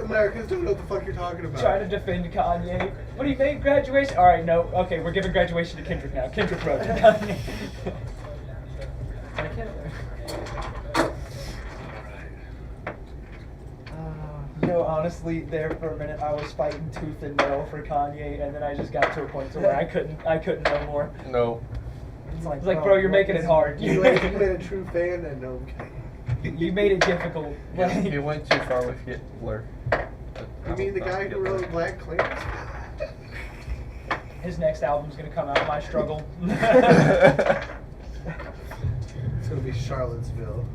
Americans don't know what the fuck you're talking about. Trying to defend Kanye. What do you think? Graduation? All right, no. Okay, we're giving graduation to Kendrick now. Kendrick wrote it. Kanye. I can't. Honestly, there for a minute I was fighting tooth and nail for Kanye, and then I just got to a point to where I couldn't no more. No. It's like, bro, you're making it hard. You made a true fan, and no. You made it difficult. Yeah, you went too far with Hitler. You mean the guy who wrote Black Clans? His next album's gonna come out, My Struggle. It's gonna be Charlottesville.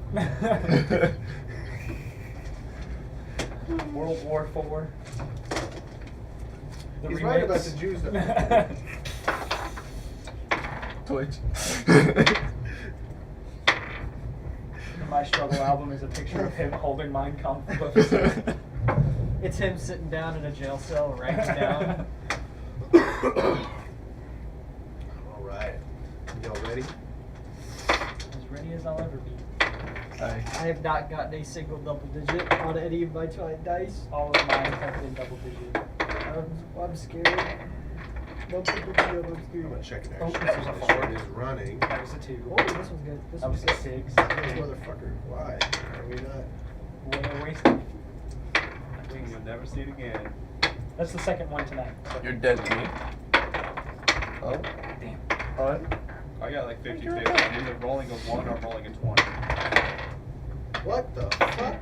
World War IV. He's right about the Jews, though. Twitch. The My Struggle album is a picture of him holding Mein Kampf books. It's him sitting down in a jail cell, writing down. Alright. Y'all ready? As ready as I'll ever be. I have not gotten a single double digit on any of my dice. All of mine have been double digit. I'm scared. I'm gonna check it Oh, actually. this was a This four. one is running. That was a 2. Oh, this one's good. This That was one's a 6. Motherfucker, why? Are we not? What a waste. You'll never see it again. That's the second one tonight. You're dead to me. Oh. Damn. Alright. I got like 50-50. I'm either rolling a 1 or rolling a 20. What the fuck?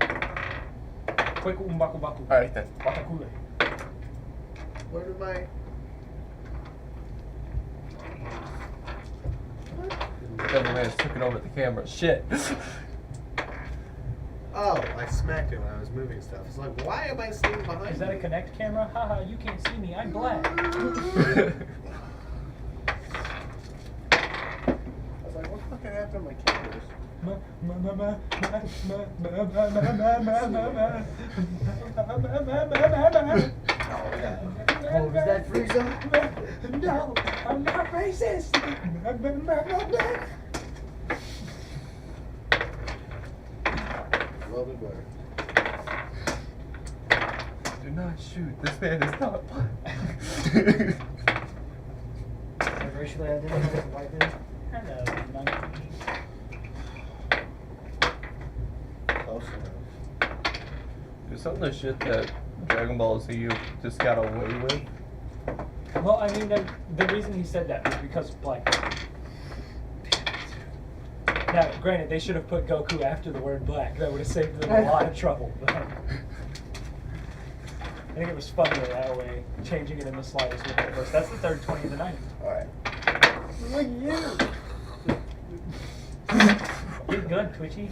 Quick umbaku baku. Alright then. Watakule. Where did my... Devil Man's took it over the camera. Shit. Oh, I smacked it when I was moving stuff. It's like, why am I sitting behind Is that a you? Kinect camera? Haha, you can't see me. I'm black. I was like, what fucking happened to my cameras? Oh, is that Frieza? No, I'm not racist. Love it better. Do not shoot. This man is not black. Racially identified as a white man. Hello, monkey. Close enough. Dude, some of the shit that Dragon Ball Z just got away with. Well, I mean, the reason he said that was because of black people. Now, granted, they should have put Goku after the word black. That would have saved them a lot of trouble. But I think it was funnier that way, changing it in the slightest with it. That's the third 20 of the night. Alright. Look at you. Good gun, Twitchy.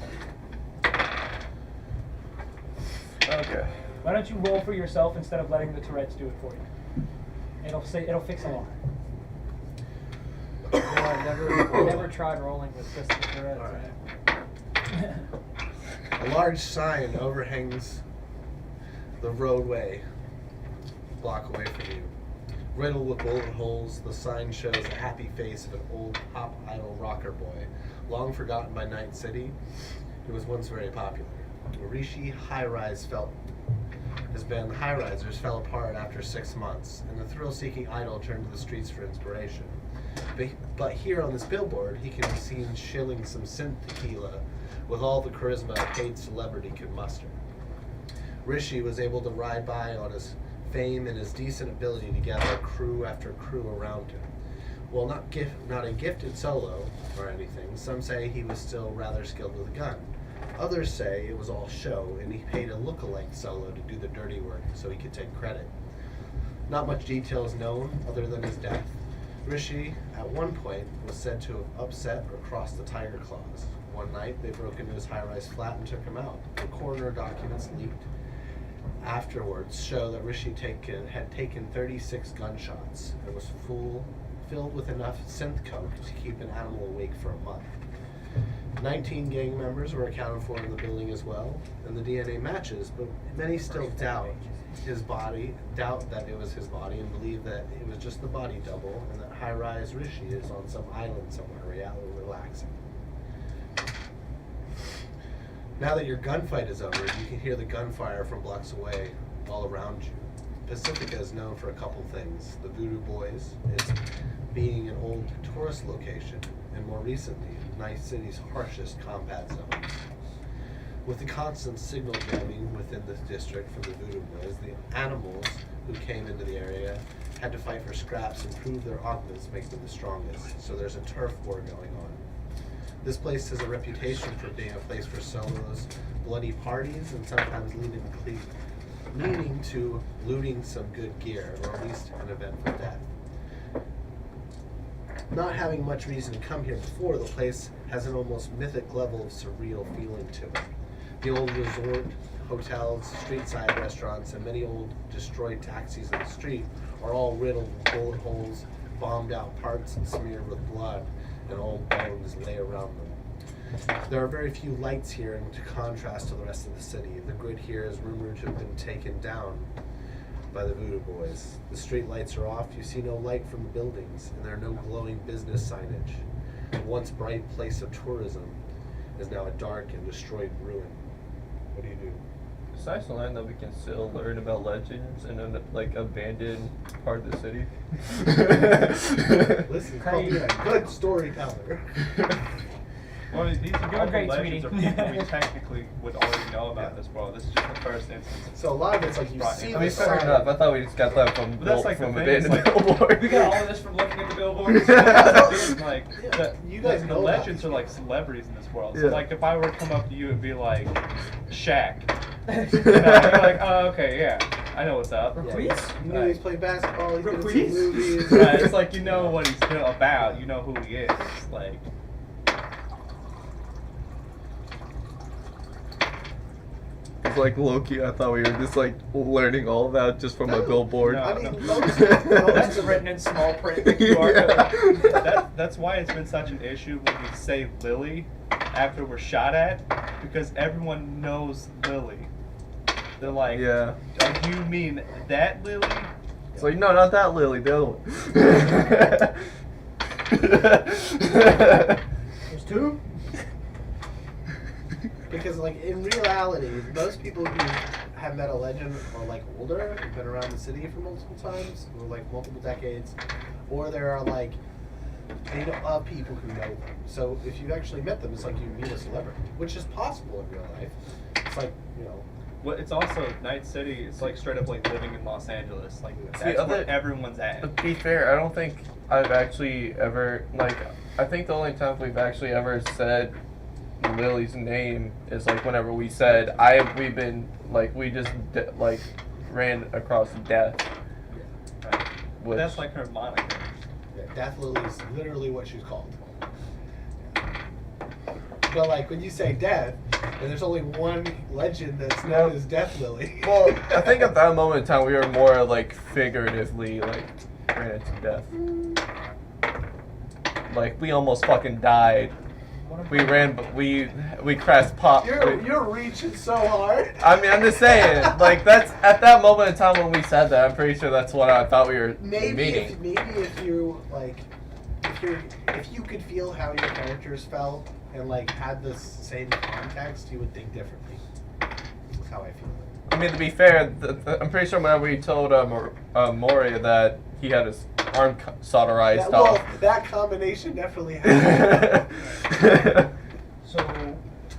Okay. Why don't you roll for yourself instead of letting the Tourette's do it for you? It'll fix a lot. No, I never tried rolling with Crystal Tourette's. Alright. A large sign overhangs the roadway a block away from you. Riddled with bullet holes, the sign shows the happy face of an old pop idol rocker boy, long forgotten by Night City. He was once very popular. Rishi High-Rise his band, the High-Risers, fell apart after 6 months, and the thrill-seeking idol turned to the streets for inspiration. But here on this billboard, he can be seen shilling some synth tequila with all the charisma a paid celebrity could muster. Rishi was able to ride by on his fame and his decent ability to gather crew after crew around him. While not a gifted solo or anything, some say he was still rather skilled with a gun. Others say it was all show and he paid a look-alike solo to do the dirty work so he could take credit. Not much detail is known other than his death. Rishi, at one point, was said to have upset or crossed the tiger claws. One night, they broke into his high-rise flat and took him out. The coroner documents leaked afterwards show that Rishi had taken 36 gunshots and was filled with enough synth coke to keep an animal awake for a month. 19 gang members were accounted for in the building as well, and the DNA matches, but many still doubt that it was his body and believe that it was just the body double and that high-rise Rishi is on some island somewhere relaxing. Now that your gunfight is over, you can hear the gunfire from blocks away all around you. Pacifica is known for a couple things. The Voodoo Boys, it's being an old tourist location, and more recently, Night City's harshest combat zones. With the constant signal jamming within the district from the Voodoo Boys, the animals who came into the area had to fight for scraps and prove their occupants make them the strongest, so there's a turf war going on. This place has a reputation for being a place for solos, bloody parties, and sometimes leading to looting some good gear, or at least an eventful death. Not having much reason to come here before, the place has an almost mythic level of surreal feeling to it. The old resort, hotels, street-side restaurants, and many old destroyed taxis in the street are all riddled with bullet holes, bombed out parts, and smeared with blood, and old bones lay around them. There are very few lights here in contrast to the rest of the city. The grid here is rumored to have been taken down by the Voodoo Boys. The street lights are off, you see no light from the buildings, and there are no glowing business signage. The once bright place of tourism is now a dark and destroyed ruin. What do you do? It's nice to learn that we can still learn about legends in an like abandoned part of the city. Listen, call me a good storyteller. Well, these are all the great, legends sweetie. of people we technically would already know about this world. This is just the first instance. So a lot of it's like you Right. see I I the mean, fair sign. enough. I thought we just got that from But that's like from the thing, it's abandoned like, billboard. we got all of this from looking at the billboards. Like, Yeah, you guys the know about legends these are like people. celebrities in this world. Yeah. So like, if I were to come up to you and be like, Shaq, you know, you're like, oh, okay, yeah, I know what's up. Yeah, Requeese? you know he's played basketball, he's been in some Requeese? movies. Right, it's like you know what he's about, you know who he is. Like, It's like low-key, I thought we were just like learning all of that just from a No. billboard. No. I mean, That's written in small print. The QR code. that's why it's been such an issue when we say Lily after we're shot at, because everyone knows Lily. They're like, Yeah. oh, you mean that Lily? It's like, no, not that Lily, the other one. There's two. Because like in reality, most people who have met a legend are like older, have been around the city for multiple times, or like multiple decades, or there are like they know people who know them. So if you've actually met them, it's like you meet a celebrity, which is possible in real life. It's like, you know, Well, it's also Night City. It's like straight up like living in Los Angeles. Like See, that's other- where everyone's at. To be fair, I don't think I've actually ever, like, I think the only time we've actually ever said Lily's name is like whenever we said, we just like ran across death. Right. But Which, that's like her moniker. yeah, Death Lily is literally what she's called. But like when you say death, and there's only one legend that's known as Death Lily. well, I think at that moment in time we were more like figuratively like ran into death. Like we almost fucking died. We ran, but we crashed pop. You're reaching so hard. I mean, I'm just saying, like that's at that moment in time when we said that. I'm pretty sure that's what I thought we were meaning. Maybe if you like, if you could feel how your characters felt and like had the same context, you would think differently. That's how I feel. I mean, to be fair, I'm pretty sure whenever we told Moria that he had his arm solderized Well, off. that combination definitely happened. So,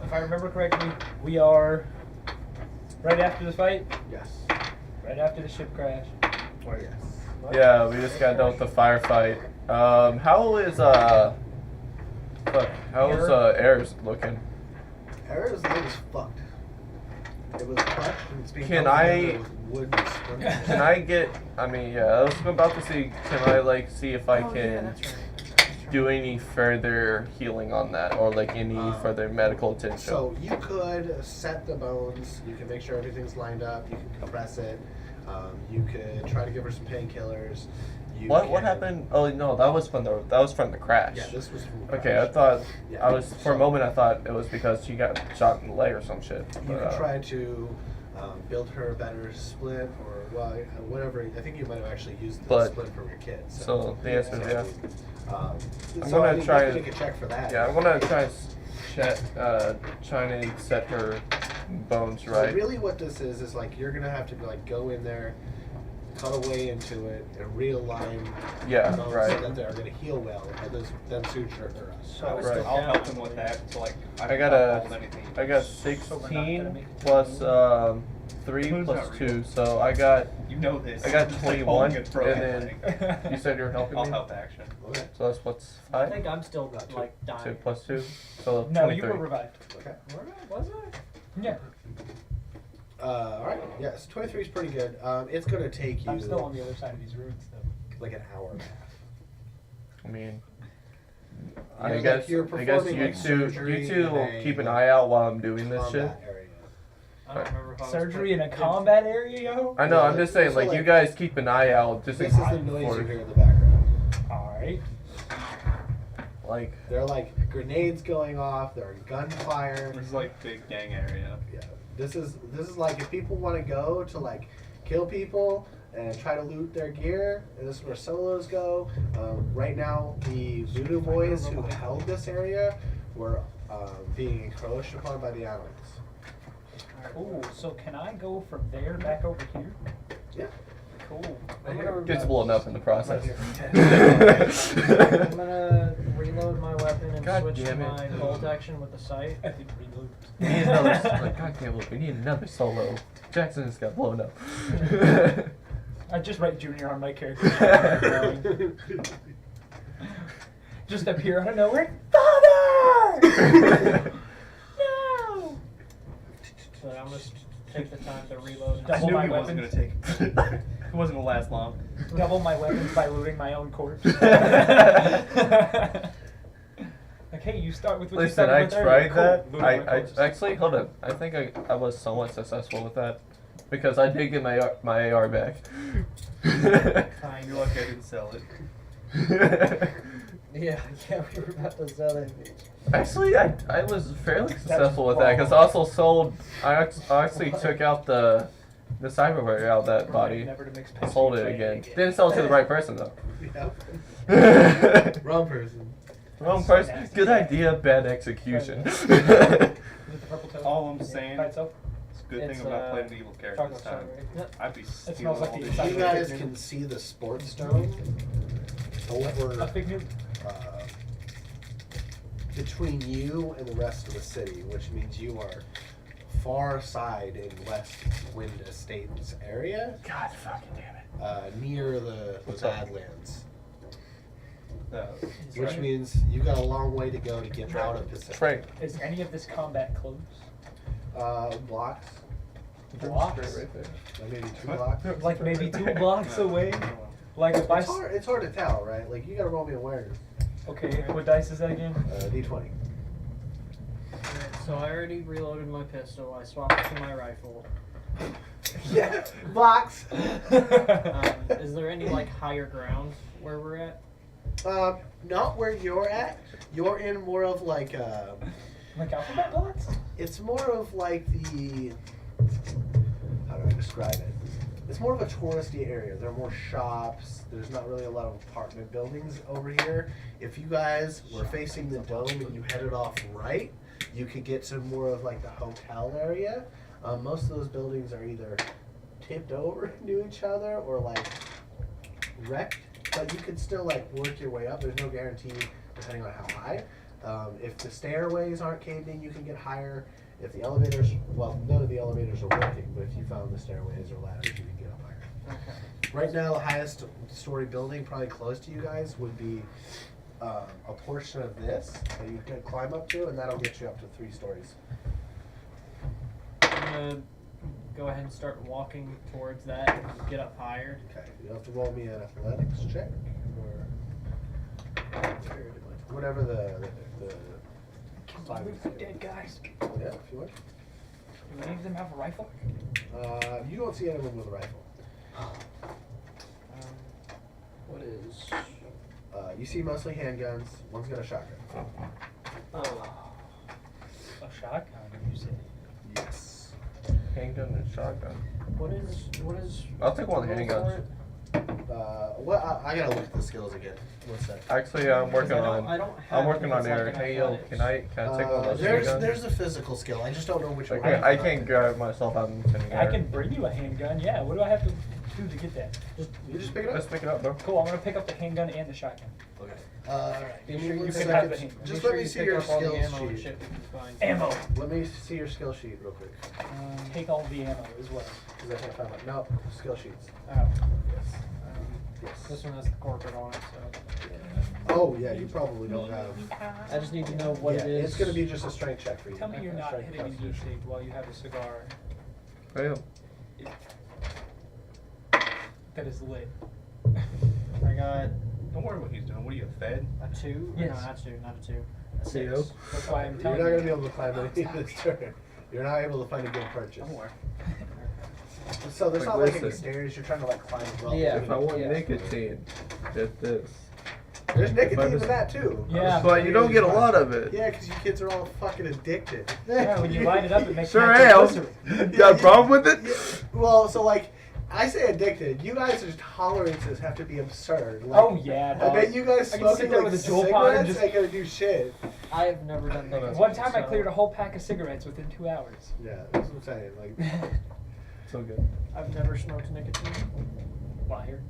if I remember correctly, we are right after the fight, Yes. right after the ship crash. Or yes. What? Yeah, we just got done with the firefight. How is Air's looking? Era's leg is fucked. It was crushed and it's being Can held I- together with wood and splinters. Can I get? I mean, yeah, I was about to see. Can I like see if I Oh, can yeah, that's right. do any further healing on that, or like any further medical attention? So you could set the bones. You can make sure everything's lined up. You can compress it. You could try to give her some painkillers. What happened? Oh no, that was from the crash. Yeah, this was from the Okay, I crash. thought Yeah. I was for a moment. I thought it was because she got shot in the leg or some shit. You But, could try to build her a better splint, or well, whatever. I think you might have actually used the But- splint from your kid. so the answer is yes. Um, I'm so gonna I mean, try you can and- take a check for that. Yeah, I'm gonna try and trying to set her bones, So right? really what this is like you're gonna have to like go in there, cut away into it, and realign Yeah, bones right. so that they're gonna heal well, and then suture us. So I'll, it's Right. still I'll help down, him with I that. So like I I'm got not a, holding anything. I got So we're not gonna 16 make it to plus 3 Who's plus not 2, real? so I got. You know this. I got Just like 21, holding a throw and thing. You said you were helping I'll me. help action. Okay. So that's what's I 5. think I'm still Not two. like 2 dying. plus 2, so No, 23. you were revived. Okay. Was I? Yeah. All right. Yes, 23 is pretty good. It's gonna take you I'm still on the other side of these ruins though. like an hour. I mean, You're I like- guess you're I guess performing, you like, two surgery will in a, keep an like, eye out while I'm doing this shit. Combat area. I don't remember if I was Surgery in a put- combat area, yo. I know. I'm just saying, So, like, you like, guys keep an eye out just in This is the time noise for, you hear in the background. All right. like, There are like grenades going off. There are gunfire. This is like big gang area. Yeah. This is like if people want to go to like kill people and try to loot their gear. And this is where solos go. Right now, the Voodoo Boys who held this area were being encroached upon by the animals. Cool. So can I go from there back over here? Yeah. Cool. gets blown up in the process. I'm gonna reload my weapon and God switch to damn it. my bolt action with the sight. I think reload. We need another. Like, God damn it, we need another solo. Jackson just got blown up. I just write Junior on my character. Just appear out of nowhere. Father! No! So I'm gonna take the time to reload. and I Double knew my he wasn't gonna weapons. take it. It wasn't gonna last long. Double my weapons by looting my own corpse. Like, hey, you start with what you Listen, started I with earlier. tried Cool. that. Looting my I corpse. actually hold on. I think I was somewhat successful with that because I did get my AR back. Fine. You're lucky I didn't sell it. Yeah, we were about to sell that bitch. Actually, I was fairly successful with that because I also sold. I actually took out the Cyberpunk out of that body. Never to mix I sold it again. Didn't sell it to the right person though. Yeah. Wrong person. Wrong person. Good idea, bad execution. Is it the purple tail? All I'm saying- By itself? It's a good It's, thing about playing an evil character this chocolate time. strawberry. I'd be smells stealing like all the this inside You of shit. guys can see the sports stone A over fig Newt? between you and the rest of the city, which means you are far side in West Wind Estates area, God fucking damn it. near the What's up? Badlands. No. Which means you've got a long way to go to get out of Pacifica. Frank. Is any of this combat close? Blocks, Blocks? Right there. maybe 2 blocks. Like maybe 2 blocks away? Like if I... It's hard to tell, right? Like you gotta roll me awareness. Okay, what dice is that again? D20. So I already reloaded my pistol. I swapped to my rifle. Yeah, blocks. Is there any like higher ground where we're at? Not where you're at. You're in more of like Like alphabet blocks? it's more of like the, how do I describe it? It's more of a touristy area. There are more shops. There's not really a lot of apartment buildings over here. If you guys were facing the dome and you headed off right, you could get to more of like the hotel area. Most of those buildings are either tipped over into each other or like wrecked, but you could still like work your way up. There's no guarantee depending on how high. If the stairways aren't caved in, you can get higher. If the elevators, well, none of the elevators are working, but if you found the stairways or ladders, you can get up higher. Okay. Right now, the highest story building, probably close to you guys, would be a portion of this that you can climb up to, and that'll get you up to 3 stories. I'm gonna go ahead and start walking towards that and get up higher. Okay, you'll have to roll me an athletics check, or whatever the Dead guys. yeah, if you want. Do any of them have a rifle? You don't see anyone with a rifle. What is? You see mostly handguns. One's got a shotgun. A shotgun, you say? Yes. Handgun and shotgun. What is? I'll take one of the roll handguns. for it? What? I gotta look at the skills again. One sec. Actually, I'm working on. I don't have I'm working on anything air. that's like Hey an yo, athletics. can I take one of those There's handguns? a physical skill. I just don't know which one. I can't grab myself out and sending I air. can bring you a handgun. Yeah. What do I have to do to get that? You just pick it up. Let's pick it up, bro. Cool. I'm gonna pick up the handgun and the shotgun. Okay. Alright. Give me You one can second. have the handgun. Just Make let sure me you see pick your up all the skills ammo and sheet. shit that you find. Ammo. Let me see your skill sheet real quick. Take all the ammo as well. Because I can't find my. No, skill sheets. Oh. Yes. Yes. This one has the corporate on it, so Oh, yeah, you probably don't have. I just need to know what yeah, it is. it's gonna be just a strength check for you. Tell me you're not Strength hitting an constitution. E-shaped while you have a cigar Hey yo. that is lit. I got Don't worry what he's doing. What are you, fed? a 2. Yes. No, not 2. Not a 2. A See 6. you. That's why I'm You're telling not you. gonna be able to climb anything this turn. You're not able to find a good purchase. Don't worry. So there's Like, not like any listen. stairs. You're trying to like climb a rope. Yeah. If I want Yeah. nicotine, get this. There's If I nicotine in just- that too. Yeah. But you don't get a lot of it. Yeah, because you kids are all fucking addicted. Yeah, when you light it up, it makes Sure nitroglycerin. am. Got a problem with it? Yeah, well, so like, I say addicted. You guys' tolerances have to be absurd. Like, Oh yeah. I dog. bet you guys I can sit smoking there like with a Juul pod and cigarettes just- ain't gonna do shit. I have never done nicotine. One time I so- cleared a whole pack of cigarettes within 2 hours. Yeah, that's what I'm saying. Like, So good. I've never smoked nicotine. Liar.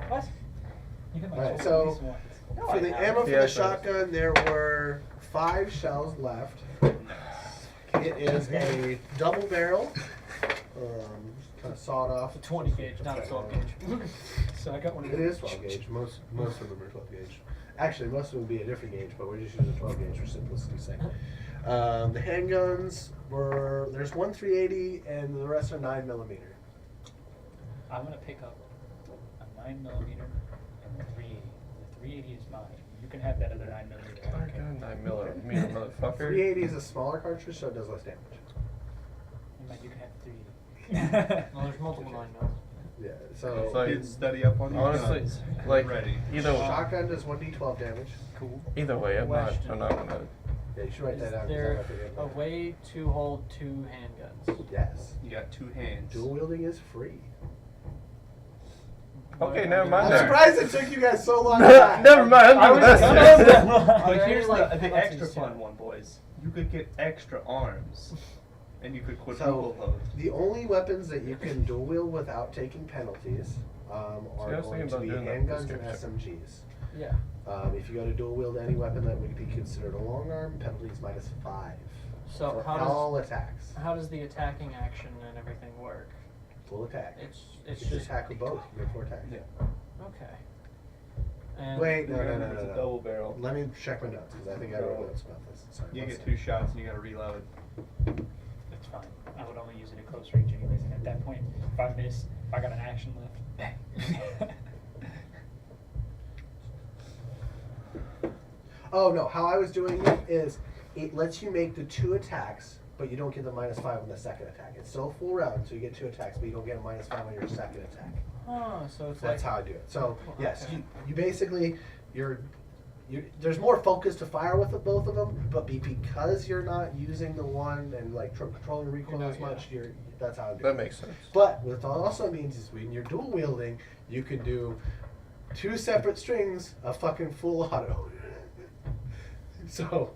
What? You hit my Alright, Juul so, police once. No, for I the haven't. ammo for Yeah, the so- shotgun, there were 5 shells left. It is a double barrel, kind of sawed off. It's a 20 gauge, not a 12 gauge. So I got one of It those. is 12 gauge. Most of them are 12 gauge. Actually, most of them would be a different gauge, but we're just using 12 gauge for simplicity's sake. The handguns were there's one 380 and the rest are 9mm. I'm gonna pick up a 9mm and a 380. The 380 is mine. You can have that other 9mm. I don't care. 9mm, motherfucker. 380 is a smaller cartridge, so it does less damage. You can have the 380. Well, there's multiple 9 mils. Yeah. It's So like- Kids study up on these Honestly, guns. like Ready. either shotgun does 1d12 damage. Cool. either way, I'm not gonna. Yeah, you should write Is that down. 'cause there I forget a that. way to hold 2 handguns? Yes. You got 2 hands. Dual wielding is free. Okay, never mind I'm that. surprised it took you guys so long. to find. Never mind. I was That's gonna- it. Are But there here's any, like, the penalties extra to fun it? one, boys. You could get extra arms, and you could So quadruple load. the only weapons that you can dual wield without taking penalties I are was going thinking to about be doing that handguns and prescription. SMGs. Yeah. If you go to dual wield any weapon that would be considered a long arm, penalties -5 So for how does all attacks. how does the attacking action and everything work? Full attack. It's You it's can just attack with both. You get 4 attacks. Yeah. okay. And Wait, no. Remember, it's a double barrel. Let me check my notes because I think I wrote notes about this. Sorry, You one get second. 2 shots, and you gotta reload. That's fine. I would only use it at close range anyways. And at that point, if I miss, if I got an action left, bang. Oh no, how I was doing it is it lets you make the 2 attacks, but you don't get the -5 on the second attack. It's still a full round, so you get 2 attacks, but you don't get a -5 on your second attack. oh, so it's That's like how I do it. So yes, Okay. you basically there's more focus to fire with both of them, but because you're not using the one and like controlling the recoil You're not- as much, that's how I do That it. makes sense. But what it also means is when you're dual wielding, you can do 2 separate strings of fucking full auto. So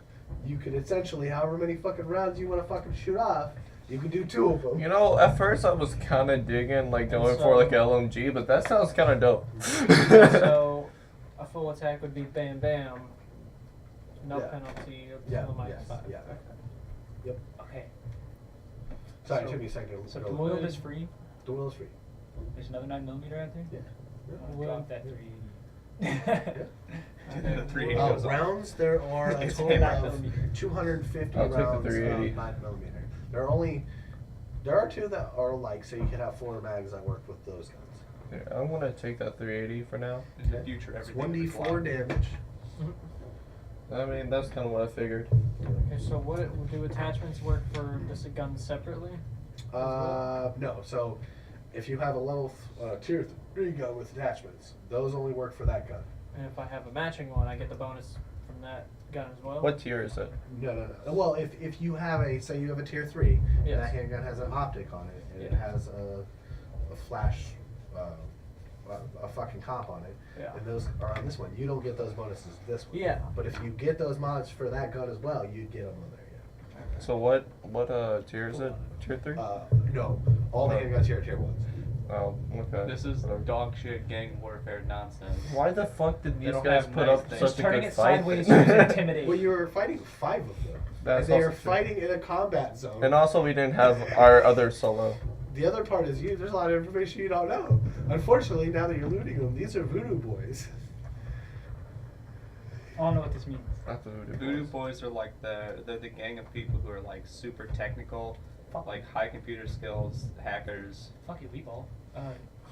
you can essentially, however many fucking rounds you want to fucking shoot off, you can do 2 of them. You know, at first I was kind of digging, like going so- for like LMG, but that sounds kind of dope. so a full attack would be bam bam, no Yeah. penalty Yeah, until the yes, -5. yeah. Okay. Yep. Okay. Sorry, it So- took me a second. So to the go. wield is free. Dual wield is free. There's another 9mm out there. Yeah. I'll Well, drop that 380. And then the 380 Oh, goes off. rounds, there are a It's total 9mm. of 250 I'll take the rounds of 380. 9mm. There are 2 that are like, so you can have 4 mags. I work with those guns. Yeah, I'm gonna take that 380 for now. In the future, It's everything will be 1d4 blocked. damage. I mean, that's kind of what I figured. Okay, so what do attachments work for just a gun separately? No, so if you have a level tier 3 gun with attachments, those only work for that gun. And if I have a matching one, I get the bonus from that gun as well. What tier is it? No. Well, if you have say you have a tier 3, and Yes. that handgun has an optic on it, and it Yeah. has a flash a fucking comp on it, Yeah. and those are on this one. You don't get those bonuses this one. Yeah. But if you get those mods for that gun as well, you get them on there. Yeah. So what tier is it? Tier 3? No, all the handguns here are tier 1s. Oh, okay. This is Whatever. dog shit gang warfare nonsense. Why the fuck did They these don't guys have put nice up things. such Just a turning good it fight? sideways was intimidating. Well, you were fighting 5 of them. That's and they also are true. fighting in a combat zone. And also, we didn't have our other solo. The other part is there's a lot of information you don't know. Unfortunately, now that you're looting them, these are voodoo boys. I don't know what this means. Not the Voodoo Voodoo Boys. Boys are like they're the gang of people who are like super technical, like high computer skills, hackers. Fuck it, Weeball.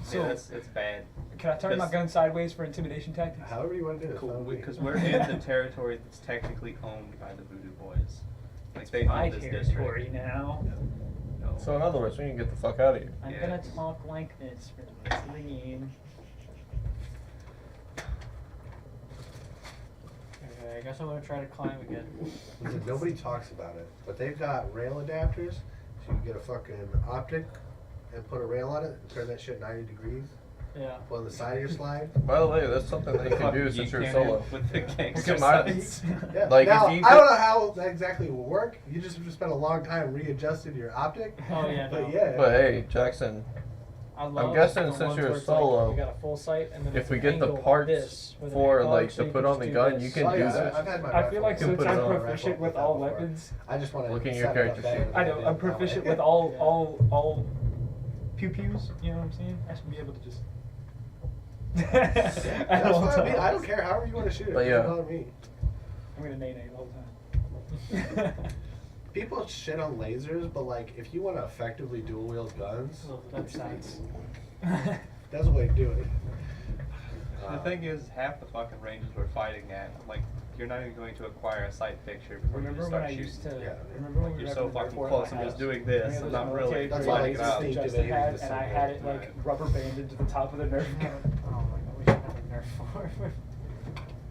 So yeah, it's bad. Can I turn my gun sideways for intimidation tactics? However you want to do it. Cool, Because because we're in the territory that's technically owned by the Voodoo Boys. Like they My own this territory district. now. No. So in other words, we can get the fuck out of here. I'm Yeah. gonna talk like this for the rest of the game. Okay, I guess I'm gonna try to climb again. Listen, nobody talks about it, but they've got rail adapters, so you can get a fucking optic and put a rail on it and turn that shit 90 degrees. Yeah. Put on the side of your slide. By the way, that's something that you can do Fucking since you're geek solo. cannon with the gangster might- sights. Yeah. Like, now, if you I could- don't know how that exactly will work. You just have to spend a long time readjusting your optic. Oh yeah, But no. yeah. But hey, Jackson, I love guessing the since ones you're where it's like, solo, we got a full sight, and then if it's we an get the angle like parts this, with an for, angle, like, so to you put can on the just gun, do you this. can Oh, do yeah, that. I've had my I feel like rifle. You can since put it I'm on a proficient rifle with that all before. weapons, I just want to Look at your set it character up better sheet. than I know did I'm it that proficient way. with all pew pews. You know what I'm saying? I should be able to just. That's what I mean. I don't care. However you want to shoot it. But It yeah. doesn't bother me. I'm gonna nay the whole time. People shit on lasers, but like if you want to effectively dual wield guns, Oh, that sucks. that's the way to do it. The thing is, half the fucking ranges we're fighting at, like, you're not even going to acquire a sight picture before you Remember just when start I shooting. used to? Yeah. Remember when Like, we you're were so at the fucking airport close, and I'm I just had- doing this, we had I'm those not military really That's grade why I finding it just out. think Justin divinity had, is and so I good. had it like Right. rubber banded to the top of the Nerf gun. Oh my god, I wish I had a Nerf for.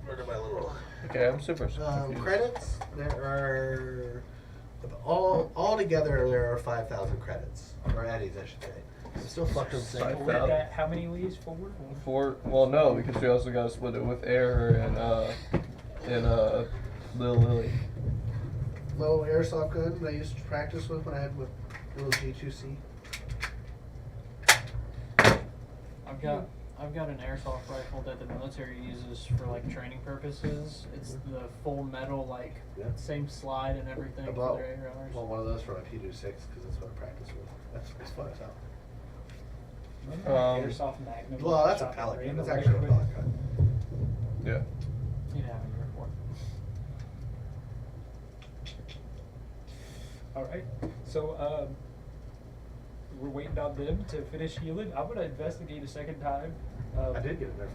Where are my little Okay, I'm super confused. credits? There are all together there are 5,000 credits or eddies, I should say. I'm still fucking saying. 5,000. That, how many leaves? 4? Well, no, because we also got to split it with Air and Lil Lily. Little airsoft gun that I used to practice with when I had with little G2C. I've got an airsoft rifle that the military uses for like training purposes. It's the full metal, like Yeah. same slide and everything I for bought their ARs. one of those for my P26 because that's what I practice with. It's fun as hell. Airsoft Magnum. Well, that's a shotgun pellet gun. range That's of actually a liquid. pellet gun. Yeah. You'd have a report. All right. So we're waiting on them to finish healing. I'm gonna investigate a second time. I did get a Nerf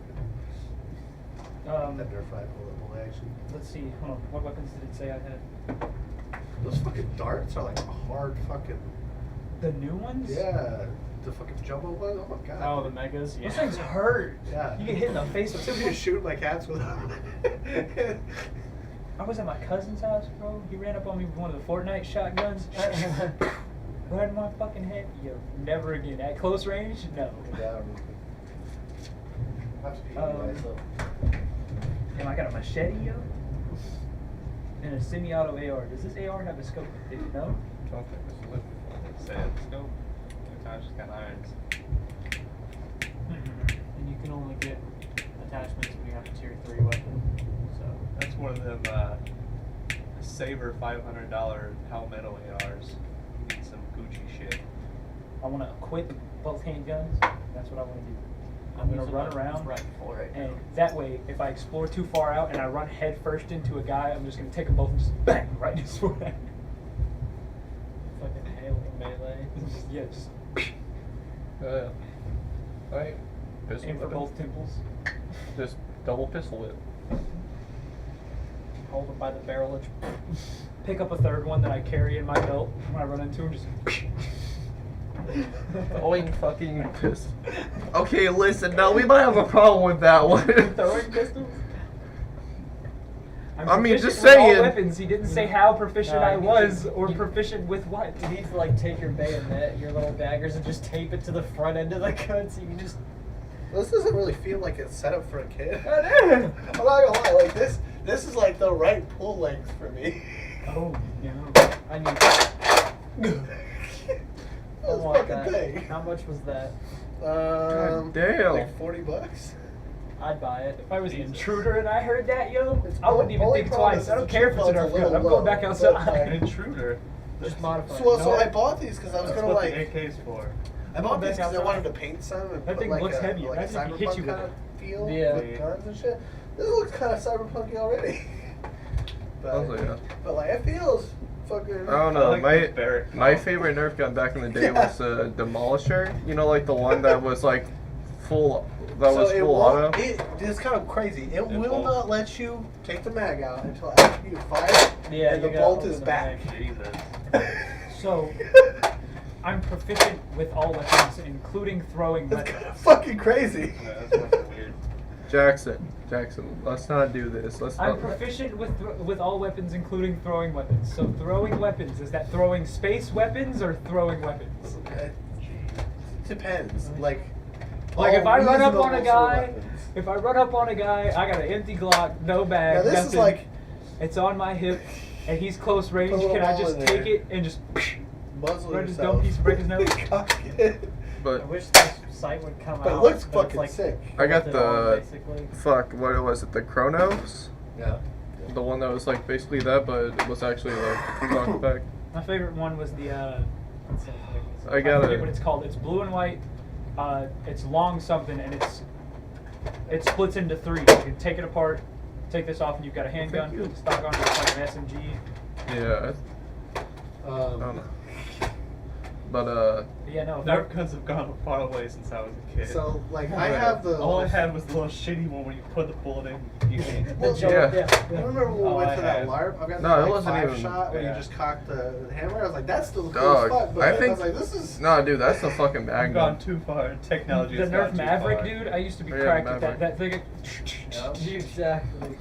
gun. That Nerf rifle that will actually. Let's see. Hold on. What weapons did it say I had? Those fucking darts are like hard fucking. The new ones? Yeah. The fucking jumbo ones. Oh my god. Oh, the megas. Yeah. Those things hurt. Yeah. You get hit in the face with Somebody just shooting my cats with. I was at my cousin's house, bro. He ran up on me with one of the Fortnite shotguns. Right in my fucking head. Yo, never again. At close range? No. Damn, I got a machete, yo. And a semi-auto AR. Does this AR have a scope? Did you know? Don't think this is it. Sad scope. Sometimes just got irons. And you can only get attachments when you have a tier 3 weapon. So That's one of them Saber $500 Palmetto ARs. You need some Gucci shit. I want to equip both handguns. That's what I want to do. I'm going to using run my around. rifle right now. And that way, if I explore too far out and I run head first into a guy, I'm just going to take them both and just bang right in his forehead. Fucking hailing melee. Yeah, just Alright. Pistol aim for whipping. both temples. Just double pistol whip. Hold them by the barrel and pick up a third one that I carry in my belt when I run into him. Just. Throwing fucking pistol. Okay, listen, now we might have a problem with that one. Throwing pistols. I'm I mean, proficient just with all saying. weapons. He didn't say how proficient No, I he was said- or he- proficient with what. You need to like take your bayonet, your little daggers, and just tape it to the front end of the gun so you can just This doesn't really feel like it's set up for a kid. It is. I'm not gonna lie, like this is like the right pull length for me. Oh no! I need. This want fucking that. thing. How much was that? God damn. Like $40. I'd buy it. If I was Jesus. an intruder and I heard that, yo, It's I wouldn't even only think problem twice. is I don't the care if it's a keyboard's a Nerf gun. little I'm going back low, outside. but, An intruder. Just modify. Well, it. so No, I bought these because I was That's gonna what like. the AK's for. I bought these Back because I outside. wanted to paint some and That put thing like looks a, heavier. like a Imagine if he hit you cyberpunk with kind of it. feel Yeah. with guns and shit. This looks kind of cyberpunky already. Also, yeah. But like it feels fucking. I don't know. I like the Barrett My comp. favorite Nerf gun back in the day was Demolisher. You know, like the one that was like full. That was it full won't- auto. It's kind of crazy. It will won't. not let you take the mag out until after you fire, Yeah, and you the gotta bolt open is the back. mag. Jesus. So, I'm proficient with all weapons, including throwing It's kind weapons. of fucking crazy. Yeah, that's fucking weird. Jackson, let's not do this. Let's I'm not. proficient with all weapons, including throwing weapons. So, throwing weapons, is that throwing space weapons or throwing weapons? It depends. Like If I run up on a reasonable guy, weapons. if I run up on a guy, I got an empty Glock, no bag, Now this nothing. is like It's on my hip, and he's close range. Put a little Can I ball just in take there. it and just muzzle run his yourself. dumb piece, break his nose? Cock it. I But wish this site would come But it out. looks it's fucking like sick. I got bolted on, the basically. fuck. What was it? The Chronos. Yeah. The one that was like basically that, but it was actually like knockback. My favorite one was the. Let's see, I got forget it. what it's called. It's blue and white. It's long something, and it splits into 3. You can take it apart, take this off, and you've got a handgun. you. Put the stock on it, it's like an SMG. Yeah. I don't know. But But yeah, no. Nerf guns have gone a far away since I was a kid. So like I have the. All I had was the little shitty one where you put the bullet in. You can. Well, Yeah. I remember when we Oh, went I to that had- LARP. I got No, it the wasn't 5 even- shot where yeah. you just cocked the hammer. I was like, that's still cool Dog, as fuck. But I I think- was like, this is. no, dude, that's the fucking I've Magnum. gone too far. Technology The has gone Nerf too Maverick, far. dude. I used to be Yeah, cracked with Maverick. that thing. Exactly.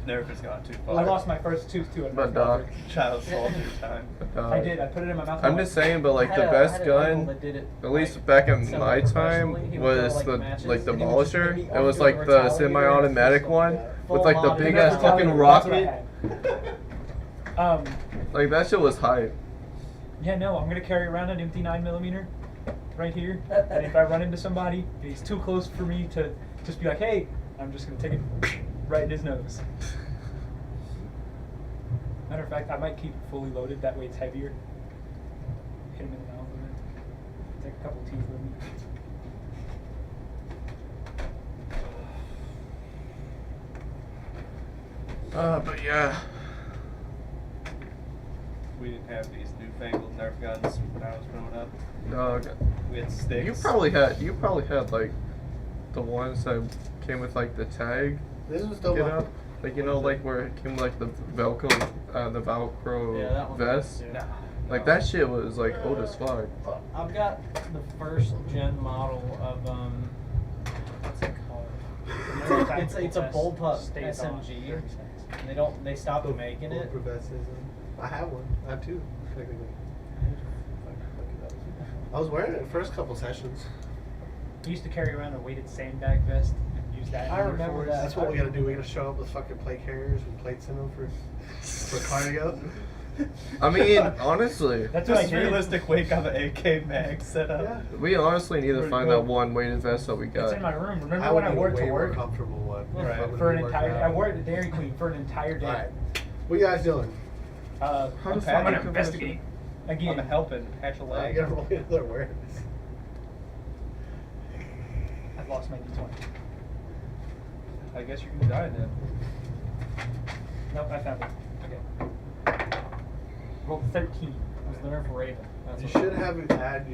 Nerf has gone too far. I lost my first tooth to it. But dog. Child soldier time. I did. I put it in my mouth. I'm just saying, but like the best gun, at least back in my time, was the like Demolisher. It was like the semi-automatic one with like the big ass fucking rocket. Like that shit was hype. Yeah, no, I'm gonna carry around an empty 9mm right here, and if I run into somebody and he's too close for me to just be like, hey, I'm just gonna take it right in his nose. Matter of fact, I might keep it fully loaded. That way it's heavier. Hit him in the mouth with it. Take a couple teeth with me. But yeah. We didn't have these newfangled Nerf guns when I was growing up. Dog. We had sticks. You probably had like the ones that came with like the tag. This was still You my. know, like you know, like where it came with, like the Velcro Yeah, that one vest. too. Nah. Like that shit was like old as fuck. I've got the first gen model of what's it called? It's a bullpup Stays on SMG. 30 seconds. They stopped making it. I have one. I have 2, technically. I was wearing it the first couple sessions. I used to carry around a weighted sandbag vest and use that. I in remember uniforms. that. That's what we gotta do. We gotta show up with fucking plate carriers and plates in them for cardio. I mean, honestly, That's what I Just did. realistic weight on the AK mag setup. Yeah. we honestly need to Pretty find cool. that one weighted vest that we It's got. in my room. I Remember would when I need wore a it way to more work? comfortable one. Right. If I would For an be working entire, out. I wore it to Dairy Queen for an entire day. Alright. What you guys doing? How I'm the gonna I'm gonna fuck investigate I'm again. helping hatch a I leg. gotta roll another awareness. I've lost my D20. I guess you can die then. Nope, I found it. Okay. Rolled 13. It was the Nerf Raven. That's You what should have you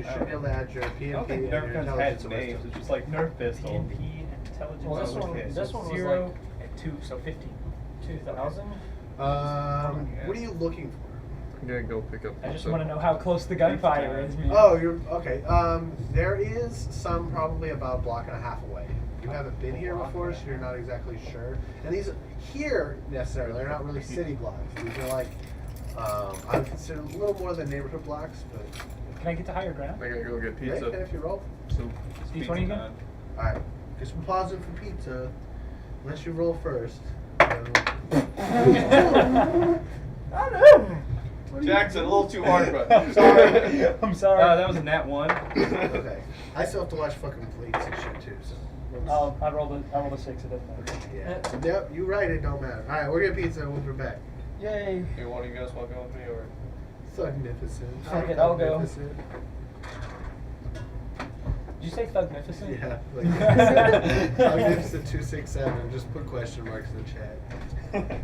should be able to add your PMP I don't think and Nerf your guns intelligence had and names. wisdom. It's just like Nerf pistol. PNP intelligence. Well, this one- okay, this so one was 0 like- and 2, so 15. 2000. What are you looking for? I'm gonna go pick up. I just something. want to know how close the gunfire is, man. Oh, you're okay. There is some probably about a block and a half away. You haven't been here before, so you're not exactly sure. And these here necessarily, they're not really city blocks. These are like I would consider a little more than neighborhood blocks, but Can I get to higher ground? I gotta go get yeah, you pizza. can if you roll. So, D20 again? Alright, guess we're pausing for pizza. Unless you roll first. I know. Jackson, a little too hard, bro. Sorry. I'm sorry. That was a nat 1. Okay. I still have to watch fucking plates and shit too, so. I rolled a 6. It doesn't matter. Yeah. Yep, you're right, it don't matter. Alright, we're getting pizza and we'll be back. Yay. Hey, one of you guys want to go with me or? Thugnificent. Fuck it, I'll go. Thugnificent. Did you say thugnificent? Yeah. Like, Thugnificent 267. Just put question marks in the chat.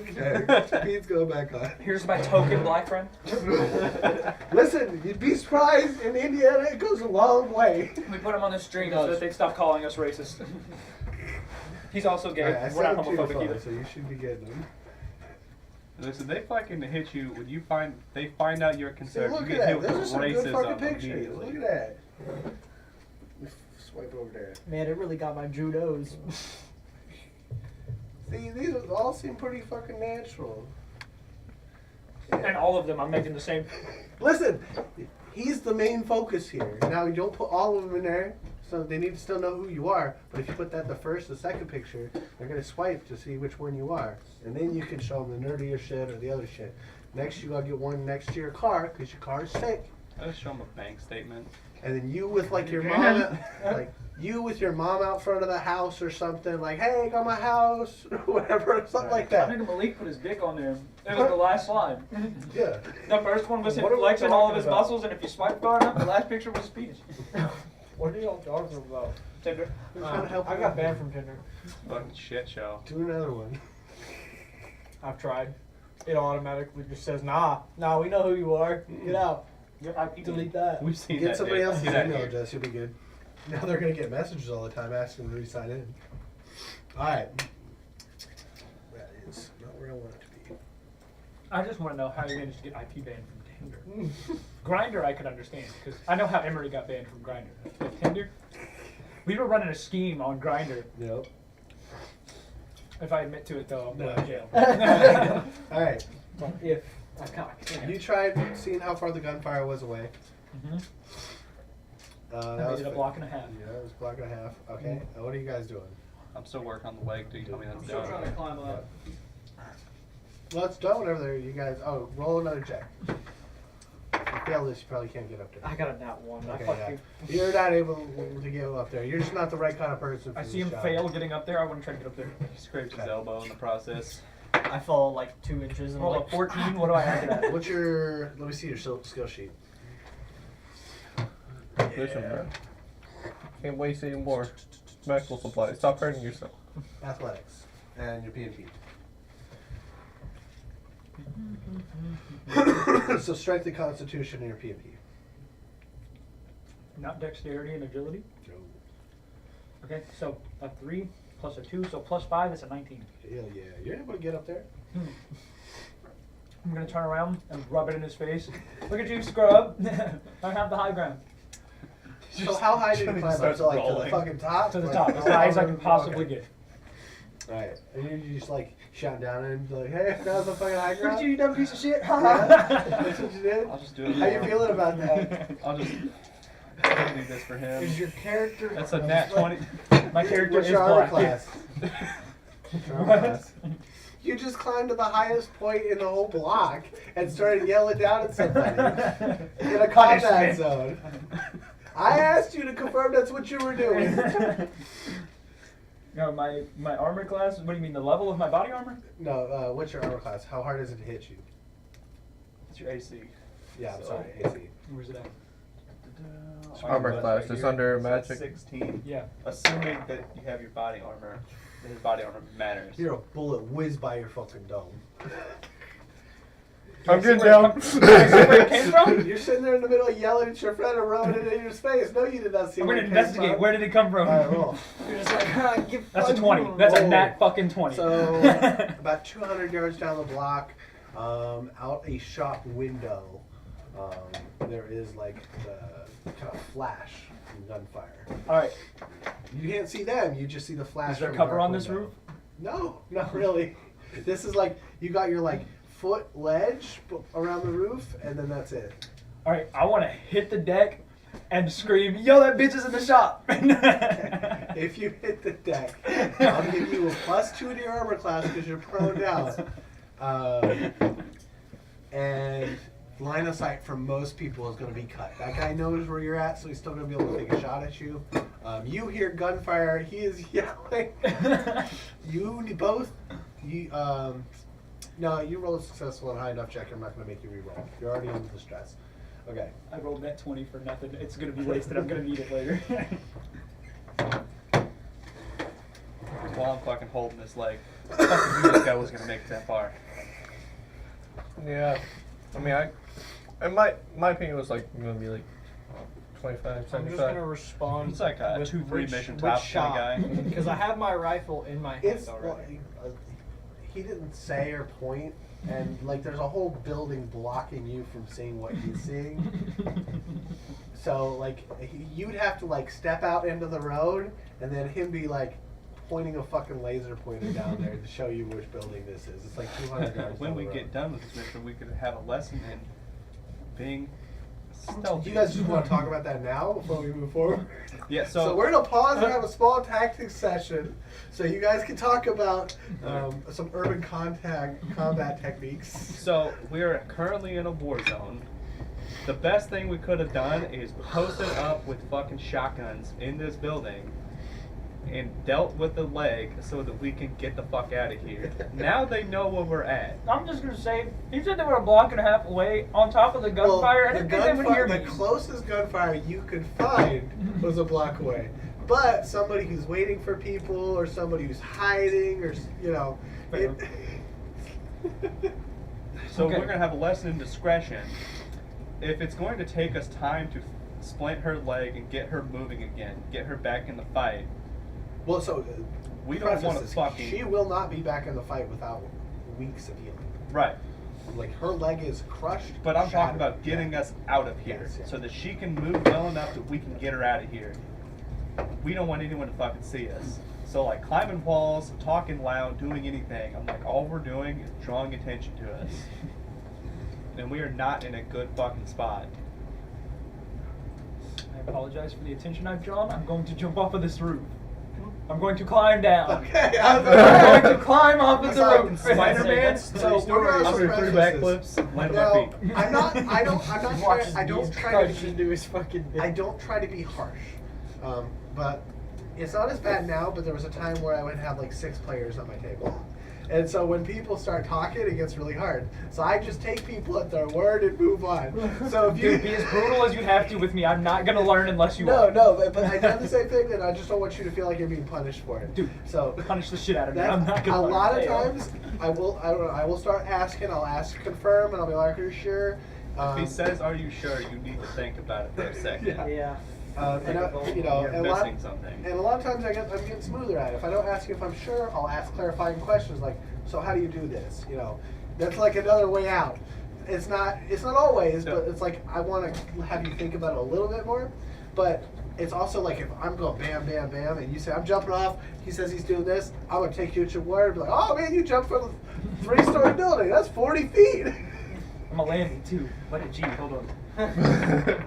Okay, speed's going back on. Here's my token black friend. Listen, you'd be surprised in Indiana it goes a long way. We put him on the stream so that they stop calling us racist. He's also gay. Alright, I We're not sent him to your homophobic phone, either. so you should be getting them. Listen, they fucking hit you when they find out you're See, concerned. look You at get that. hit Those are with some good fucking racism pictures. immediately. Look at that. Swipe over there. Man, it really got my judos. See, these all seem pretty fucking natural. And all of them, I'm making the same. Listen, he's the main focus here. Now, you don't put all of them in there, so they need to still know who you are. But if you put that the first or second picture, they're going to swipe to see which one you are. And then you can show them the nerdier shit or the other shit. Next, you got to get one next to your car, because your car is sick. I just show them a bank statement. And then you with like your mom, like you with your mom out front of the house or something, like, hey, got my house, or whatever, something like I think that. Malik put his dick on there. It was the last slide. Yeah. The first one was him What are we flexing all of talking his about? muscles, and if you swipe far enough, the last picture was his penis. What are y'all talking about? Tinder. I'm trying to help I you got out. banned from Tinder. Fucking shit show. Do another one. I've tried. It automatically just says, nah, we know who you are. Get out. Your IP Delete that. We've seen Get that. somebody Nick. else's See that email here. address, you'll be good. Now they're going to get messages all the time asking them to re-sign in. Alright. That is not where I want it to be. I just want to know how you managed to get IP banned from Tinder. Grindr, I could understand, because I know how Emery got banned from Grindr. But Tinder, we were running a scheme on Grindr. Yep. If I admit to it, though, I'm going to jail. Alright. But if I can't. You tried seeing how far the gunfire was away. Mm-hmm. That I was made it a fa- block and a half. Yeah, it was a block and a half. Okay. What are you guys doing? I'm still working on the leg. Do you tell me that's I'm still done? trying to climb up. Well, it's done whenever there. You guys. Oh, roll another check. If you fail this, you probably can't get up there. I got a nat one. Okay, I fucking. yeah. You're not able to get up there. You're just not the right kind of person for I this see him job. fail getting up there. I want to try to get up there. He scraped his elbow in the process. I fall like 2 inches and Roll like a 14. What do I add to that? What's your? Let me see your skill sheet. Listen, bro. Can't waste any more medical supplies. Stop hurting yourself. Athletics and your P&P. So strength and constitution and your P&P. Not dexterity and agility. Okay, so a 3 plus a 2, so plus 5 is a 19. Hell yeah, you're able to get up there. I'm gonna turn around and rub it in his face. Look at you, scrub! I have the high ground. So how high did you climb up? starts So like to the rolling. fucking top? To the Like, top, as high as I can okay. possibly get. Alright, and you just like shout down and be like, hey, that was a fucking high Look ground? at you, you dumb piece of shit! Yeah, that's what you did? I'll just do it. How you feeling about that? I'll just do this for him. Is your character? That's a nat 20. My character What's is your armor black. class? What's your armor class? You just climbed to the highest point in the whole block and started yelling down at somebody in a combat Punishment. zone. I asked you to confirm that's what you were doing. No, my armor class. What do you mean, the level of my body armor? No, what's your armor class? How hard is it to hit you? What's your AC? Yeah, I'm So- sorry, AC. Where's it at? Armor class, it's under It's magic. 16. Yeah. Assuming that you have your body armor. His body armor matters. You're a bullet whiz by your fucking dome. I'm getting Where it down. come- See where it came from? You're sitting there in the middle yelling at your friend and rubbing it in your face. No, you did not see I'm where gonna it came investigate. from. Where did it come from? All right, roll. You're just like, ah, give That's a fuck 20. you. That's a Roll. nat fucking 20. So, about 200 yards down the block, out a shop window, there is like the kind of flash from gunfire. All right. You can't see them, you just see the flash. Is there from cover dark on this window. roof? No, not really. This is like, you got your like foot ledge around the roof, and then that's it. All right. I want to hit the deck and scream, "Yo, that bitch is in the shop!" If you hit the deck, I'll give you a +2 to your armor class because you're prone down. And line of sight for most people is going to be cut. That guy knows where you're at, so he's still going to be able to take a shot at you. You hear gunfire. He is yelling. You both. No, you rolled successful and high enough check. I'm not going to make you re-roll. You're already under the stress. Okay. I rolled that 20 for nothing. It's gonna be wasted. I'm gonna need it later. while I'm fucking holding this leg. I fucking knew this guy was gonna make it that far. Yeah. I mean, and my opinion was like gonna be like 25, I'm just 75. gonna respond. He's like a with 2-3 which- mission which top shot, kind of guy. because I have my rifle in my hand It's already. he didn't say or point, and like there's a whole building blocking you from seeing what he's seeing. So like you'd have to like step out into the road, and then him be like pointing a fucking laser pointer down there to show you which building this is. It's like 200 yards. When down we the get road. done with this mission, we could have a lesson in being Do stealthy. you guys just want to talk about that now before we move forward? Yeah, So so we're gonna pause and have a small tactics session, so you guys can talk about some urban combat techniques. So we are currently in a war zone. The best thing we could have done is posted up with fucking shotguns in this building and dealt with the leg so that we can get the fuck out of here. Now they know where we're at. I'm just gonna say, he said they were a block and a half away on top of the gunfire, and I the didn't think they would hear the me. closest gunfire you could find was a block away. But somebody who's waiting for people, or somebody who's hiding, or you know, Fair. So Okay. we're gonna have a lesson in discretion. If it's going to take us time to splint her leg and get her moving again, get her back in the fight, well, so we don't want to preface, fucking She will not be back in the fight without weeks of healing. right. Like her leg is crushed. But I'm talking shattered. about getting Yeah. us out of here Yes, yeah. so that she can move well enough that we can get her out of here. We don't want anyone to fucking see us. So like climbing walls, talking loud, doing anything, I'm like, all we're doing is drawing attention to us. And we are not in a good fucking spot. I apologize for the attention I've drawn. I'm going to jump off of this roof. I'm going to climb down. Okay, I'm going to climb off of the Sorry, roof. Spider-Man? So we're I'm also gonna do 3 preface backflips, land on Now, my feet. I'm not. I don't try to be. into his fucking. I don't try to be harsh, but it's not as bad now. But there was a time where I would have like 6 players on my table, and so when people start talking, it gets really hard. So I just take people at their word and move on. So if you Dude, be as brutal as you have to with me. I'm not gonna learn unless you no, are. no, but I done the same thing, and I just don't want you to feel like you're being punished for it. Dude, so punish the shit out of me. that's I'm not gonna a learn. lot of Fail. times. I will start asking. I'll ask confirm, and I'll be like, "Are you sure?" If he says, "Are you sure?" You need to think about it for a second. Yeah. Yeah. And you know, You're and a lot, missing something. and a lot of times I'm getting smoother at it. If I don't ask you if I'm sure, I'll ask clarifying questions like, "So how do you do this?" You know, that's like another way out. It's not always, but it's like I want to have you think about it a little bit more. But it's also like if I'm going bam, bam, bam, and you say I'm jumping off, he says he's doing this, I'm gonna take you at your word. And be like, "Oh man, you jumped from a 3-story building. That's 40 feet." I'm a landing too. Let it G. Hold on.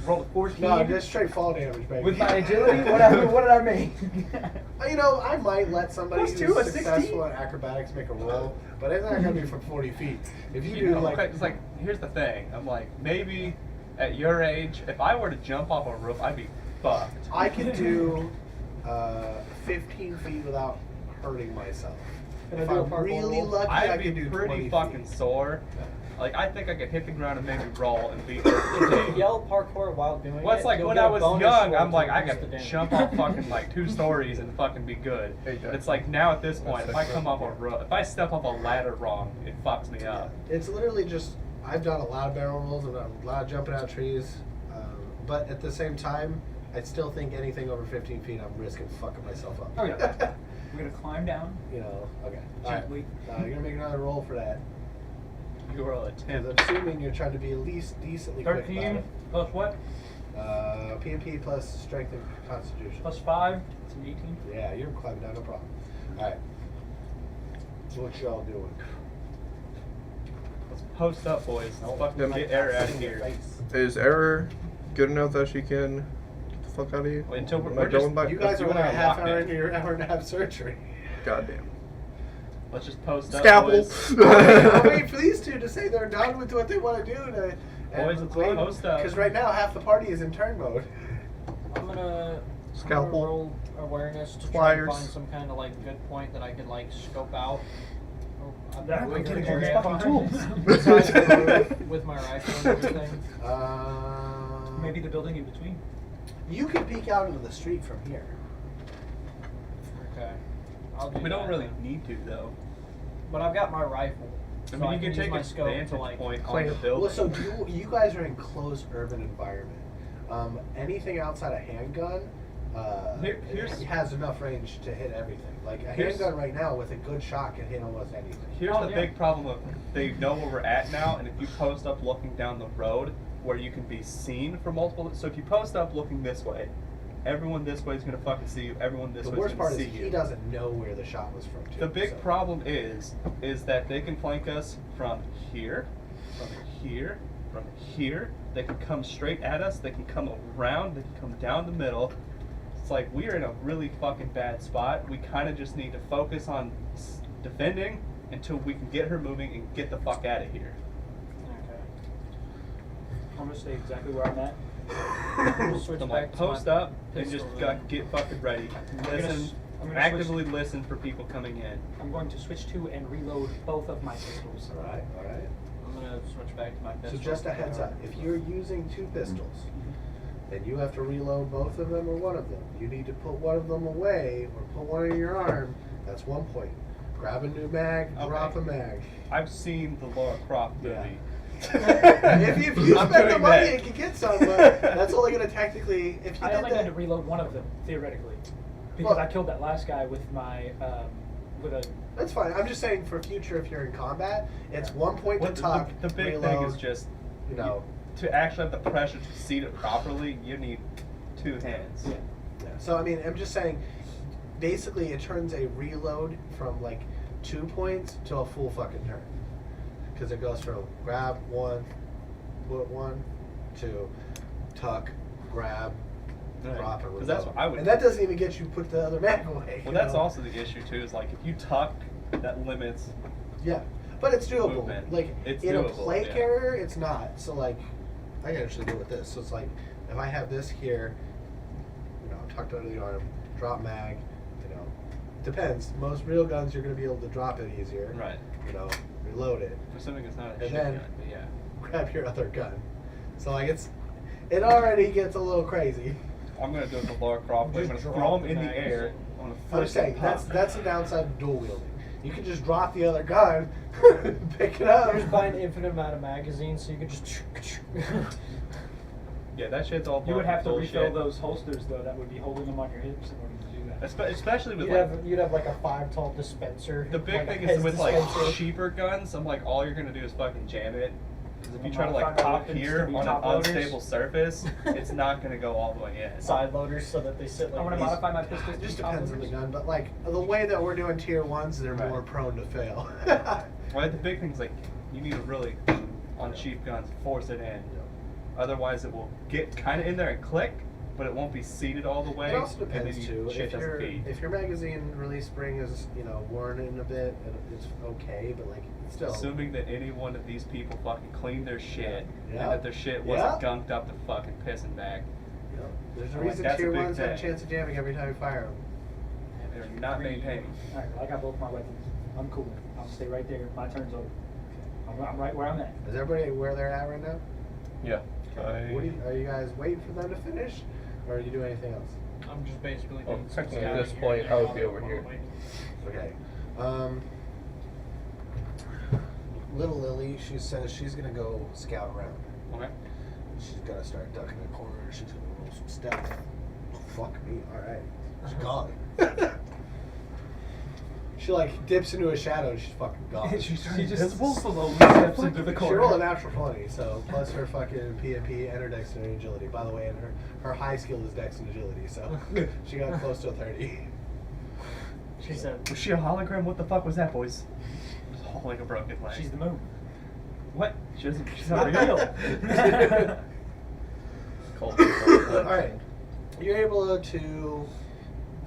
Roll a 14. No, just straight fall damage, baby. With my agility, what did I make? You know, I might let somebody Plus who's 2, a successful 16? in acrobatics make a roll, but it's not gonna be from 40 feet. If you do know, like, it's like, here's the thing. I'm like, maybe at your age, if I were to jump off a roof, I'd be fucked. I can do 15 feet without hurting myself. Can I If do a I'm parkour really roll? lucky, I I'd can be do pretty 20 fucking feet. sore. Like, I think I could hit the ground and maybe roll and be If you okay. yell parkour while doing Well, it's it, like you'll when get I a was bonus young, roll I'm to like, I reduce the could damage. jump off fucking like 2 stories and fucking be good. Hey, Jack. It's like now at this point, if I That's come off a roof, if I step off a ladder wrong, it fucks me up. It's literally just, I've done a lot of barrel rolls, I've done a lot of jumping out of trees, but at the same time, I still think anything over 15 feet, I'm risking fucking myself up. Okay. We're gonna climb down You know, okay. All right. gently. You're gonna make another roll for that. You roll a Because 10. I'm assuming you're trying to be at least decently quick about 13 it. plus what? PMP plus strength and constitution. Plus 5. It's an 18. Yeah, you're climbing down, no problem. Alright. So what y'all doing? Let's post up, boys. Let's fucking Them- get air out of here. Is Error good enough that she can get the fuck out of here? Until we're Am I just- going back? You guys you are and only I a are half locked hour in. into your hour and a half surgery. Goddamn. Let's just post up, Scalpel. boys. I'll wait for these two to say they're done with what they want to do. Boys, let's post up. Because right now half the party is in turn mode. I'm gonna Scalpel. roll awareness to try Pliers. and find some kind of like good point that I could like scope out. Oh, I'm Yeah, not we're getting getting all fucking that tools. besides the roof with my rifle and everything. Maybe the building in between. You can peek out into the street from here. Okay. I'll do We don't that really then. need to though. But I've got my rifle. I so mean, you can can use take my a scope to, vantage like, point on claim- the building. Well, so you guys are in close urban environment. Anything outside a handgun Here's- has enough range to hit everything. Like a Here's- handgun right now with a good shot can hit almost anything. Here's Oh, the yeah. big problem of they know where we're at now, and if you post up looking down the road where you can be seen from multiple, so if you post up looking this way, everyone this way is gonna fucking see you. Everyone this The way is worst gonna part see is you. he doesn't know where the shot was from. Too, The big so. problem is that they can flank us from here, from here, from here. They can come straight at us. They can come around. They can come down the middle. It's like we are in a really fucking bad spot. We kind of just need to focus on defending until we can get her moving and get the fuck out of here. Okay. I'm gonna stay exactly where I'm at. Switch I'm back like to post my up and pistol just then. get fucking ready. gonna Listen, s- I'm gonna actively listen for people coming in. I'm going to switch to and reload both of my pistols. All right, all right. I'm gonna switch back to my So pistol. just a heads up, if you're using two pistols, then you have to reload both of them or one of them. You need to put one of them away or put one in your arm. That's 1 point. Grab a new mag, drop a Okay. mag. I've seen the Laura Croft Yeah. movie. if you I'm spend the doing money, that. you can get some, but that's only going to technically, if you I did only that. need to reload one of them theoretically, because Well- I killed that last guy with my with a. That's fine. I'm just saying for future, if you're in combat, it's 1 point What to tuck, the big reload, thing is just you know. to actually have the pressure to seat it properly. You need two hands. Yeah. Yeah. So I mean, I'm just saying, basically, it turns a reload from like 2 points to a full fucking turn, because it goes from grab one, put one, to tuck, grab, Right. drop, and reload. Because that's what I would. And that doesn't even get you put the other mag away. Well, you that's know? also the issue too. Is like if you tuck, that limits. Yeah, but it's doable. Movement. Like It's in a doable, play yeah. carrier, it's not. So like, I can actually do it with this. So it's like if I have this here, you know, tucked under the arm, drop mag. You know, depends. Most real guns, you're going to be able to drop it easier. Right. You know, reload it, Assuming it's not a And shit then- gun, but yeah. grab your other gun. So like it already gets a little crazy. I'm gonna do it the Laura Croft. way. I'm Just gonna drop throw them the in the magazine. air. I'm gonna I'm flip just saying and that's pop. the downside of dual wielding. You can just drop the other gun, pick it up. You just buy an infinite amount of magazines, so you can just. Yeah, that shit's all. You would have to bullshit. refill those holsters though. That would be holding them on your hips in order to do that. Especially with You'd like have, you'd have like a 5 tall dispenser. the big like a thing is Pez with like dispenser. cheaper guns. I'm like, all you're gonna do is fucking jam it. Because if you try to Modify like my pop weapons here to be on an top loaders. unstable surface, it's not gonna go all the way in. Side loaders so that they sit I'm like gonna these. modify my pistols. It to just be top depends on the loaders. gun, but like the way that we're doing tier ones, they're Right. more prone to fail. Right, the big thing's like you need to really on cheap guns force it in. Otherwise, it will get kind of in there and click, but it won't be seated all the way. It also and then depends you- too. Shit doesn't feed. If your magazine release spring is worn in a bit, it's okay, but like it's still. Assuming that any one of these people fucking cleaned their shit Yeah. and that their shit wasn't gunked up to fucking pissing back. There's a Like, reason that's a tier big ones have a thing. chance of jamming every time you fire them. They're not maintaining. Alright, well, I got both my weapons. I'm cool. I'll stay right there. My turn's over. I'm right where I'm at. Is everybody where they're at right now? Yeah. Are you guys waiting for them to finish, or are you doing anything else? I'm just basically. Oh, doing some technically at scouting this here point, and I would there be over while here. I'm waiting. Okay. Little Lily, she says she's gonna go scout around. Okay. She's gonna start ducking in the corner. She's gonna roll some stealth. Oh, fuck me. All right. She's gone. She like dips into a shadow and she's fucking gone. She just slowly steps into the She corner. rolled a natural 20, so plus her fucking PMP and her dexterity and agility. By the way, and her high skill is dex and agility, so she got close to a 30. She said. Was she a hologram? What the fuck was that, boys? Just holding a broken leg. She's the moon. What? She's not real. All right, you're able to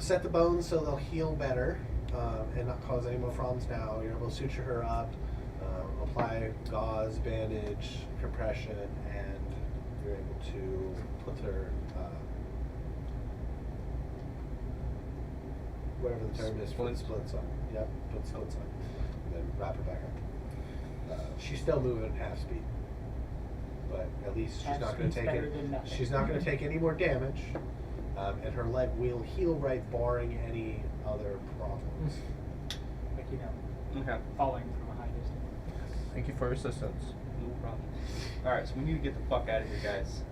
set the bones so they'll heal better and not cause any more problems. Now you're able to suture her up, apply gauze, bandage, compression, and you're able to put her whatever the term is, put splits on. Yep, put splits on, and then wrap her back up. She's still moving at half speed, but at least she's Half not going to speed's take better it. than nothing. She's not going to take any more damage. and her leg will heal right, barring any other problems. Like, you know, Okay. falling from a high distance. Thank you for your assistance. No problem. Alright, so we need to get the fuck out of here, guys.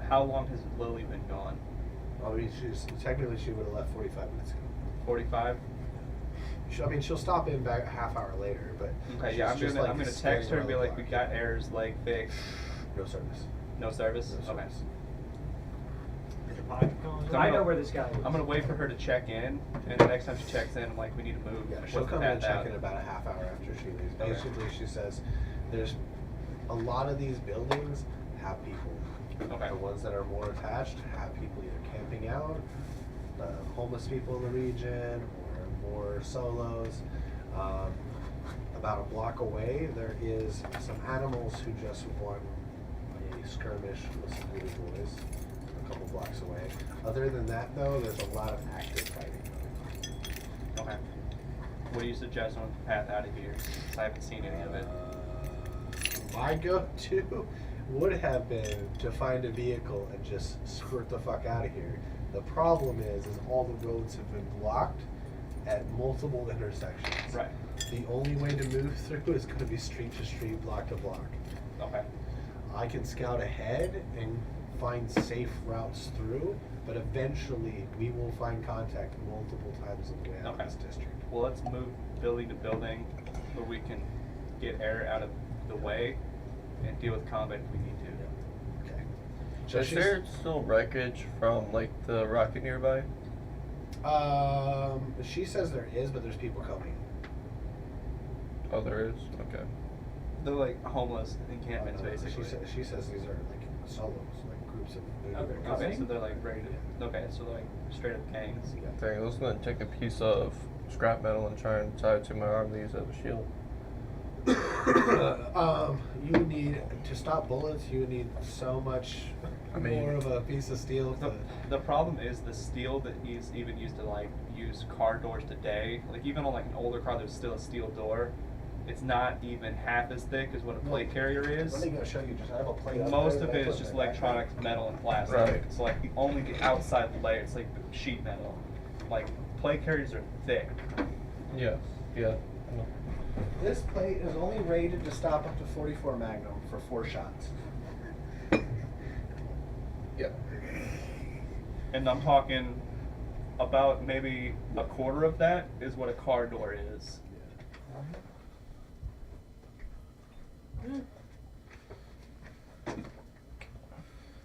How long has Lily been gone? I mean, technically she would have left 45 minutes ago. 45? I mean, she'll stop in back a half hour later, but Okay, she's yeah, I'm just, gonna like, I'm gonna standing text her and be around the like, we block. got Error's leg fixed. No service. No service? No Okay. service. Is the pocket going? So I I'm know gonna- where this guy is. I'm gonna wait for her to check in, and the next time she checks in, I'm like, we need to move. Yeah, What's she'll the come in and path check out? in about a half hour after she leaves. Okay. Basically, she says there's a lot of these buildings have people. Okay. The ones that are more attached have people either camping out, homeless people in the region, or more solos. About a block away, there is some animals who just won a skirmish with some voodoo boys a couple blocks away. Other than that, though, there's a lot of active fighting going on. Okay. What do you suggest on the path out of here? 'Cause I haven't seen any of it. My go-to would have been to find a vehicle and just skirt the fuck out of here. The problem is all the roads have been blocked at multiple intersections. Right. The only way to move through is going to be street to street, block to block. Okay. I can scout ahead and find safe routes through, but eventually we will find contact multiple times on the way out Okay. of this district. Well, let's move building to building where we can get Error out of the way and deal with combat if we need to. Okay. So Is she's- there still wreckage from like the rocket nearby? She says there is, but there's people coming. Oh, there is. Okay. They're like homeless encampments, basically. She says these are like solos, like groups of voodoo Okay. boys. Okay, so they're like ready to. Okay, so they're like straight up gangs. Yeah. Dang, I was gonna take a piece of scrap metal and try and tie it to my arm to use as a shield. You would need to stop bullets. You would need so much I mean- more of a piece of steel. The problem is the steel that he's even used to like use car doors today. Like even on like an older car, there's still a steel door. It's not even half as thick as what a plate carrier is. Let me go show you. Just I have a plate. Most of it is just electronics, metal, and plastic. Right. It's like the only the outside layer. It's like sheet metal. Like plate carriers are thick. Yeah. Yeah. This plate is only rated to stop up to 44 Magnum for 4 shots. Yeah. And I'm talking about maybe a quarter of that is what a car door is.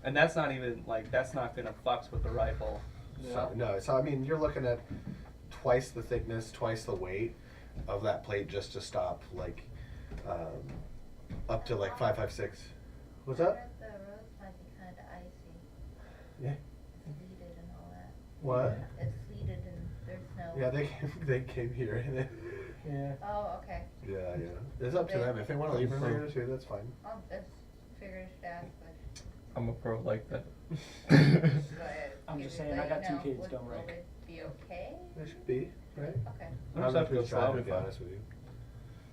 And that's not even like that's not gonna fucks with the rifle. So, no, so I mean, you're looking at twice the thickness, twice the weight of that plate just to stop, like, up to like 5.56. What's that? The roads might be kind of icy. Yeah. It's fleeted and all that. What? It's fleeted and there's no. Yeah, they came here. And they, Yeah. Oh, okay. yeah. It's up to them. If they want to leave them here too, that's fine. I'll just figure it out, but I'm a pro like that. go ahead. I'm just saying, I got 2 kids, don't wreck. Will it be okay? They should be, right? Okay. We just have to go too slow. shy, to be honest with you.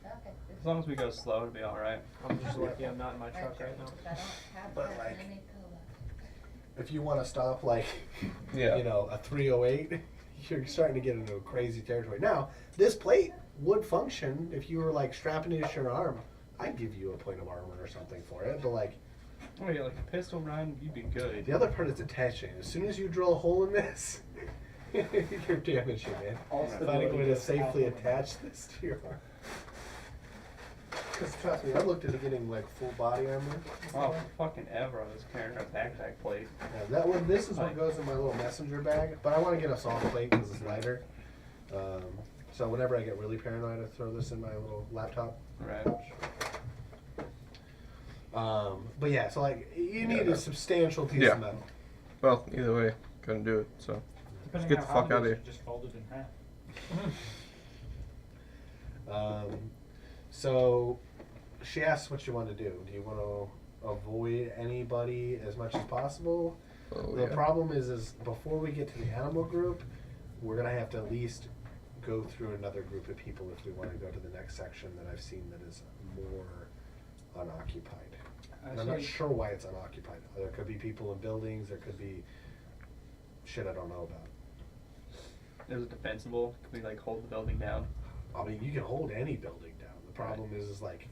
Okay. As long as we go slow, it'll be alright. I'm just lucky I'm not in my truck right now. I don't have But, that like, many pillows. If you want to stop like, Yeah. you know, a 308, you're starting to get into crazy territory. Now, this plate would function if you were like strapping it to your arm. I'd give you a point of armor or something for it, but like, Oh yeah, like a pistol run, you'd be good. the other part is attaching. As soon as you drill a hole in this, you're damaging it. All Finding a way to stability safely is attach this to your arm. Because trust me, I looked into getting like full body armor. Oh, fucking ever I was carrying a backpack plate. Yeah, that one. This is what goes in my little messenger bag. But I want to get a soft plate because it's lighter. So whenever I get really paranoid, I throw this in my little laptop. Right. But yeah, so like you need a substantial piece Yeah. of metal. Well, either way, couldn't do it. So Depending get on the how fuck hot outta it here. is, just fold it in half. So she asks what you want to do. Do you want to avoid anybody as much as possible? oh, The yeah. problem is before we get to the animal group, we're gonna have to at least go through another group of people if we want to go to the next section that I've seen that is more unoccupied. And I'm not sure why it's unoccupied. There could be people in buildings, there could be shit I don't know about. Is it defensible? Can we like hold the building down? I mean, you can hold any building down. The problem is like,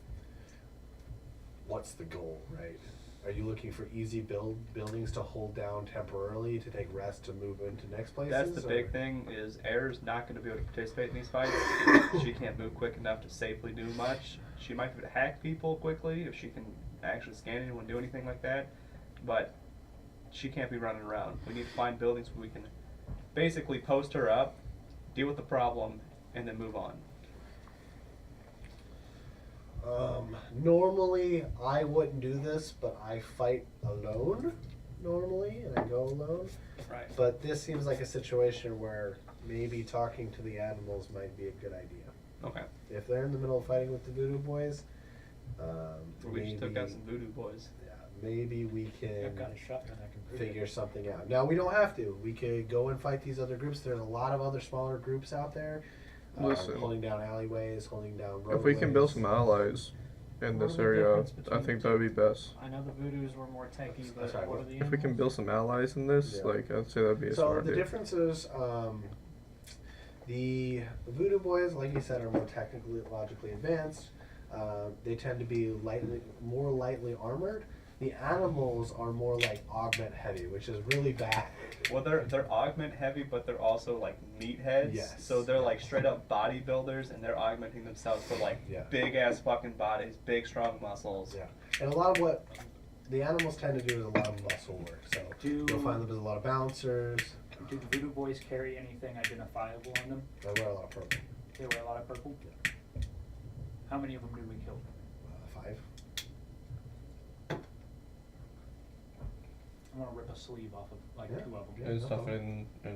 what's the goal, right? Are you looking for easy buildings to hold down temporarily, to take rest, to move into next places? That's the big thing, is Air's not going to be able to participate in these fights. She can't move quick enough to safely do much. She might be able to hack people quickly if she can actually scan anyone, do anything like that, but she can't be running around. We need to find buildings where we can basically post her up, deal with the problem, and then move on. Normally I wouldn't do this, but I fight alone normally, and I go alone. Right. But this seems like a situation where maybe talking to the animals might be a good idea. Okay. If they're in the middle of fighting with the voodoo boys, We just took out some voodoo boys. Yeah, maybe we can I've got a shotgun. I can prove figure it. something out. Now we don't have to. We could go and fight these other groups. There's a lot of other smaller groups out there, Listen. holding down alleyways, holding down roadways. If we can build some allies in What this are the area, difference I between think the that would be best. I know the voodoos were more techie, but Sorry, what what? are the If we can animals? build some allies in this, Yeah. like I'd say that'd be a So smart the idea. difference is, the voodoo boys, like you said, are more technologically advanced. They tend to be more lightly armored. The animals are more like augment heavy, which is really bad. Well, they're augment heavy, but they're also like meatheads. Yes. So they're like straight up bodybuilders, and they're augmenting themselves for like Yeah. big ass fucking bodies, big strong muscles. Yeah, and a lot of what the animals tend to do is a lot of muscle work. So Do- you'll find that there's a lot of bouncers. Do the voodoo boys carry anything identifiable on them? They wear a lot of purple. They wear a lot of purple. How many of them did we kill? 5. I'm gonna rip a sleeve off of like Yeah. 2 of them. Yeah. And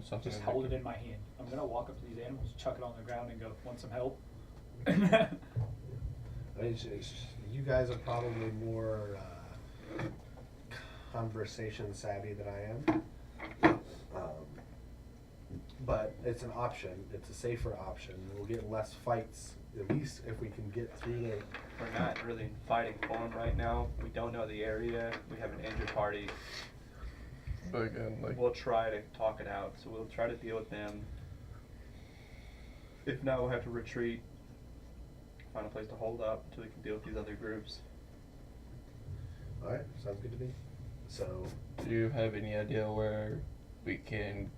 stuff in Just the- hold it in my hand. I'm gonna walk up to these animals, chuck it on the ground, and go, "Want some help?" I mean, you guys are probably more conversation savvy than I am. But it's an option. It's a safer option. We'll get less fights, at least if we can get through the. We're not really in fighting form right now. We don't know the area. We have an injured party. But again, like We'll try to talk it out. So we'll try to deal with them. If not, we'll have to retreat. Find a place to hold up until we can deal with these other groups. All right, sounds good to me. So, do you have any idea where we can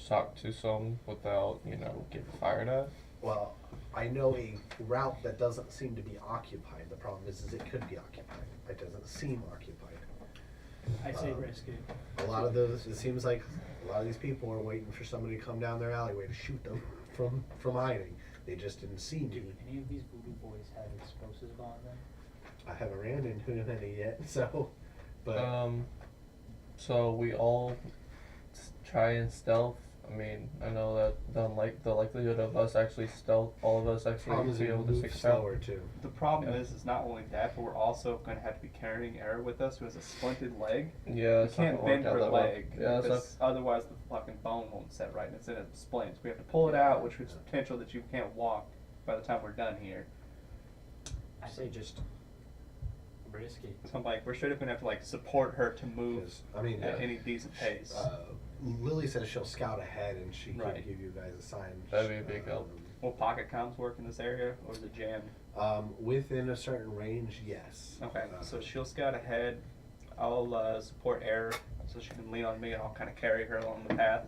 talk to some without, getting fired at? well, I know a route that doesn't seem to be occupied. The problem is it could be occupied. It doesn't seem occupied. I say risk it. A lot of those, it seems like a lot of these people are waiting for somebody to come down their alleyway to shoot them from hiding. They just didn't see me. Do any of these voodoo boys have explosives on them? I haven't ran into any yet, so, but So we all try and stealth. I mean, I know that the likelihood of us actually stealth, all of us actually problem is be we able to move stick slower too. The problem Yeah. is not only that, but we're also going to have to be carrying Era with us, who has a splinted leg. Yeah, We it's not can't gonna work bend out her that well. leg, Yeah, it's because otherwise the fucking bone won't set right and it's in its splints. We have to pull it out, which is potential that you can't walk by the time we're done here. I say just risk it. So I'm like, we're straight up gonna have to like support her to move 'Cause, I mean, at any decent pace. Lily says she'll scout ahead and she Right. can give you guys a sign. That'd be a big help. Will pocket comms work in this area, or is it jammed? Within a certain range, yes. Okay, so she'll scout ahead. I'll support Air so she can lean on me, and I'll kind of carry her along the path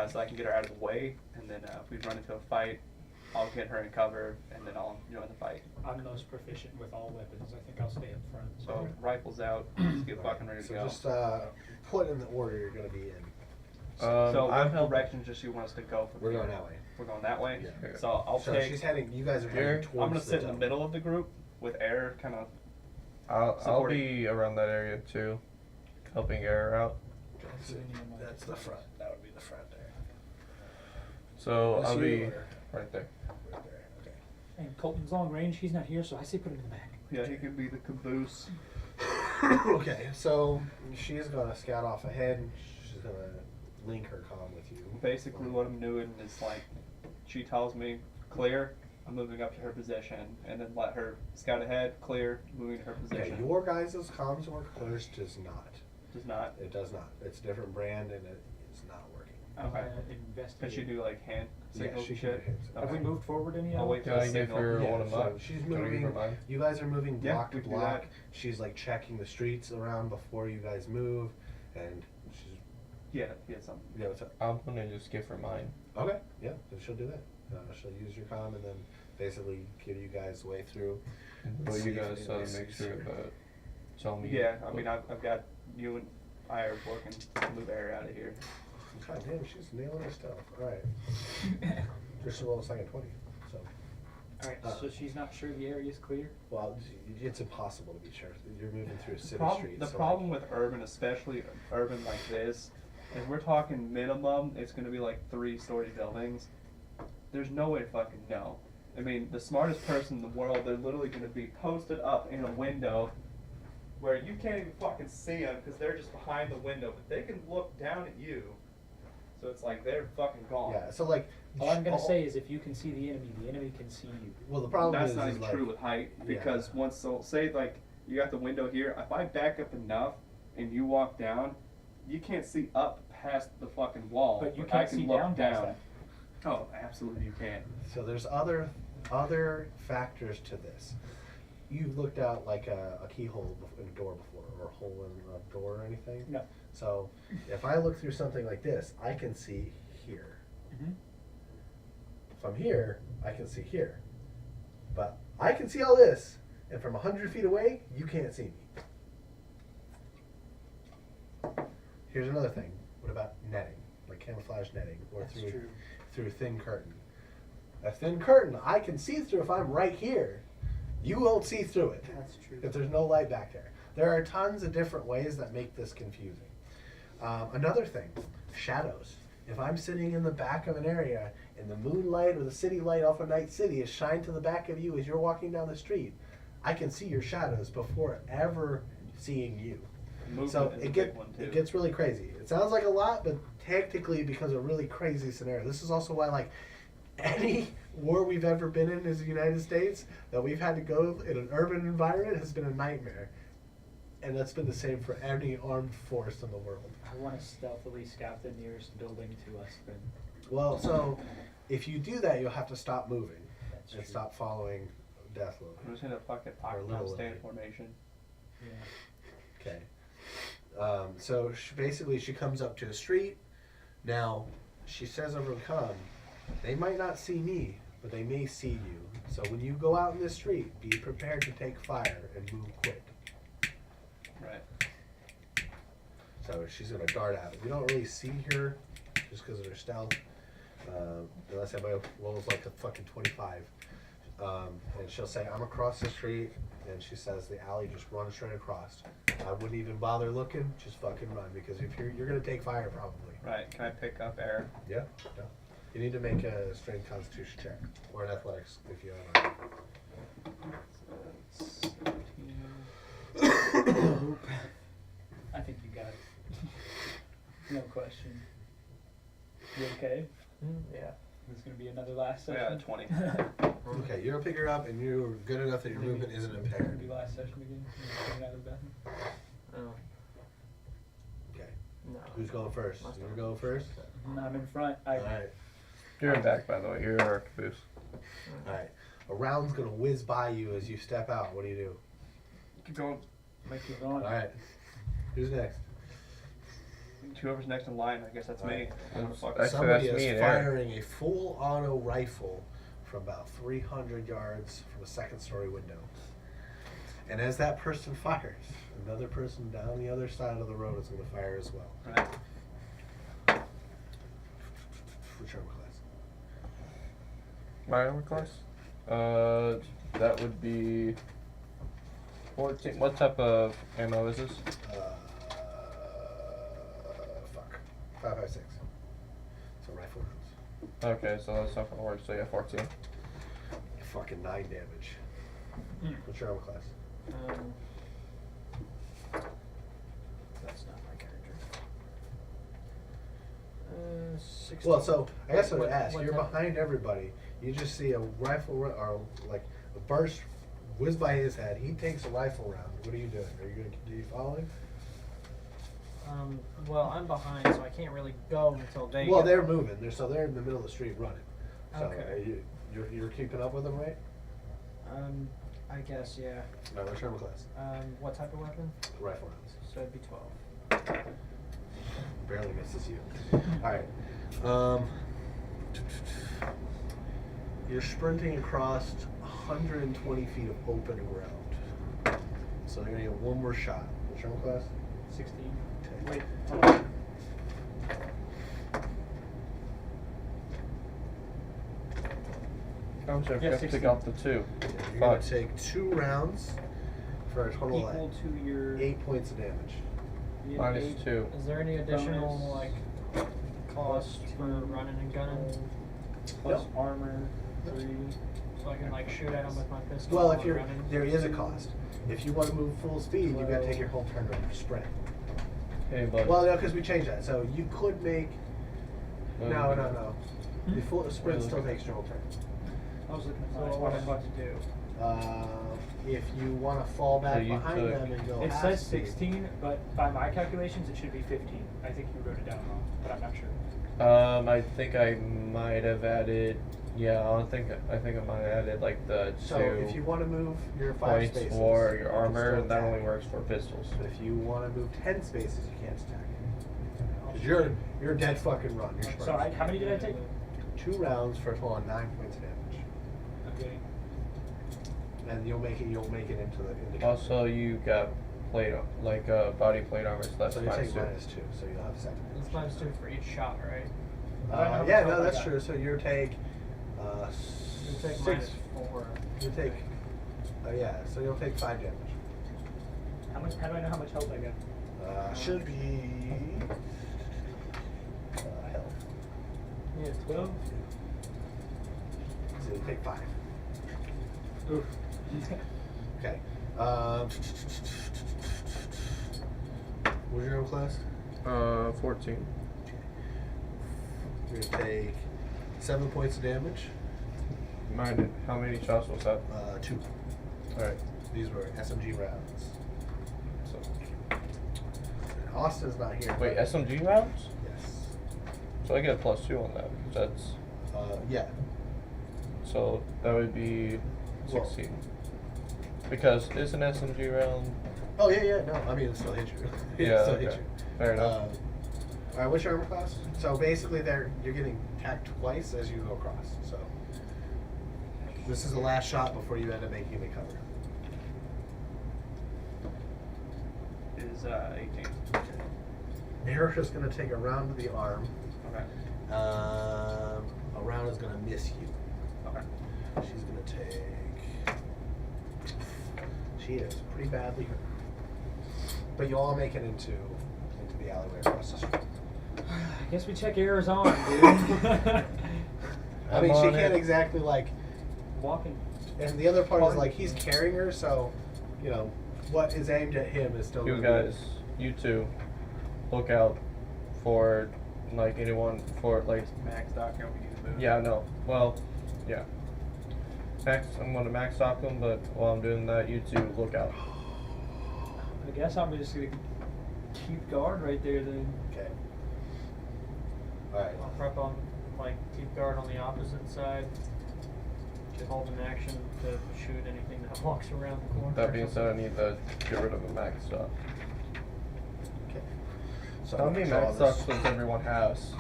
so I can get her out of the way. And then if we run into a fight, I'll get her in cover, and then I'll join the fight. I'm most proficient with all weapons. I think I'll stay up front. So rifles out, just get fucking ready to So go. just put in the order you're going to be in. So I've what helped. direction does she want us to go from We're here? going that way. We're going that way? Yeah. So I'll So take... she's heading. You guys are Here? heading towards I'm gonna sit in the dump. middle of the group with Air kind of... I'll supporting. be around that area too, helping Air out. That's the front. That would be the front there. So That's I'll you, be or- right there. Right there. Okay. And Colton's long range. He's not here, so I say put him in the back. Yeah, he could be the caboose. Okay, so she's gonna scout off ahead. She's gonna link her comm with you. Basically what I'm doing is like, she tells me, clear, I'm moving up to her position, and then let her scout ahead, clear, moving to her position. Okay, your guys' comms work, hers does not. Does not. It does not. It's a different brand and it is not working. Okay. Investigate. Can she do like hand signals she and can shit? do hand signals. Have we moved forward any? I'll wait for Can the I give signal. her Yeah, one of so mine? she's Can I give her moving. mine? You guys are moving Yeah, block to we do block. that. She's like checking the streets around before you guys move, and she's Yeah, something. yeah. What's up? I'm gonna just give her mine. Okay, yeah, then she'll do that. She'll use your comm and then basically give you guys the way through. But See you if guys anybody make sees sure her. that tell me. Yeah, I mean, I've got you and I are working to move air out of here. God damn, she's nailing her stuff. All right, just a little second 20. So, Alright, so she's not sure the area's clear? well, it's impossible to be sure. You're moving through city streets. The so, problem like, with urban, especially urban like this, is we're talking minimum, it's gonna be like 3-story buildings. There's no way to fucking know. I mean, the smartest person in the world, they're literally gonna be posted up in a window where you can't even fucking see them because they're just behind the window, but they can look down at you. So it's like they're fucking gone. yeah. So like, All I'm gonna say is if you can see the enemy can see you. well, the problem That's is, not is even like, true with height because yeah. once, so say like you got the window here, if I back up enough and you walk down, you can't see up past the fucking wall. But you I can't can see look down past that. Oh, absolutely you can. So there's other factors to this. You've looked out like a keyhole in a door before, or a hole in a door or anything? No. So if I look through something like this, I can see here. Mm-hmm. If I'm here, I can see here. But I can see all this, and from 100 feet away, you can't see me. Here's another thing. What about netting? Like camouflage netting, or That's through true. through thin curtain. A thin curtain I can see through if I'm right here. You won't see through it That's true. if there's no light back there. There are tons of different ways that make this confusing. Another thing, shadows. If I'm sitting in the back of an area and the moonlight or the city light off of Night City is shined to the back of you as you're walking down the street, I can see your shadows before ever seeing you. Movement So is a it big one too. gets really crazy. It sounds like a lot, but technically it becomes a really crazy scenario. This is also why, like, any war we've ever been in as the United States that we've had to go in an urban environment has been a nightmare. And that's been the same for any armed force in the world. I want to stealthily scout the nearest building to us then. Well, so if you do that, you'll have to stop moving That's and true. stop following Death I'm Loop. just gonna fucking Or octagon little stand Lily. formation. Yeah. Okay. So basically she comes up to a street. Now, she says over the comm, they might not see me, but they may see you. So when you go out in the street, be prepared to take fire and move quick. Right. So she's gonna dart out. We don't really see her just because of her stealth, unless everybody rolls like a fucking 25. And she'll say, "I'm across the street," and she says, "The alley, just run straight across." I wouldn't even bother looking, just fucking run, because if you're gonna take fire probably. Right. Can I pick up air? Yeah. Yeah. You need to make a strength constitution check or an athletics if you have. So it's 17. I think you got it. No question. You okay? Yeah. There's gonna be another last Yeah, session. 20. Okay, you're gonna pick her up, and you're good enough that your movement isn't Gonna impaired. be last session again. You get out of the bathroom. Oh, Okay. no. Who's going first? Must You're not. gonna go first. I'm in front. All right. You're in back, by the way. You're our caboose. All right. A round's gonna whiz by you as you step out. What do you do? Keep going. Like you're All going. right. Who's next? Whoever's next in line, I guess that's me. I don't know, fuck. Actually, Somebody that's me is and Eric. firing a full auto rifle from about 300 yards from a second-story window. And as that person fires, another person down the other side of the road is going to fire as well. Right. Which armor class? My armor class? That would be 14. What type of ammo is this? Fuck. 5.56. So rifle rounds. Okay, so that's not gonna work. So yeah, 14. Fucking 9 damage. What's your armor class? That's not my character. 16. Well, so I guess I would What- ask. what You're type? behind everybody. You just see a rifle or like a burst whiz by his head. He takes a rifle round. What are you doing? Are you going to continue following? Well, I'm behind, so I can't really go until they. Well, go. they're moving. They're in the middle of the street running. So Okay. you're keeping up with them, right? I guess, yeah. No, what's your armor class? What type of weapon? Rifle rounds. So it'd be 12. Barely misses you. Alright. You're sprinting across 120 feet of open ground. So you're gonna get one more shot. What's your armor class? 16. Okay. Wait, hold on. How much have Yeah, you pick 16. out the 2? You're gonna Five. take 2 rounds for a total Equal of to your 8 points of damage. you Minus eight 2. Is there any additional, Bonus. like, cost for running and gunning? plus Nope. armor 3. So I can, like, shoot at them with my pistol Well, while if you're running? there is a cost. If you want to move full speed, you've got to take your whole turn to sprint. Hey, bud. Well, no, because we changed that. So you could make no. The full sprint still takes your whole turn. I was looking So at what my I'm about to do. If you want to fall back you behind took- them and go It half says speed. 16, but by my calculations, it should be 15. I think you wrote it down wrong, but I'm not sure. I think I might have added. Yeah, I think I might have added like the So 2 if you want to move your 5 points spaces for you your can armor. still That attack. only works for pistols. But if you want to move 10 spaces, you can't attack. I'll 'Cause shoot. you're dead fucking run. You're So how many did I take? 2 rounds for a total of 9 points of damage, Okay. and you'll make it into the. Also, you got plate like body plate armor. So that's So you minus take 2. -2, so you'll have second. It's minus 2 for each shot, right? Yeah, how no, much that's I got. true. So you take You take 6. minus 4. You take. Yeah, so you'll take 5 damage. How do I know how much health I got? Should be health. Yeah, 12. So you take 5. Oof. Okay. What's your own class? 14. You're gonna take 7 points of damage. Mine. How many shots was that? 2. All right. These were SMG rounds. So And Austin's not here. wait, but- SMG rounds? Yes. So I get a +2 on that. That's Yeah. so that would be Well- 16. Because it's an SMG round. Oh yeah. No, I mean it still hit you. It Yeah, still okay. hit you. Fair enough. All right. What's your armor class? So basically, you're getting attacked twice as you go across. So this is the last shot before you end up making the cover. Is 18. Erica's gonna take a round to the arm. Okay. A round is gonna miss you. Okay. She's gonna take. She is pretty badly hurt. But you all make it into the alleyway across the street. I guess we check errors on, dude. I mean, I'm she on can't it. exactly like. Walking. And the other part is like he's carrying her, so you know what is aimed at him is still. You gonna be- guys, you two, look out for like anyone for like. Max Doc, we need to move. Yeah, no. Well, yeah. Max, I'm gonna max stock them, but while I'm doing that, you two look out. I guess I'm just gonna keep guard right there then. Okay. All right. I'll prep on, like, keep guard on the opposite side. Hold an action to shoot anything that walks around the corner. That being said, I need to get rid of a max stock. Okay. So How I'm many gonna draw max this. stocks does everyone has?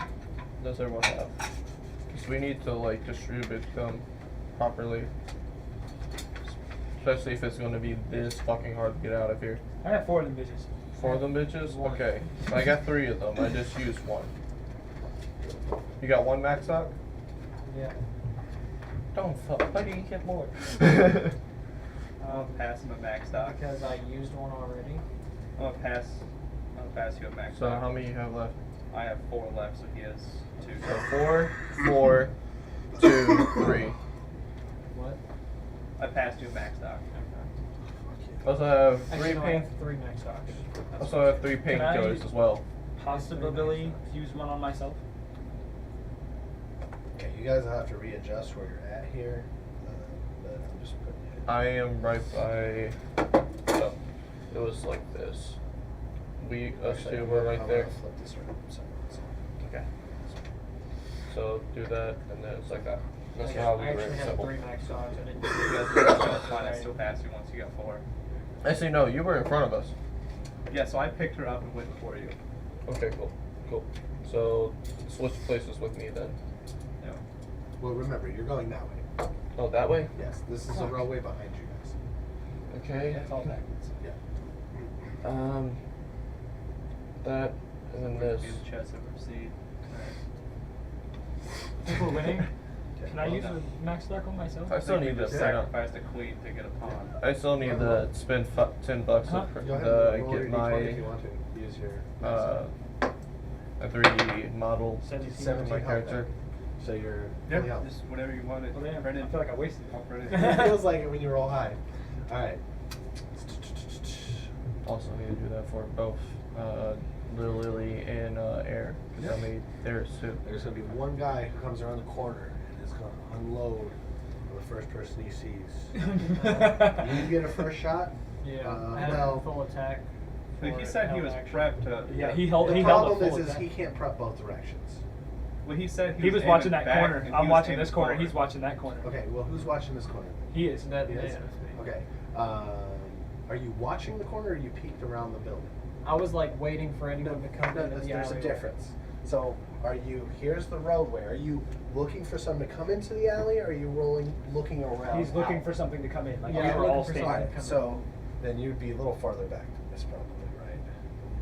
Does everyone have? Because we need to like distribute them properly. Especially if it's going to be this fucking hard to get out of here. I have 4 of them bitches. 4 of them bitches? One. Okay. I got 3 of them. I just used 1. You got 1 max stock? Yeah. Don't fuck. Why do you get more? I'll pass him a Max Doc. Because I used one already. I'm gonna pass you a Max So Doc. how many you have left? I have 4 left, so he has 2. So 4, 4, 2, 3. What? I passed you a Max Doc. Also have 3 Actually, no, I paint. have 3 max stocks. Also have 3 Can I- painkillers as well. Possibility use one on myself. Okay, You guys will have to readjust where you're at here. But I'm just putting it. I am right by. So, it was like this. Us Actually, two were right I'm there. gonna flip this around. Sorry. Okay. So do that, and then it's like that. That's I how we were actually have simple. 3 max dogs. I didn't. That's fine. I still passed you once you got 4. Actually, no, you were in front of us. Yeah, so I picked her up and went before you. Okay, cool. So switch places with me then. Yeah. Well, remember, you're going that way. Oh, that way? Yes, this is the railway behind you guys. Okay. That's all backwards. Yeah. That, and then this. Be the chest over seed. If we're winning, Okay. can I Well use done. a max stack on myself? I still We need to just sign up. sacrificed a queen to get a pawn. I still need to spend $10 Huh? to Go ahead and roll get your D20 if you my want to. Use your a 3D model 17. for my character. So you're Yeah, fully out. just whatever you wanted. Well, damn, Brendan. I feel like I wasted Oh, it. Brendan. It feels like it when you roll high. Alright. Also need to do that for both Lily and Air, because I made theirs too. There's going to be one guy who comes around the corner and is going to unload on the first person he sees. You get a first shot. Yeah. Uh, I had well- full attack. But for he said he held was action. prepped to. Yeah, he held. The He held a problem full is attack. he can't prep both directions. Well, he said He was aiming watching that back corner. and he I'm was watching aiming this corner. forward. He's watching that corner. Okay, well, who's watching this corner? He is. That He yeah, is? that's me. Okay. Are you watching the corner or are you peeked around the building? I was like waiting for anyone to come into the there's a alleyway. difference. So, here's the roadway. Are you looking for someone to come into the alley or are you looking around? He's looking out? for something to come in. Like Yeah, we were I'm all looking for standing. something. Alright, so then you'd be a little farther back than this probably, right?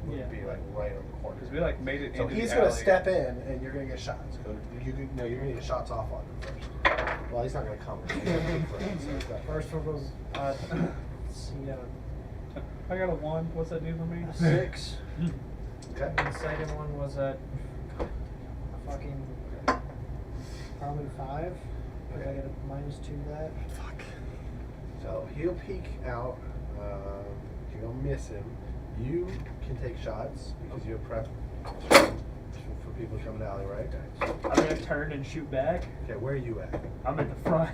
You wouldn't Yeah. be like right on the corner. Because we like made it So into he's the gonna alley. step in and you're gonna get shots. You're gonna get shots off on him first. Well, he's not gonna come. He's gonna peek for him, so he's got- First one was let's see, I got a 1. What's that do for me? 6. Okay. The second one was at fucking probably 5. But I got a -2 to that. Fuck. So he'll peek out. If you don't miss him, you can take shots because you're prepped for people coming to alley, right? I'm gonna turn and shoot back. Okay, where are you at? I'm in the front.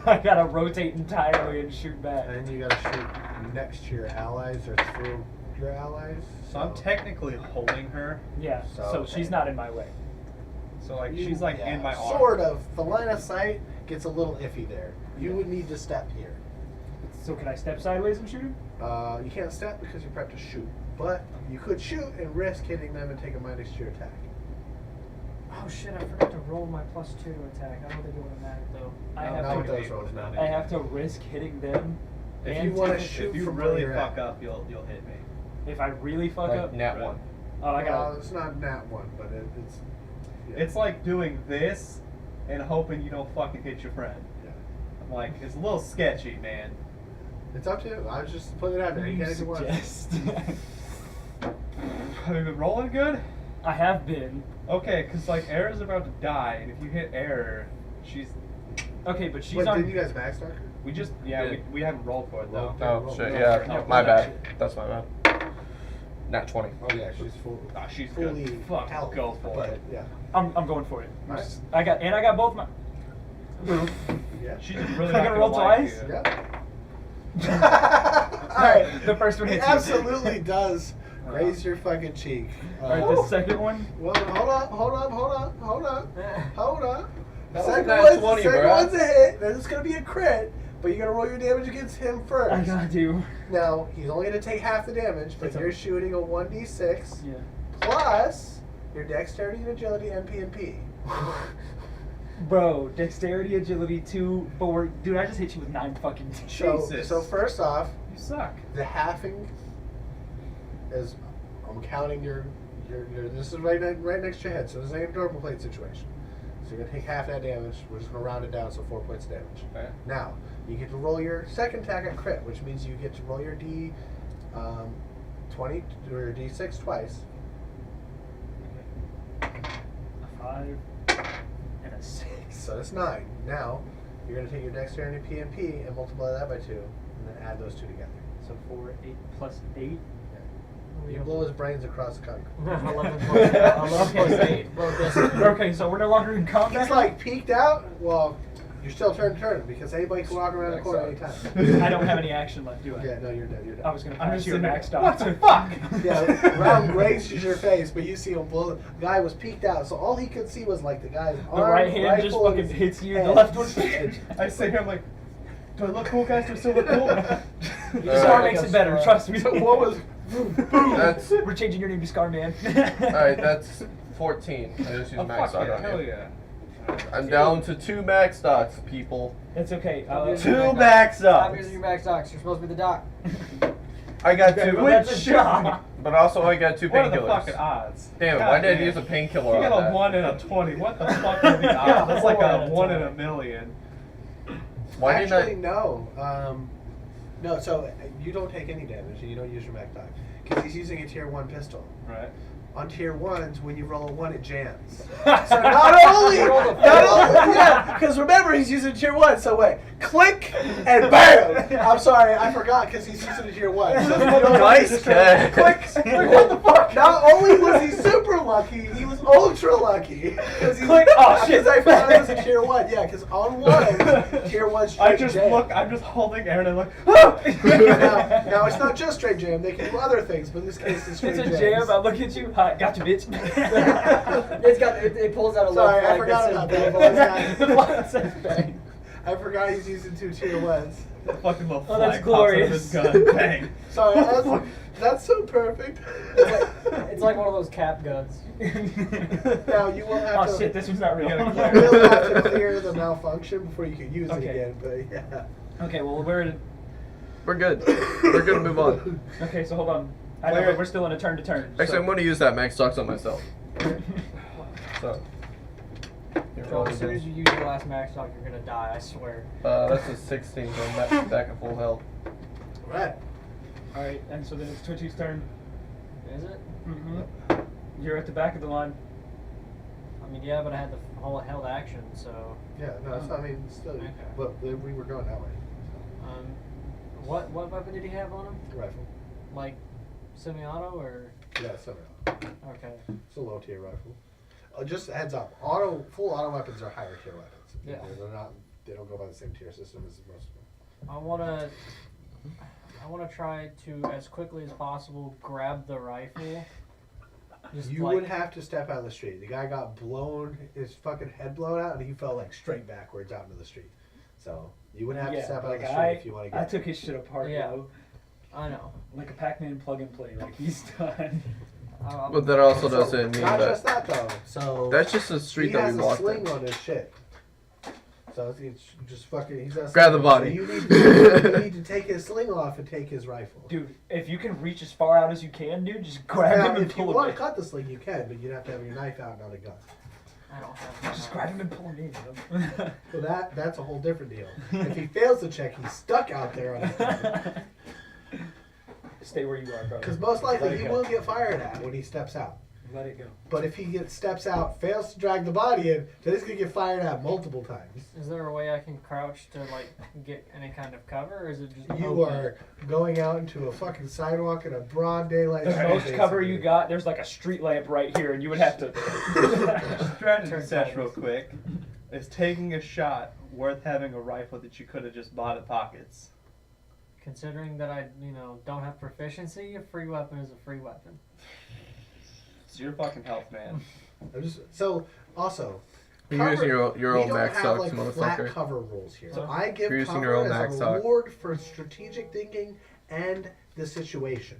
I gotta rotate entirely and shoot back. And you gotta shoot next to your allies or through your allies. So I'm technically holding her. Yeah. So- So she's not in my way. So like she's like in my arm. Sort of. The line of sight gets a little iffy there. You would need to step here. So can I step sideways and shoot him? You can't step because you're prepped to shoot. But you could shoot and risk hitting them and take a minus to your attack. Oh shit! I forgot to roll my +2 to attack. I don't think it would have mattered though. I No, have not to. with those rolls, no. I have to risk hitting them. If and you wanna take a- shoot If you from where really you're fuck at. up, you'll hit me. If I really fuck Like up. nat Right. 1. Oh, I Well, got. it's not nat one, but it's. Yeah. It's like doing this and hoping you don't fucking hit your friend. Yeah. I'm like, it's a little sketchy, man. It's up to you. I was just putting it out there. You can't do what. suggest. Have you been rolling good? I have been. Okay, because like Era's about to die, and if you hit Era, she's. Okay, but she's Wait, on. didn't you guys max darker? We just we haven't rolled for it though. Well, Oh shit, roll yeah, for it. No, my roll that bad. shit. That's my bad. Nat 20. Oh yeah, she's full. Ah, she's fully good. Fuck, health, go for but, it. Yeah. I'm going for it. Nice. I got both my. Yeah. She's just really I'm not gonna roll like twice? you. Yeah. Alright, the first one It hits you. absolutely does graze your fucking cheek. Alright, the second one. Well, hold up. That was Second nat one's, 20, second bro. one's a hit. Then it's gonna be a crit, but you gotta roll your damage against him first. I gotta do. Now he's only gonna take half the damage, but It's a- you're shooting a 1d6 Yeah. plus your dexterity and agility MP. Bro, dexterity, agility, 2, but we're. Dude, I just hit you with 9 fucking. Jesus. So first off, You suck. the halving is, I'm counting your this is right next to your head, so this ain't a normal plate situation. So you're gonna take half that damage. We're just gonna round it down, so 4 points of damage. Okay. Now you get to roll your second attack at crit, which means you get to roll your D20 or your D6 twice. A 5 and a 6. So that's 9. Now you're gonna take your dexterity PMP and multiply that by 2, and then add those two together. So 4, 8 plus 8. You blow his brains across the concrete. 11 plus 8. Blow this. Okay, so we're no longer in combat. He's like peeked out. Well, you're still turn because anybody can walk around the corner anytime. I don't have any action left, do I? Yeah, no, you're dead. You're dead. I was gonna I'm pass just you a sitting max there, dot. what the fuck? Yeah, round grazes your face, but you see him blow. The guy was peeked out, so all he could see was like the guy's The arm, right hand just rifle, fucking and hits you. head. The left one. I sit here, I'm like, do I look cool, guys? Do I still look cool? The scar makes it better. Trust me. So what was? That's We're changing your name to Scar Man. alright. That's 14. I just used Oh, max fuck dot yeah, on hell you. yeah. I'm down to 2 max dots, people. It's okay. Two max Stop dots. using your max docs. You're supposed to be the doc. I got Okay, 2. well, that's a job. But also I got 2 What are the fucking painkillers. odds? Damn it! God Why did I damn. use a painkiller You on got a that? 1 in a 20. What the fuck are the odds? That's like 4 a out of 1 in 10. a million. Why Actually, didn't I? no. No, so you don't take any damage and you don't use your Mac die. Because he's using a tier 1 pistol. Right. On tier 1s, when you roll a 1, it jams. So not only, yeah, because remember, he's using tier 1, so wait, click, and bam! I'm sorry, I forgot, because he's using a tier 1. So you don't Nice just catch. click, what the fuck? Not only was he super lucky, he was ultra lucky. Click, oh, shit. Because I found it was a tier 1, yeah, because on 1, tier 1 straight I just jam. look, I'm just holding Aaron and like, ah! now, it's not just straight jam, they can do other things, but in this case, it's straight It's a jams. jam. I look at you. Hi, gotcha, bitch. It pulls out a little Sorry, I flag forgot that about says that. bang. but The one says bang. I forgot he's using 2 tier 1s. The fucking little Oh, that's flag pops out of glorious. his gun. Bang. Sorry, that's so perfect. It's like one of those cap guns. Now you will have Oh to. shit, this one's not real. You You gotta will have to clear the malfunction before you can use Okay. it again. But yeah. Okay, well we're We're good. We're gonna move on. okay. So hold on. I know, but we're still in a turn to turn. Actually, I'm gonna use that max dots on myself. So. Here, Joel, roll as soon again. as you use your last max doc, you're gonna die. I swear. That's a 16, so I'm back at full health. Right. All right, and so then it's Twitchy's turn. Is it? Mm-hmm. You're at the back of the line. I mean, yeah, but I had the whole held action, so. Yeah. No. It's not, I mean, still. Okay. But we were going that way. What weapon did he have on him? Rifle. Like, semi-auto or? Yeah. So Okay. it's a low tier rifle. Just a heads up. Full auto weapons are higher tier weapons. Yeah. They're not. They don't go by the same tier system as most of them. I wanna try to, as quickly as possible, grab the rifle. Just You like, would have to step out of the street. The guy got blown, his fucking head blown out, and he fell like straight backwards out into the street. So you would have to step out of the street if you want to get. I took his shit apart, Yeah. bro. I know. Like a Pac-Man plug and play. Like he's done. But that also doesn't mean Not that. just that though. So That's just a street he that has we a walked sling in. on his shit. So it's just fucking. He's got a Grab sling. the body. So you need to take his sling off and take his rifle. Dude, if you can reach as far out as you can, dude, just grab Now, him and if you pull want him to cut the sling, you can, but you'd have to have your knife out, not a gun. I don't have. in. Just grab him and pull him in. Bro. So that's a whole different deal. If he fails the check, he's stuck out there on his gun. Stay where you are, bro. Because most Let likely it he go. will get fired at when he steps out. Let it go. But if he steps out, fails to drag the body in, then he's gonna get fired at multiple times. Is there a way I can crouch to like get any kind of cover, or is it just You open? are going out into a fucking sidewalk in a broad daylight. The street, most cover you basically. got, there's like a street lamp right here, and you would have to. Strategy Turn sesh sideways. real quick. Is taking a shot worth having a rifle that you could have just bought at Pockets? Considering that I, don't have proficiency, a free weapon is a free weapon. It's your fucking health, man. So also, You're using your we own don't max have docs, like flat motherfucker. cover rules here. So I give you're using cover your own as max a doc. reward for strategic thinking and the situation.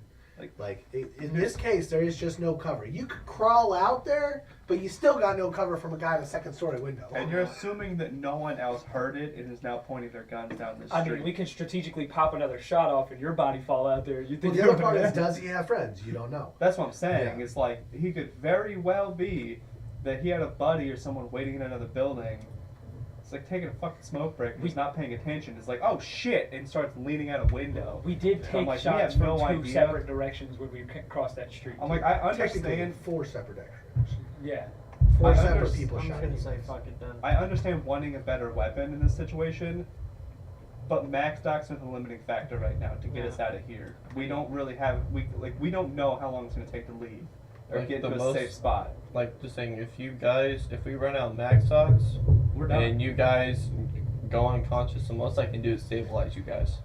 In this case, there is just no cover. You could crawl out there, but you still got no cover from a guy in a second-story window. And you're assuming that no one else heard it and is now pointing their guns down the street. I mean, we can strategically pop another shot off and your body fall out there. You Well, think the you're other part gonna- is, does he have friends? You don't know. That's what I'm saying. Yeah. It's like he could very well be that he had a buddy or someone waiting in another building. It's like taking a fucking smoke break and he's not paying attention. It's like, oh shit, and starts leaning out a window. We did I'm take like, we shots have from no two idea. separate directions when we crossed that street. I'm like, I Technically, understand. 4 separate directions. yeah. 4 I separate understand- people I'm shot gonna at say you. fuck it then. I understand wanting a better weapon in this situation, But max docs are the limiting factor right now to get us out of here. We don't really have we don't know how long it's gonna take to leave or Like get the to a most- safe spot. Like just saying, if we run out of max stocks, We're done. and you guys go unconscious, the most I can do is stabilize you guys.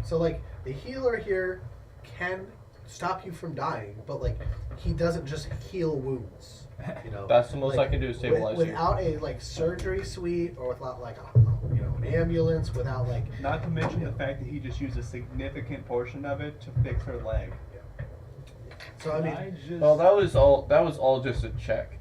So like the healer here can stop you from dying, but like he doesn't just heal wounds. You know, That's the most like, I can do is stabilize you. without a like surgery suite or without like a an ambulance, without like Not to mention the fact that he just used a significant portion of it to fix her leg. so I mean Well, that was all just a check.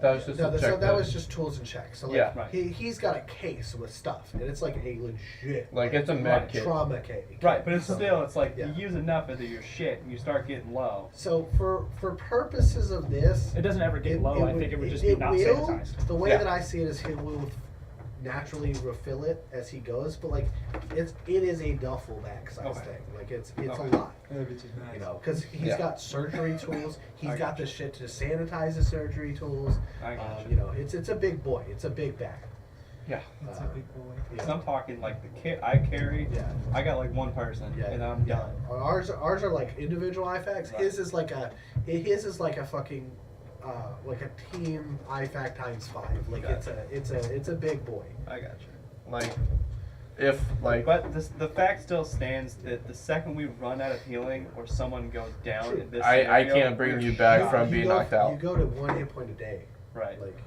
That was just no, a check. so that was just tools and checks. So like Yeah. Right. he's got a case with stuff, and it's like a legit Like, it's a med kit. trauma case. Right, but it's still it's like Yeah. you use enough of your shit and you start getting low. So for purposes of this, It doesn't ever get low. I think it would just be not will, sanitized. The way Yeah. that I see it is he will naturally refill it as he goes, but like it is a duffel bag size Okay. thing. Like it's Okay. a lot, you know, because he's Yeah. got surgery tools. He's I got the shit to sanitize the surgery tools. I got You know, it's a big boy. It's a big bag. Yeah. It's a big boy. Yeah. So I'm talking like the kit I carry. Yeah. I got like one person, Yeah, and I'm done. Ours are like individual IFACs. Right. His is like a fucking like a team IFAC times 5. Like Gotcha. it's a big boy. I got you. Like, if like. But the fact still stands that the second we run out of healing or someone goes down True. in this I scenario, can't bring you back from being go, knocked out. You go to 1 hit point a day. Right. Like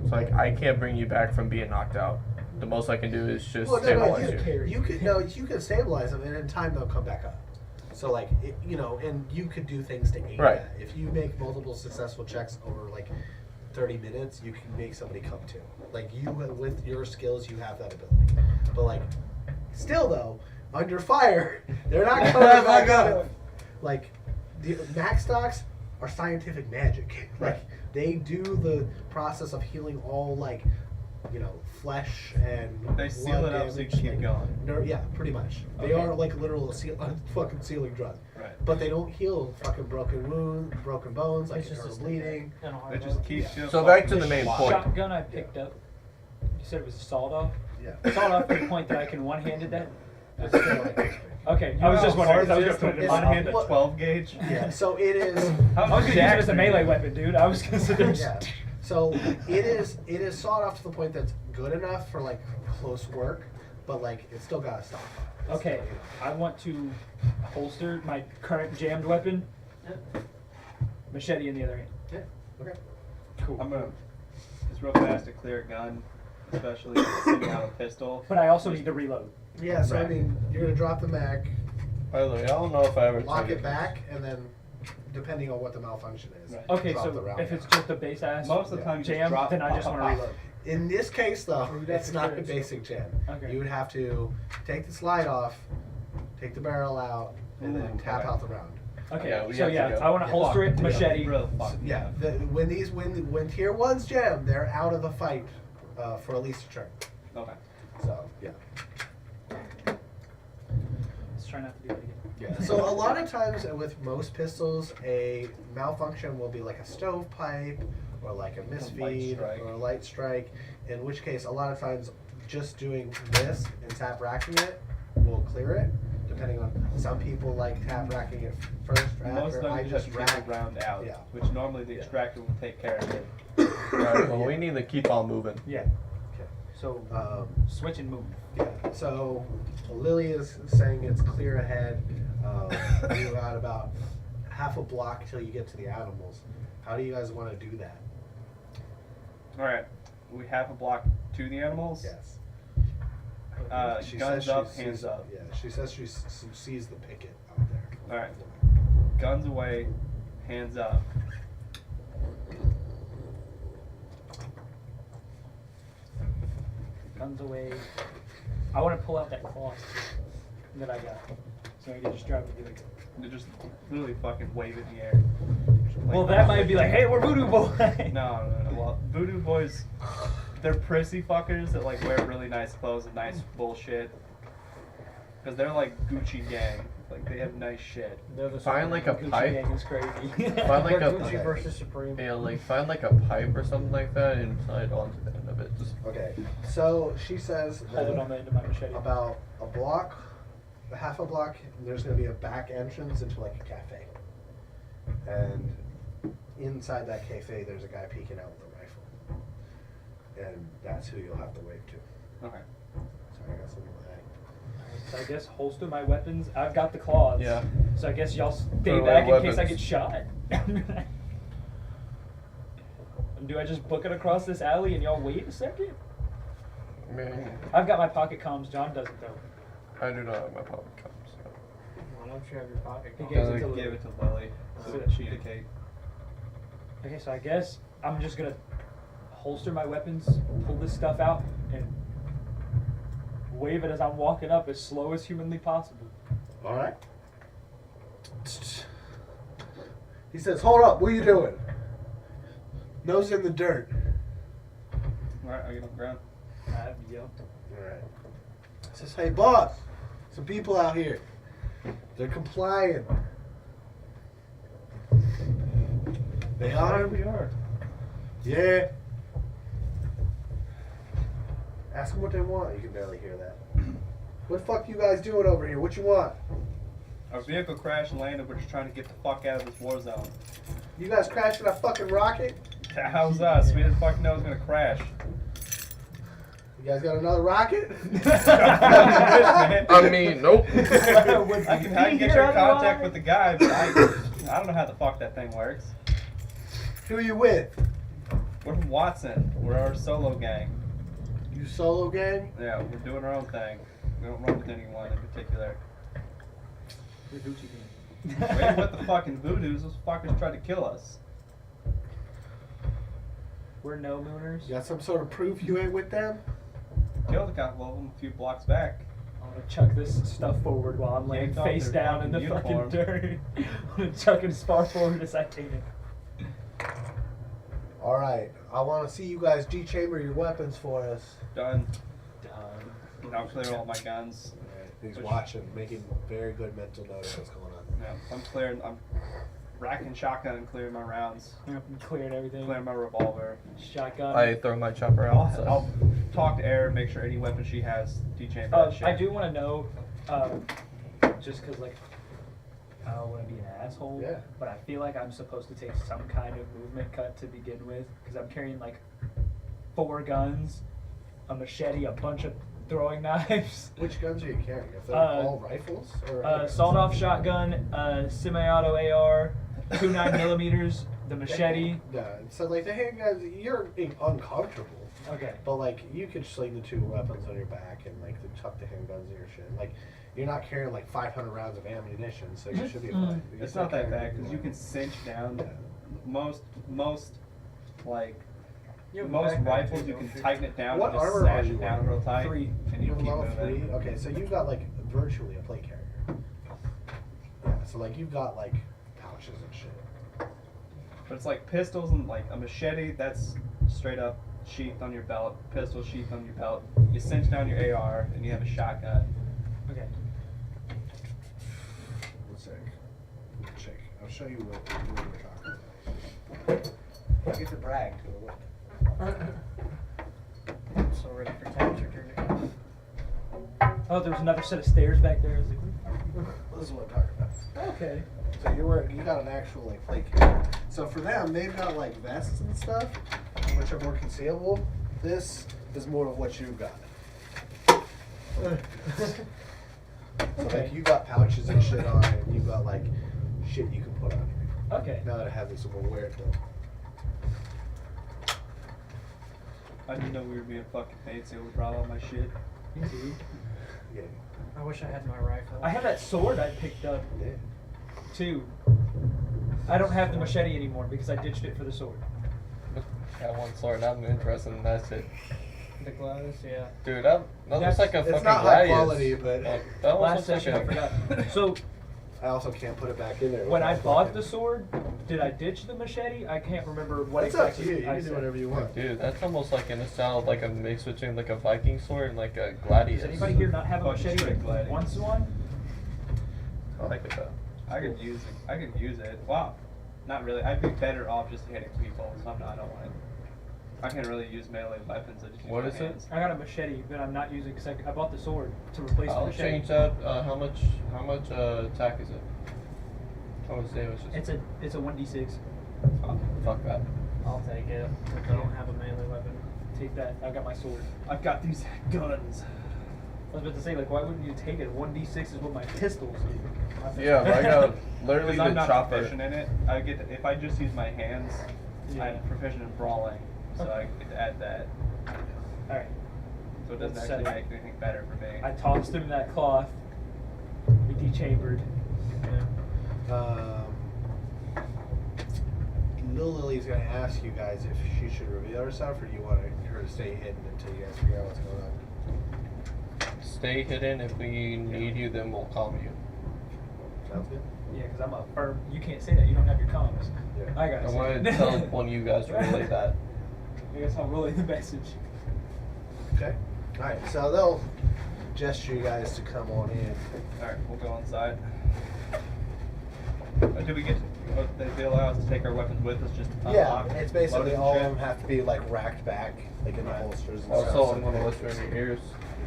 It's like I can't bring you back from being knocked out. The most I can do is just well, stabilize you. you could stabilize them, and in time they'll come back up. So like you know, and you could do things to aid Right. that. If you make multiple successful checks over like 30 minutes, you can make somebody come to. Like you with your skills, you have that ability. But like still though, under fire, they're not coming back up. Like the max stocks are scientific magic. Like they do the process of healing all like flesh and They seal blood it up so you damage, can keep like, going. yeah, pretty much. They Okay. are like literal fucking sealing drug. Right. But they don't heal fucking broken wounds, broken bones, like It's just internal a bleeding. It just keeps you. So back to the main The point. shotgun I picked up. You said it was a sawed off. Yeah. Sawed off to the point that I can one-handed that. It's still like this big. Okay, I was just wondering. 'cause I was just gonna put it in one my hand hand. at 12 gauge. Yeah. So it is. I was gonna use it as a melee weapon, dude. I was gonna sit there. Yeah. So it is sawed off to the point that's good enough for like close work, but like it's still gotta stop. It's Okay, still, I want to holster my current jammed weapon. Machete in the other hand. Yeah. Okay. Cool. I'm gonna just real fast to clear a gun, especially if it's sitting out a pistol. But I also need to reload. Yeah. So I Right. mean, you're gonna drop the mag, By the way, I don't know if I ever lock told it you back, and then depending on what the malfunction is, Right. Okay, drop the so round if it's down. just a base ass Most of the time you just jam, drop then I pop, just pop, want to pop. reload. In this case, though, You'd have it's to not a clear it. basic jam. Okay. You would have to take the slide off, take the barrel out, and then Ooh, tap okay. out the round. Okay, Yeah, we so have to yeah, go. I want to Yeah. holster it, Fuck, machete. Real fuck. Yeah, when tier ones jam, they're out of the fight for at least a turn. Okay. So yeah. Let's try not to do that again. Yeah. So a lot of times with most pistols, a malfunction will be like a stovepipe or like a misfeed strike. or a light strike. In which case, a lot of times, just doing this and tap racking it will clear it. Depending on some people like tap racking it first or Most of after. them I you just have to take rack. the round out, Yeah. which normally the Yeah. extractor will take care of it. Alright, well, we need to keep on moving. Yeah. Okay. So switch and move. Yeah. So Lily is saying it's clear ahead. You got about half a block till you get to the animals. How do you guys want to do that? Alright. We have a block to the animals. Yes. She Guns says up, she hands sees, up. Yeah, she says she sees the picket out there. Alright. Guns away, hands up. Guns away. I want to pull out that cloth that I got, so I can just drop it. And be like, They just literally fucking wave in the air. well, that might be like, hey, we're voodoo boy. No. Well, voodoo boys, they're prissy fuckers that like wear really nice clothes and nice bullshit. Because they're like Gucci gang. Like they have nice shit. They're the Find like a Gucci pipe. gang is crazy. Find like They're a Gucci versus Supreme. yeah, like find like a pipe or something like that and slide onto the end of it. Just Okay, so she says Hold it that on the end of my machete. about a block, half a block, there's gonna be a back entrance into like a cafe. And inside that cafe, there's a guy peeking out with a rifle. And that's who you'll have to wave to. Okay. Sorry, I got something to add. So I guess holster my weapons. I've got the claws. Yeah. So I guess y'all stay Throw away back in case I weapons. get shot. Do I just book it across this alley and y'all wait a second? I mean, I've got my pocket comms. John doesn't though. I do not have my pocket cups. So. Why don't you have your pocket? He comp? gives it to Give Lily. it to Lily. So that she indicate. Okay, so I guess I'm just gonna holster my weapons, pull this stuff out, and wave it as I'm walking up as slow as humanly possible. All right. He says, "Hold up! What are you doing?" Nose in the dirt. Alright, I get on the ground. I've yelled. All right. He says, "Hey, boss! Some people out here. They're complying. They are. We are. Yeah. Ask them what they want." You can barely hear that. "What the fuck you guys doing over here? What you want? Our vehicle crashed and landed. We're just trying to get the fuck out of this war zone. You guys crashing a fucking rocket? How's us? We didn't fucking know it was gonna crash. You guys got another rocket?" I mean, nope. I can get you in contact with the guy, but I don't know how the fuck that thing works. Who are you with? We're from Watson. We're our solo gang. You solo gang? Yeah, we're doing our own thing. We don't run with anyone in particular. The Gucci We ain't with the fucking voodoos. Those fuckers tried to kill us. We're no mooners. You got some sort of proof you ain't with them? Killed a couple of them a few blocks back. I'm gonna chuck this stuff forward while I'm laying Yanked off face their down in the fucking fucking uniform. dirt. I'm gonna chuck it as far forward as I can. Alright, I want to see you guys dechamber your weapons for us. Done. Done. Now clear all my guns. Alright, he's watching, making very good mental note of what's going on. Yeah, I'm clearing. I'm racking shotgun and clearing my rounds. I'm clearing everything. Clearing my revolver. Shotgun. I throw my chopper out. So. I'll talk to Erin, make sure any weapon she has dechamber that shit. I do want to know, just because, like, I don't want to be an asshole, Yeah. but I feel like I'm supposed to take some kind of movement cut to begin with, because I'm carrying, like, 4 guns, a machete, a bunch of throwing knives, Which guns are you carrying? If they're all rifles? Or sawed-off shotgun, semi-auto AR, 2 9mm, the machete. Yeah, so like the handguns, you're uncomfortable. Okay. But like you could sling the 2 weapons on your back and like tuck the handguns in your shit. Like you're not carrying like 500 rounds of ammunition, so you should be fine. You're It's still not that carrying bad because you can cinch down Yeah. most like You have a most backpack rifles. too, You don't can you? tighten it down What and just armor sash are you it down wearing? real tight, 3. and you You have keep level moving. 3? Okay, so you've got like virtually a plate carrier. Yeah, so like you've got like pouches and shit. But it's like pistols and like a machete that's straight up sheathed on your belt, pistol sheathed on your belt. You cinch down your AR and you have a shotgun. Okay. One sec. Check. I'll show you what we're talking about. I get to brag to So ready for temperature turn. Oh, there was another set of stairs back there. I was like, This is what I'm talking about. okay. So you got an actual like plate carrier. So for them, they've got like vests and stuff, which are more concealable. This is more of what you've got. So like you got pouches and shit on it, and you got like shit you can put on here. Okay. Now that it has this, we'll wear it though. I didn't know we were being fucking fancy when we brought all my shit. Me too. Yeah. I wish I had my rifle. I have that sword I picked up Yeah. too. I don't have the machete anymore because I ditched it for the sword. Got one sword. I'm interested in that shit. The gloves, yeah. Dude, that looks like a It's fucking not high gladius. quality, but That almost Last looks like session I a. forgot. So, I also can't put it back in there. When I without bought fucking- the sword, did I ditch the machete? I can't remember what It's up to exactly you. You I can do said. whatever you want. Dude, that's almost like in a style of like a mix between like a Viking sword and like a Does gladius. anybody here not have a Fucking machete straight that gladius. wants one? I like it though. I could use it. I could use it. Wow. Not really. I'd be better off just hitting people. So I don't want it. I can't really use melee weapons. I just use What my is it? hands. I got a machete that I'm not using because I bought the sword to replace the I'll machete. change that. How much attack is it? How much damage is it? It's a 1d6. Oh, fuck that. I'll take it. If I don't have a melee weapon. Take that. I got my sword. I've got these guns. I was about to say, like, why wouldn't you take it? 1d6 is what my pistols do. Yeah, but I got literally Because I'm the not chopper. proficient in it. I get to, if I just use my hands, Yeah. I'm proficient in brawling, so I get to add that. Alright. So it doesn't Let's actually set make anything better for me. I tossed him in that cloth. He dechambered. Lil Lily's gonna ask you guys if she should reveal herself, or do you want her to stay hidden until you guys figure out what's going on? Stay hidden. If we need you, then we'll call you. Sounds good. Yeah, because I'm a firm. You can't say that. You don't have your comms. Yeah. I gotta I say want it. to tell one of you guys to relay that. I guess I'll relay the message. Okay. All right. So they'll gesture you guys to come on in. Alright, we'll go inside. Do we get to, they allow us to take our weapons with us, just Yeah, unlock, it's basically load and all of shit? them have to be like racked back, like in the Right. holsters and Also, stuff. I'm gonna whisper in your ears.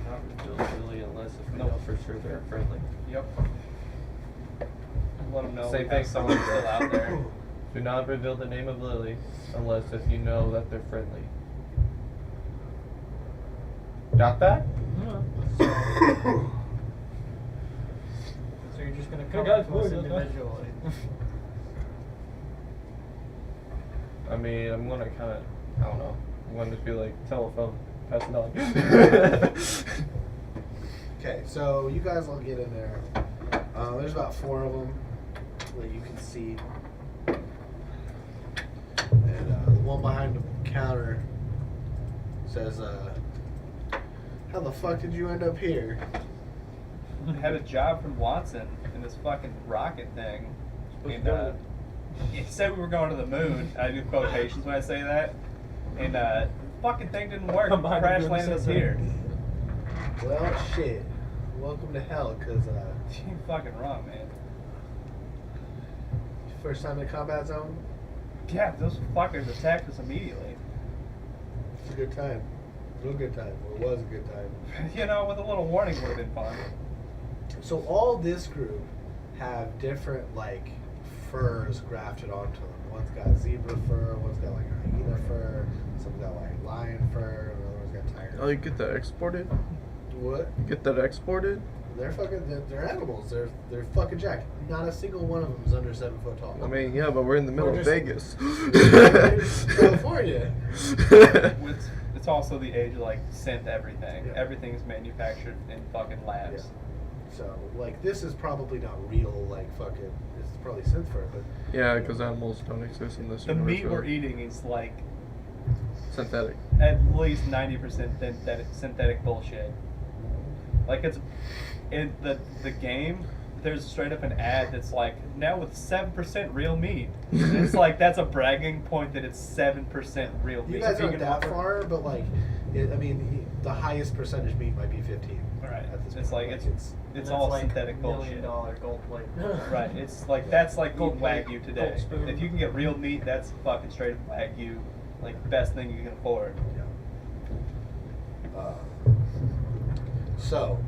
Not revealed really unless if we Nope. know for sure they're friendly. Yep. Let them know Same we thing. have someone still out there. Do not reveal the name of Lily unless if you know that they're friendly. Got that? So you're just gonna come guys, to us boys, individually. I mean, I'm gonna kind of, I don't know. I'm gonna just be like, telephone, pass it on. Okay, so you guys will get in there. There's about 4 of them that you can see. And the one behind the counter says, how the fuck did you end up here? I had a job from Watson in this fucking rocket thing. And he said we were going to the moon. I do quotations when I say that. And fucking thing didn't work. I'm behind Crash doing the landed us same here. Well, shit. Welcome to hell, because You're fucking wrong, man. first time in the combat zone, Yeah, those fuckers attacked us immediately. it's a good time. Real good time. Well, it was a good time. You know, with a little warning would have been fun. So all this group have different like furs grafted onto them. One's got zebra fur, one's got like hyena fur, some's got like lion fur, and another one's got tiger. Oh, you get that exported? What? You get that exported? They're fucking. They're animals. They're fucking jacked. Not a single one of them is under 7 foot tall. I mean, yeah, but we're in the middle We're of just- Vegas. California. It's also the age of like synth everything. Yeah. Everything's manufactured in fucking labs. So like this is probably not real. Like fucking. It's probably synth fur, but Yeah, because animals don't exist in this The universe. meat we're really. eating is like Synthetic. at least 90% synthetic bullshit. Like it's in the game. There's straight up an ad that's like now with 7% real meat. It's like that's a bragging point that it's 7% real meat. you guys aren't Vegan that offer- far. But like, I mean, the highest percentage meat might be 15. Right. At this It's point. like it's it's That's all like synthetic $1 bullshit. million gold plate. Right. It's like that's like Gold eating plate, Wagyu today. gold spoon. If you can get real meat, that's fucking straight up Wagyu. Like best thing you can afford. Yeah. So,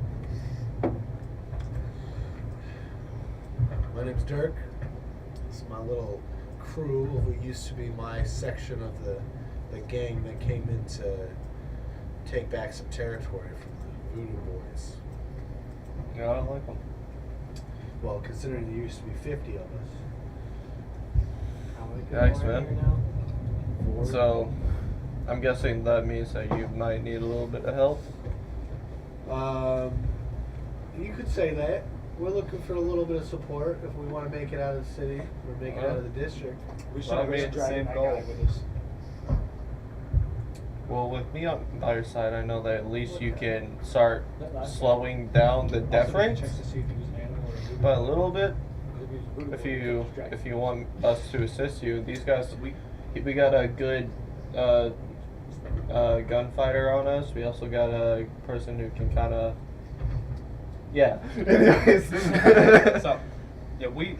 my name's Dirk. It's my little crew of what used to be my section of the gang that came in to take back some territory from the Voodoo Boys. Yeah, I don't like them. Well, considering there used to be 50 of us. How many people Thanks, are man. here now? So, I'm guessing that means that you might need a little bit of help. You could say that. We're looking for a little bit of support if we want to make it out of the city or make it out of the district. We should Well, have I mean, been dragging same that goal. guy with us. Well, with me on by your side, I know that at least you can start slowing down the death Also, rates check to see if he was an animal or a by a little bit. if you want us to assist you, these guys we got a good gunfighter on us. We also got a person who can kind of Anyways. So, yeah, we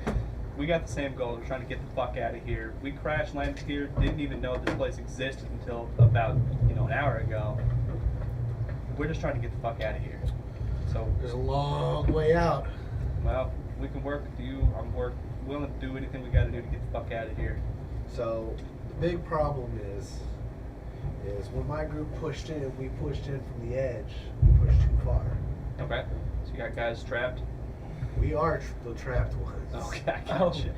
got the same goal. We're trying to get the fuck out of here. We crash landed here. Didn't even know this place existed until about an hour ago. We're just trying to get the fuck out of here. So There's a long way out. well, we can work with you. I'm willing to do anything we got to do to get the fuck out of here. So the big problem is when my group pushed in, we pushed in from the edge. We pushed too far. Okay. So you got guys trapped. We are the trapped ones. Okay, I Oh, gotcha.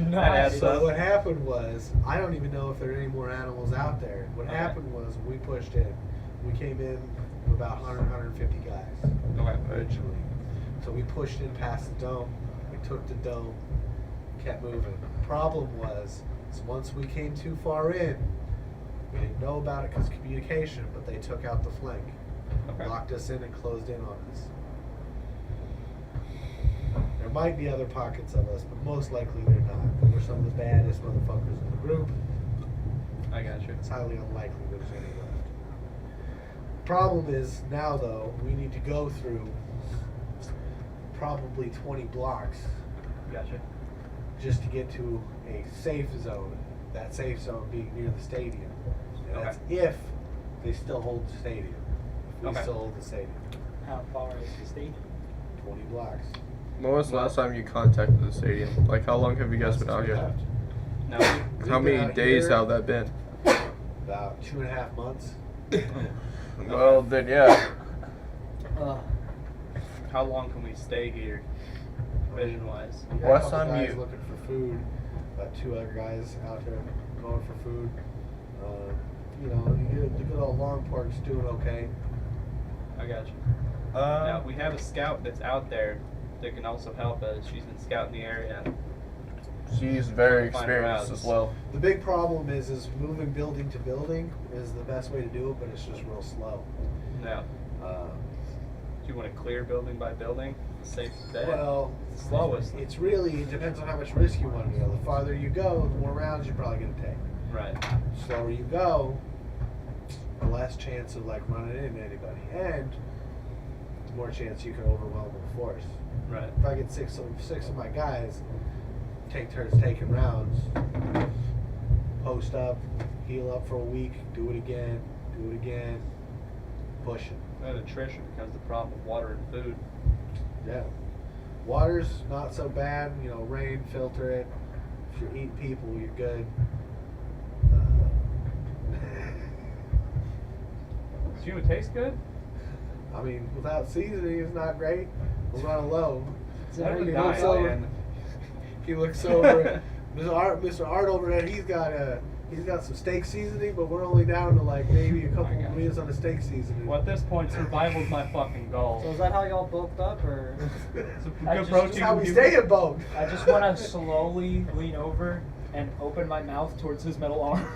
nice. adds So up. what happened was, I don't even know if there are any more animals out there. What Okay. happened was, we pushed in. We came in with about 100, 150 guys Okay. originally. So we pushed in past the dome. We took the dome, kept moving. Problem was, is once we came too far in, we didn't know about it because communication, but they took out the flank, Okay. locked us in and closed in on us. There might be other pockets of us, but most likely they're not. We're some of the baddest motherfuckers in the group. I got you. It's highly unlikely there's any left. Problem is now though, we need to go through probably 20 blocks Gotcha. just to get to a safe zone. That safe zone being near the stadium. And that's if they still hold the stadium. If we Okay. still hold the stadium. How far is the stadium? 20 blocks. When was the last time you contacted the stadium? Like, how long have you guys been out here? Now, We've How been many out days here have that been? About 2.5 months. Well, then yeah. how long can we stay here, vision-wise? We got a Last couple time guys you- looking for food. About 2 other guys out there going for food. The good old Long Park's doing okay. I got you. Now we have a scout that's out there that can also help us. She's been scouting the area. She's very Find experienced routes. as well. The big problem is moving building to building is the best way to do it, but it's just real slow. Now, do you want to clear building by building? Safe bet. Well, It's the slowest. it depends on how much risk you want to go. The farther you go, the more rounds you're probably going to take. Right. The slower you go, the less chance of running into anybody, and the more chance you can overwhelm the force. Right. If I get six of my guys take turns taking rounds, post up, heal up for a week, do it again, push it. That attrition becomes the problem with water and food. Yeah. Water's not so bad, rain, filter it. If you're eating people, you're good. Do you taste good? I mean, without seasoning, it's not great. We're running low. It's better than He looks diet, over. man. He looks over. Mr. Art over there. He's got some steak seasoning, but we're only down to maybe a couple got minutes on the steak seasoning. Well, at this point, survival's my fucking goal. So is that how y'all bulked up, or? It's a I good just- protein. That's how we you- stay in boat. I just want to slowly lean over and open my mouth towards his metal arm.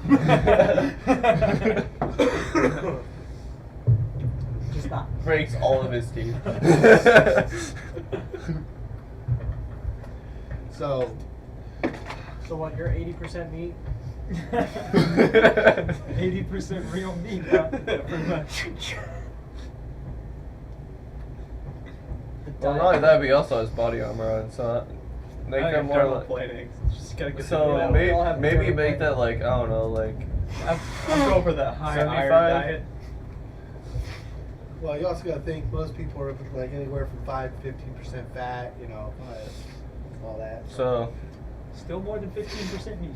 Just not. Breaks all of his teeth. So, So what? You're 80% meat. 80% real meat. Huh? Pretty much. Well, not only that, but he also has body armor on, so make I them got more thermal like. plating. Just gotta get So the we all have maybe thermal make that plating. I don't know, I'm going for the high 75? iron diet. well, you also got to think most people are anywhere from 5 to 15% fat, all that. So Still more than 15% meat.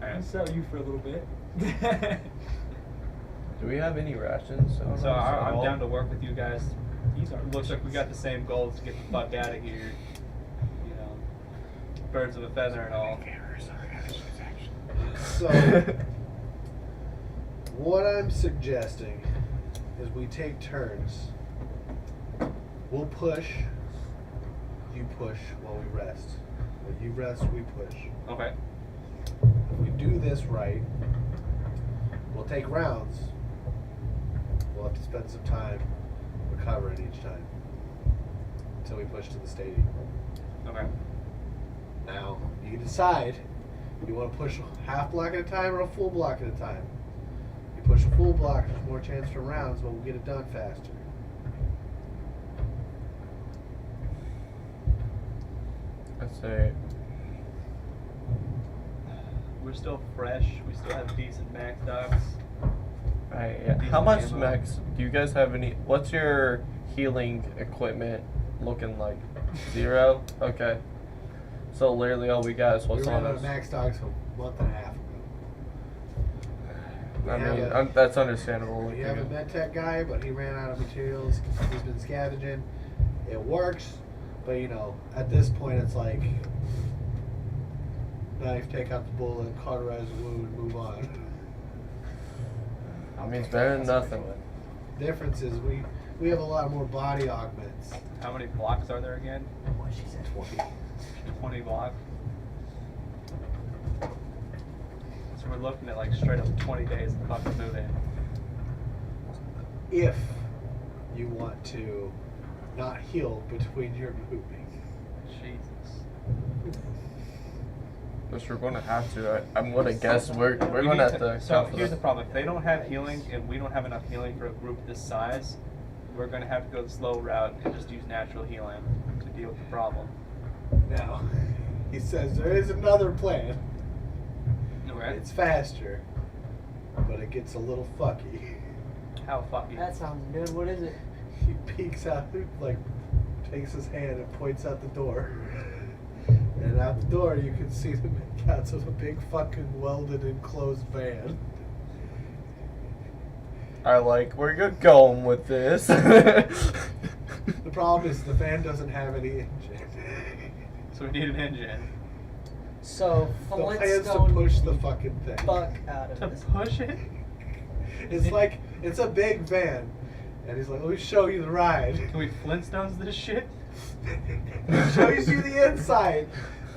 I'll sell you for a little bit. do we have any rations? So I'm down to work with you guys. These are Looks like we got the same goals to get the fuck out of here. Birds of a feather and all. So, what I'm suggesting is we take turns. We'll push. You push while we rest. When you rest, we push. Okay. If we do this right, we'll take rounds. We'll have to spend some time recovering each time. until we push to the stadium. Okay. Now, you can decide you want to push a half block at a time or a full block at a time. You push a full block, there's more chance for rounds, but we'll get it done faster. I'd say We're still fresh. We still have decent max dogs. right, yeah. How Decent much ammo. max do you guys have any what's your healing equipment looking like? 0? Okay. So literally all we got is We what's ran on out of us. max dogs a month and a half ago. We I have mean, a- that's understandable. We have a med tech guy, but he ran out of materials. He's been scavenging. It works, but you know, at this point, it's like knife, take out the bullet, cauterize the wound, move on. I mean, it's better than nothing. Difference is we have a lot more body augments. How many blocks are there again? What she said, 20. 20 blocks. So we're looking at like straight up 20 days of fucking moving. If you want to not heal between your moving. Jesus. Which we're gonna have to. I'm gonna guess we're We gonna need have to. So account for here's the that. problem: if they don't have healing and we don't have enough healing for a group this size, we're gonna have to go the slow route and just use natural healing to deal with the problem. Now, he says there is another plan. Okay. It's faster, but it gets a little fucky. How fucky? That sounds good. What is it? He peeks out, like, takes his hand and points out the door. And out the door, you can see the makouts of a big fucking welded enclosed van. I like where you're going with this. The problem is the van doesn't have any engine. So we need an engine So The plan's to Flintstone push the fucking thing. fuck out of to this. push it. It's like, it's a big van. And he's like, let me show you the ride. Can we Flintstones this shit? Shows you the inside.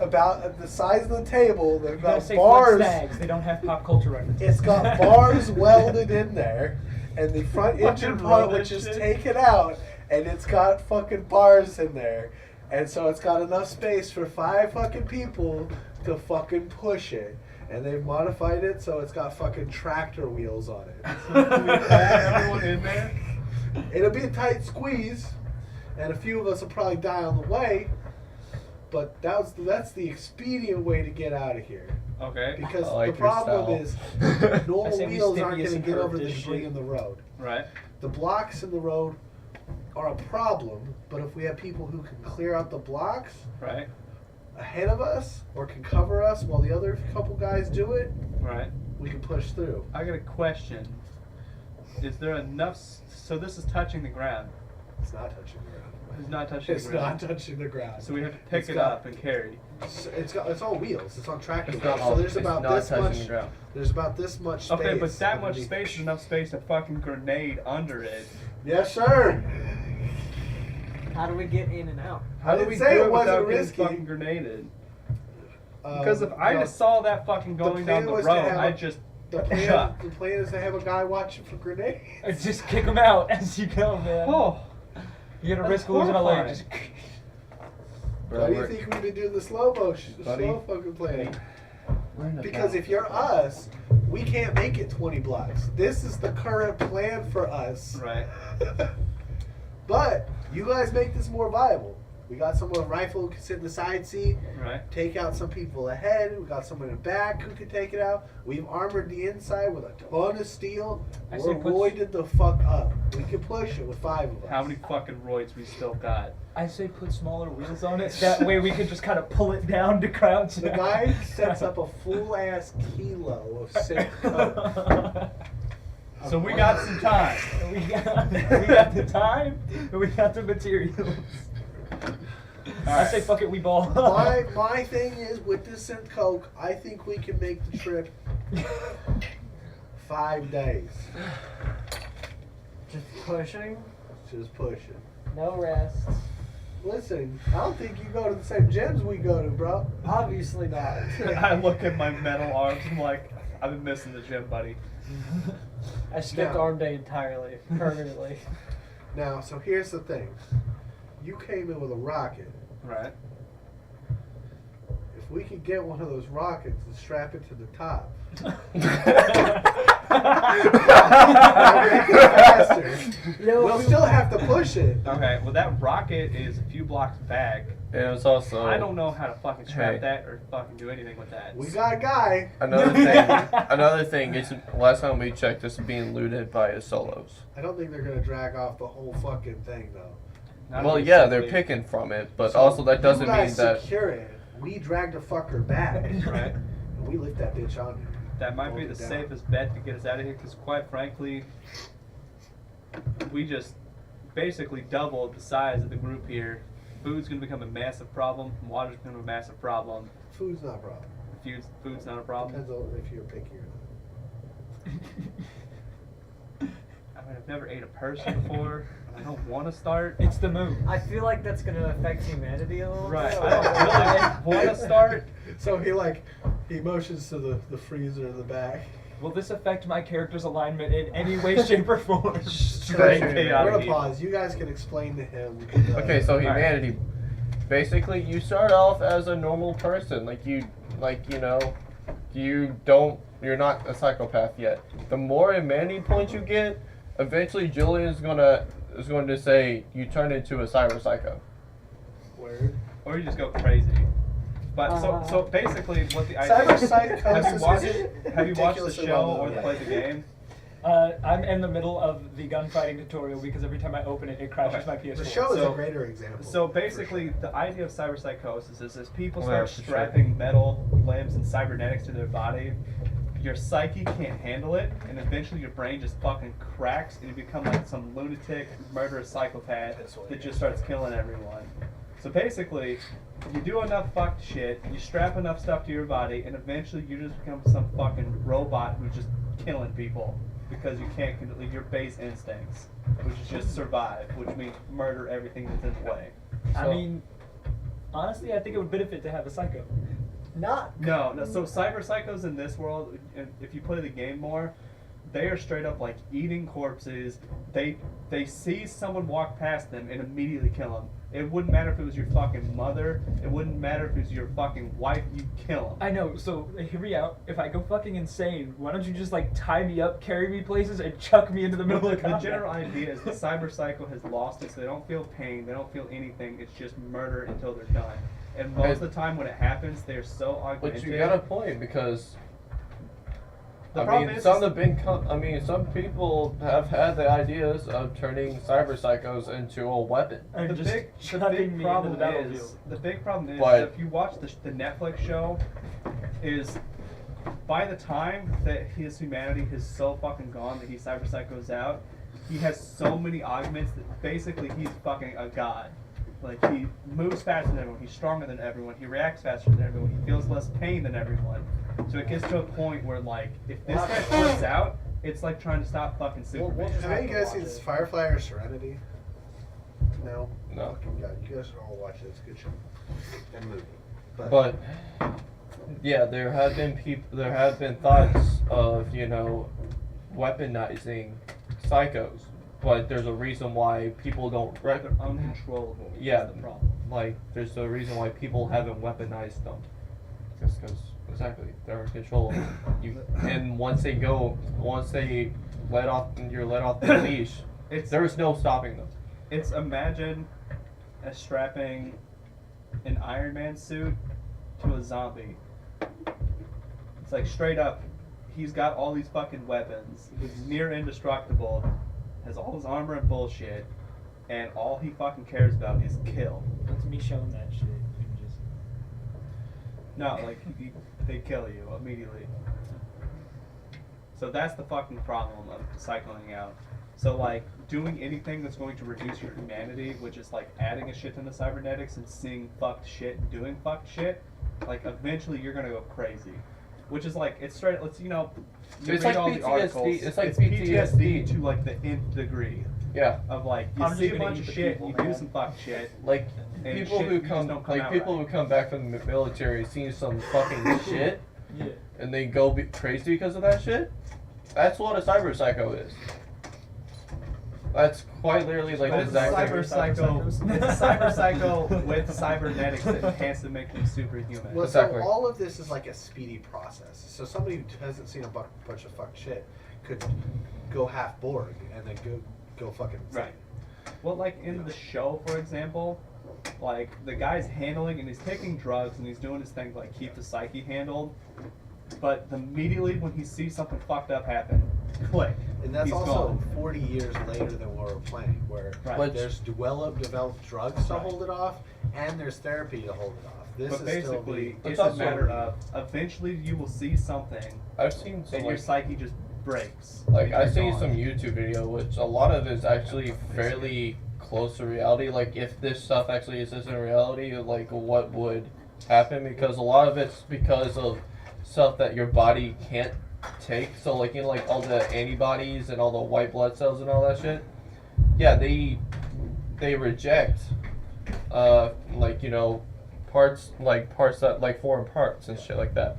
About the size of the table. They've You gotta got say bars. Flint Stags. They don't have pop culture references. It's got bars welded in there, and the front engine Fucking part, roll that which is shit. taken out, and it's got fucking bars in there, and so it's got enough space for 5 fucking people to fucking push it. And they've modified it so it's got fucking tractor wheels on it. Can we hold everyone in there? It'll be a tight squeeze, and a few of us will probably die on the way. But that's the expedient way to get out of here. Okay. Because I like the problem your is style. normal I say we wheels aren't Stivius going to and get curve over the this debris shit. in the road. Right. The blocks in the road are a problem, but if we have people who can clear out the blocks Right. ahead of us or can cover us while the other couple guys do it, Right. we can push through. I got a question. Is there enough? So this is touching the ground. It's not touching the ground. It's not touching It's the ground. not touching the ground. So we have to pick It's it got- up and carry. It's all wheels. It's on tractor It's wheels. not So all- there's it's about not this touching much. the ground. There's about this much space. Okay, but that much underneath. space is enough space to fucking grenade under it. Yes, sir. How do we get in and out? How do didn't we say do it it wasn't without getting risky. fucking grenaded? Because if I no, just saw that fucking the going plan down the was to road, have I'd a- just the plan, shut. the plan is to have a guy watching for grenades. Or just kick them out as you go, man. Oh, You gotta that's risk losing a leg. horrifying. Just Bro, Why do you we're- think we've been doing the slow motion, Buddy. slow fucking plan? we're in the Because if you're us, we can't make it 20 blocks. This is the current plan for us. right. But you guys make this more viable. We got someone with a rifle who can sit in the side seat, Right. take out some people ahead. We got someone in the back who can take it out. We've armored the inside with a ton of steel. I We're say put- roided the fuck up. We can push it with 5 of us. How many fucking roids we still got? I say put smaller wheels on it. That way we could just kind of pull it down to crouch. The guy sets up a full ass kilo of sick coke. So we got some time. we got the time and we got the materials. I say fuck it, we ball. My thing is with this scent coke, I think we can make the trip 5 days. Just pushing, Just push it. no rest. Listen, I don't think you go to the same gyms we go to, bro. Obviously not. I look at my metal arms. I'm like, I've been missing the gym, buddy. I skipped No. arm day entirely, permanently. Now, so here's the thing. you came in with a rocket. Right. If we could get one of those rockets and strap it to the top, faster. We'll still have to push it. Okay, well that rocket is a few blocks back. And it's also I don't know how to fucking strap Hey. that or fucking do anything with that. We got a guy. another thing is last time we checked, this is being looted by a solos. I don't think they're gonna drag off the whole fucking thing though. Not Well, if yeah, it's they're simply- picking from it, but So also that doesn't you mean guys that. secure it. We dragged the fucker back. Right. And we lift that bitch on you. That might be Hold the it down. safest bet to get us out of here, because quite frankly, we just basically doubled the size of the group here. Food's gonna become a massive problem. Water's become a massive problem. Food's not a problem. Food's not a problem. Depends on if you're picky or not. I mean, I've never ate a person before. I don't want to start. It's the moon. I feel like that's gonna affect humanity a little Right. bit. I don't really want to start. So he motions to the freezer in the back. Will this affect my character's alignment in any way, shape, or form? Straight We're chaotic gonna evil. pause. You guys can explain to him. Okay, so humanity, basically, you start off as a normal person, you're not a psychopath yet. The more humanity points you get, eventually Julian is going to say you turn into a cyber psycho. Word. Or you just go crazy. But so basically, what the idea Cyber is, psychosis have is you watched the ridiculously show well or known. played the game? I'm in the middle of the gunfighting tutorial because every time I open it, it crashes my PS4. The show is So- a greater example. So for basically, sure. the idea of cyberpsychosis is people Well, start for sure. strapping metal limbs and cybernetics to their body. Your psyche can't handle it, and eventually your brain just fucking cracks, and you become like some lunatic, murderous psychopath that just starts killing everyone. So basically, you do enough fucked shit, you strap enough stuff to your body, and eventually you just become some fucking robot who's just killing people because you can't control your base instincts, which is just survive, which means murder everything that's in the way. I mean, honestly, I think it would benefit to have a psycho. Not. No. So cyber psychos in this world, if you play the game more, they are straight up like eating corpses. They see someone walk past them and immediately kill them. It wouldn't matter if it was your fucking mother. It wouldn't matter if it was your fucking wife. You'd kill them. I know, so hear me out. If I go fucking insane, why don't you just like tie me up, carry me places, and chuck me into the middle of The combat? general idea is the cyber psycho has lost it, so they don't feel pain. They don't feel anything. It's just murder until they're done. And most of the time when it happens, they're so augmented. But you got a point because The problem is- some people have had the ideas of turning cyber psychos into a weapon. And The just big chucking me problem into the is battlefield. the big problem is But- that if you watch the Netflix show, is by the time that his humanity is so fucking gone that he cyber psychos out, he has so many augments that basically he's fucking a god. Like he moves faster than everyone, he's stronger than everyone, he reacts faster than everyone, he feels less pain than everyone. So it gets to a point where like if this guy flips out, it's like trying to stop fucking Superman. we'll just Have you guys seen Firefly or Serenity? No. No. Fucking God, you guys should all watch it. It's a good show and movie. But yeah, there have been thoughts of weaponizing psychos, but there's a reason why people don't. They're uncontrollable. Yeah, That's the problem. like there's a reason why people haven't weaponized them. Just because exactly they're uncontrollable. And once they let off the leash, there is no stopping them. It's imagine strapping an Iron Man suit to a zombie. It's like straight up, he's got all these fucking weapons. He's near indestructible, has all his armor and bullshit, and all he fucking cares about is kill. That's me showing that shit. And just... No, like they kill you immediately. So that's the fucking problem of cycling out. So like doing anything that's going to reduce your humanity, which is like adding a shit ton of cybernetics and seeing fucked shit and doing fucked shit, like eventually you're gonna go crazy. Which is like it's straight. You It's read like all the PTSD. articles. It's like PTSD PTSD to like the nth degree Yeah, of like you I'm see just a gonna bunch eat of the shit, people, you do man. some fucked shit. like And people shit who just come don't come out right. who come back from the military, seeing some fucking shit, Yeah. and they go crazy because of that shit. That's what a cyber psycho is. That's quite literally like But the it's a exact cyber psycho. It's a cyber psycho with cybernetics that enhance to make them superhuman. Well, Exactly. so all of this is like a speedy process. So somebody who hasn't seen a bunch of fucked shit could go half Borg and then go fucking insane. Right. Well, like in the show, for example, like the guy's handling and he's taking drugs and he's doing his thing to like keep the psyche handled. But immediately when he sees something fucked up happen, click. And that's he's also gone. 40 years later than what we're playing, where Right. there's developed drugs to Right. hold it off, and there's therapy to hold it off. This But is basically, still it's a matter of eventually you will see something I've seen some and your like, psyche just breaks. like and I've you're seen gone. some YouTube video, which a lot of it is actually fairly close to reality. Like if this stuff actually exists in reality, like what would happen? Because a lot of it's because of stuff that your body can't take. So like you know, like all the antibodies and all the white blood cells and all that shit. Yeah, they reject like you know parts that like foreign parts and shit like that.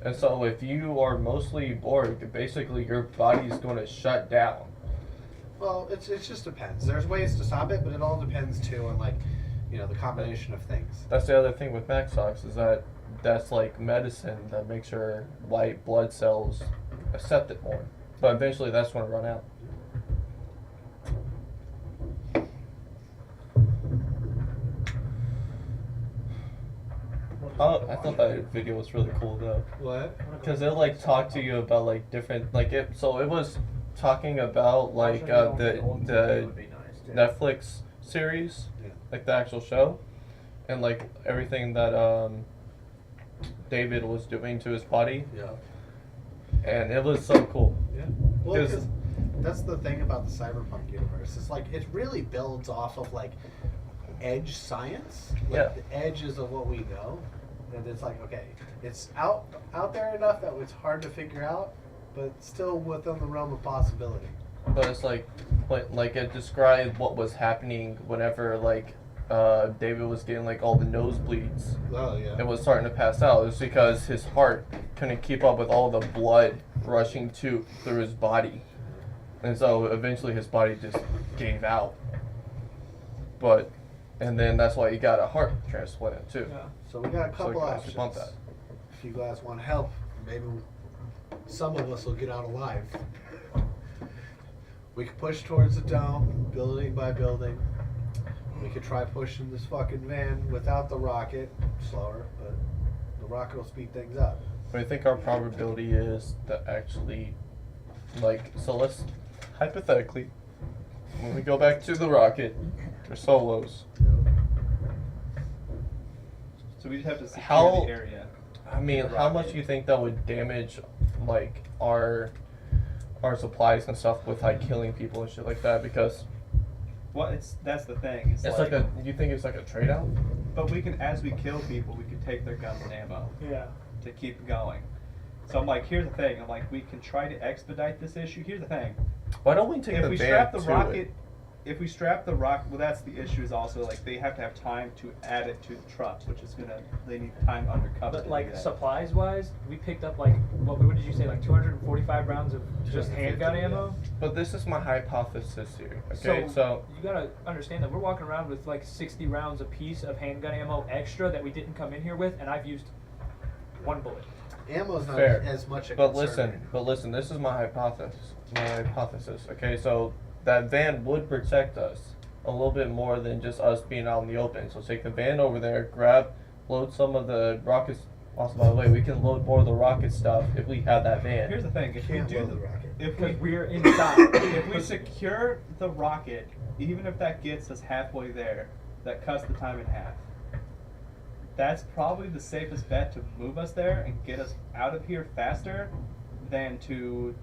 And so if you are mostly Borg, basically your body's going to shut down. Well, it just depends. There's ways to stop it, but it all depends too on like, you know, the combination of things. That's the other thing with Maxox is that that's like medicine that makes your white blood cells accept it more. But eventually that's going to run out. Oh, I thought that video was really cool though. What? Because it like talked to you about like different like it. So it was talking about like the Netflix series, Yeah. like the actual show, and like everything that David was doing to his body, Yeah. and it was so cool. Yeah. Well, 'Cause- because that's the thing about the Cyberpunk universe. It's like it really builds off of like edge science. Like Yeah. the edges of what we know. And it's like, okay, it's out there enough that it's hard to figure out, but still within the realm of possibility. But it's like it described what was happening whenever like David was getting like all the nosebleeds Oh yeah. and was starting to pass out. It was because his heart couldn't keep up with all the blood rushing through his body, and so eventually his body just gave out. And then that's why he got a heart transplant too. Yeah. So we got a So we couple can actually pump options. that. If you guys want help, maybe some of us will get out alive. We could push towards the dome, building by building. We could try pushing this fucking van without the rocket. Slower, but the rocket will speed things up. What do you think our probability is that actually, like, so let's, hypothetically, when we go back to the rocket, or solos, So we just have to secure How- the area. I mean, how much do you think that would damage, like, our supplies and stuff with, like, killing people and shit like that? Because Well, that's the thing. it's like do you think it's like a trade-out? But we can, as we kill people, we can take their guns and ammo Yeah. to keep going. So I'm like, here's the thing. I'm like, we can try to expedite this issue. Here's the thing. Why don't we take If the we van strap the to rocket, it? if we strap the rocket, well, that's the issue. Is also like they have to have time to add it to the trucks, which is they need time undercover. But to like do that. supplies wise, we picked up like what did you say, like 245 rounds of just 250, handgun yeah. ammo? But this is my hypothesis here, okay? So you gotta understand that we're walking around with like 60 rounds a piece of handgun ammo extra that we didn't come in here with, and I've used one bullet. Ammo's not Fair. as much a But concern. listen, this is my hypothesis. Okay, so that van would protect us a little bit more than just us being out in the open. So take the van over there, load some of the rockets. Also, by the way, we can load more of the rocket stuff if we have that van. Here's the thing: if we Can't do load the rocket. if we Because we're inside. if we secure the rocket, even if that gets us halfway there, that cuts the time in half. That's probably the safest bet to move us there and get us out of here faster than to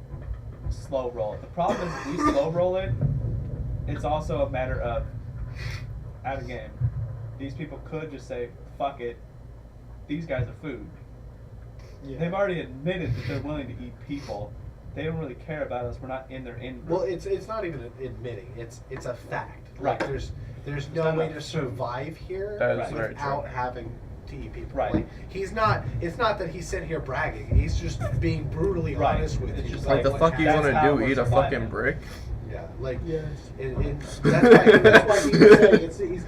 slow roll it. The problem is if we slow roll it, it's also a matter of out of game. These people could just say, fuck it, these guys are food. They've already admitted that they're willing to eat people. They don't really care about us. We're not in their in group. Well, it's not even admitting. It's a fact. Right. Like there's no not way enough to food. survive here That is very without true. having to eat people. Right. Like, he's not. It's not that he's sitting here bragging. He's just being brutally Right. honest with It's you. just Like the what fuck you that's wanna how do? we're Eat a surviving. fucking brick? Yeah. Yeah, like Yes. that's why he was saying he's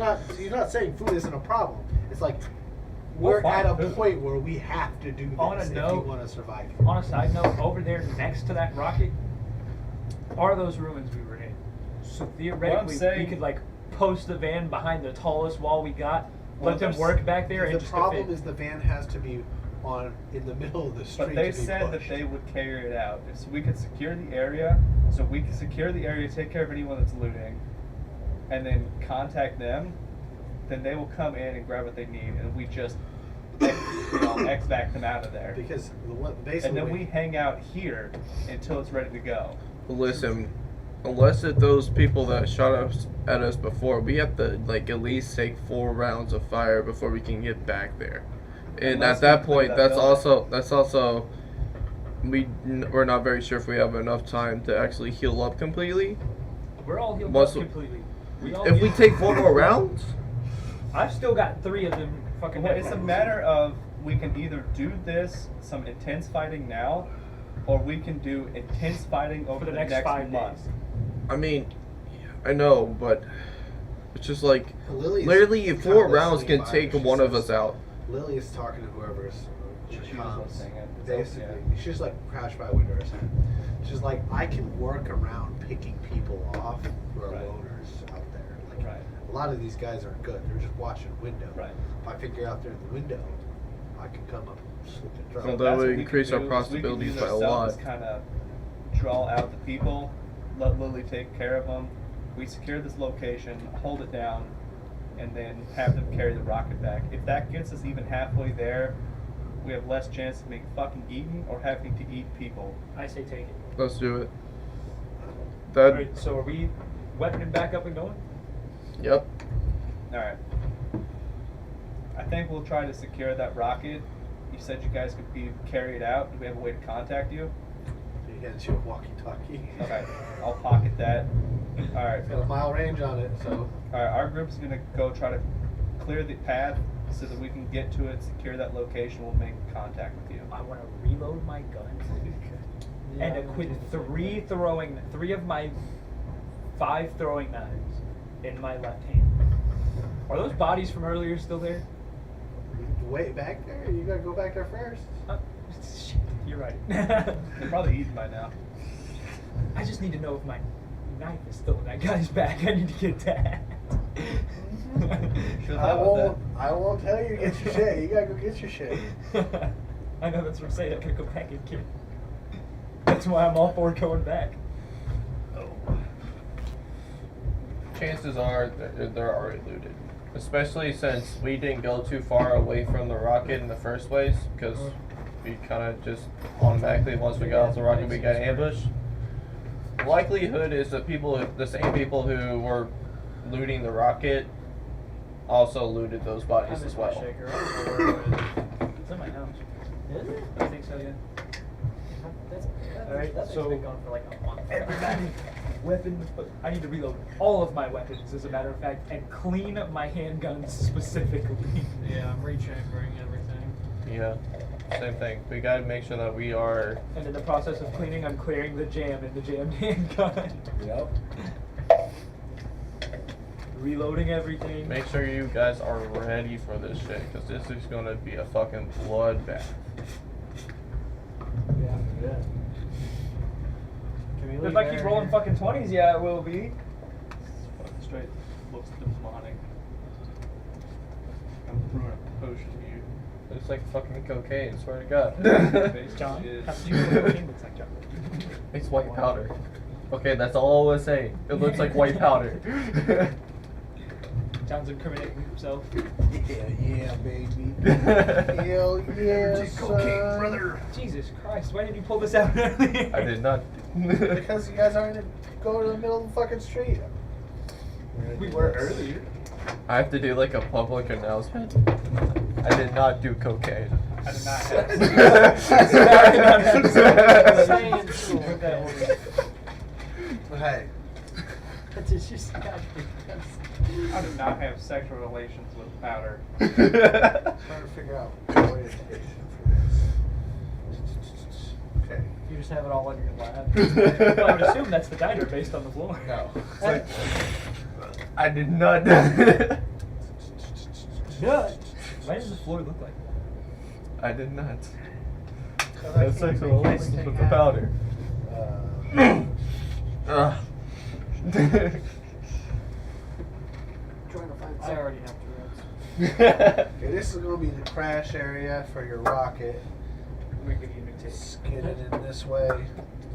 not saying food isn't a problem. It's like We'll we're at find a food. point where we have to do On a this if you note- want to survive. On a side note, over there next to that rocket are those ruins we were in. So theoretically, we saying- could like post the van behind the tallest wall we got, Well, let them there's- work back there, and The just problem defend. is the van has to be in the middle of the street. But they to be said that pushed. they would carry it out. So we could secure the area. So we can secure the area, take care of anyone that's looting, and then contact them. Then they will come in and grab what they need, and we just exvac them out of there. Because basically And then we hang out here until it's ready to go. Listen, unless it's those people that shot at us before, we have to like at least take 4 rounds of fire before we can get back there. And Unless at that we clear point, that that's also we're not very sure if we have enough time to actually heal up completely. We're all healed Once- up completely. We all If we healed. take 4 more rounds, I've still got 3 of them fucking. Well, head it's a rounds. matter of we can either do some intense fighting now, or we can do intense fighting over For the the next next 5 month. days. I mean, I know, but it's just like Lily's literally kind 4 of rounds listening can by take her. She one of says- us out. Lily is talking to whoever's She was comms. listening in. Basically, Yeah. she's like crouched by a window or something. She's like, I can work around picking people off who are Right. loners out there. Like Right. a lot of these guys aren't good. They're just watching a window. Right. If I figure out they're in the window, I can come up and slip and throw. Well, That's that what would we can increase our do, is we can possibilities use by a ourselves lot. Kind of draw out the people, let Lily take care of them. We secure this location, hold it down, and then have them carry the rocket back. If that gets us even halfway there, we have less chance of being fucking eaten or having to eat people. I say take it. Let's do it. That. Alright, so are we weaponing back up and going? Yep. Alright. I think we'll try to secure that rocket. You said you guys could carry it out. Do we have a way to contact you? You get into a walkie-talkie. Okay, I'll pocket that. Alright. It's got a mile range on it, so Alright, our group's gonna go try to clear the path so that we can get to it, secure that location. We'll make contact with you. I want to reload my gun and equip 3 of my 5 throwing knives in my left hand. Are those bodies from earlier still there? way back there. You gotta go back there first. Shit, you're right. They're probably eaten by now. I just need to know if my knife is still in that guy's back. I need to get that. Should I have won't. I won't tell you to get your shit. You gotta go get your shit. I know, that's what I'm saying. I gotta go back and get it. That's why I'm all for going back. Chances are they're already looted. Especially since we didn't go too far away from the rocket in the first place, because we kind of just automatically, once we got off the rocket, we got ambushed. The likelihood is that the same people who were looting the rocket also looted those bodies as well. Shaker. I don't know where it is. It's in my house. Is it? I think so, yeah. Alright, That thing's so been going for like a month. everybody, weapons. I need to reload all of my weapons, as a matter of fact, and clean up my handguns specifically. Yeah, I'm rechambering everything. Yeah, same thing. We gotta make sure that we are. And in the process of cleaning, I'm clearing the jam in the jammed handgun. Yep. Reloading everything. Make sure you guys are ready for this shit, because this is gonna be a fucking bloodbath. Yeah. Can we If leave I keep Aaron rolling here? fucking 20s, yeah, it will be. Fucking straight looks demonic. I'm brewing a potion to It's like fucking cocaine, swear to God. you. John, Shit. how did you know cocaine looks like John? It's white powder. Okay, that's all I was saying. It looks like white powder. John's incriminating himself. Yeah, baby. Hell yeah, son. Jesus Christ, why didn't you pull this out earlier? I did not. Because you guys aren't going to the middle of the fucking street. We were earlier. I have to do like a public announcement. I did not do cocaine. I did not have. Saying so. Hey. Did you see that? I did not have sexual relations with powder. Trying to figure out orientation for this. Okay. You just have it all in your lap. Well, I would assume that's the diner based on the floor. No. It's like, I did not. I Good. Why does the floor look like that? did not. I That's can't sexual make relations anything with the powder. Uh, Trying to find. I already have Tourette's. okay, this is going to be the crash area for your rocket. We could even take. Skid it in this way.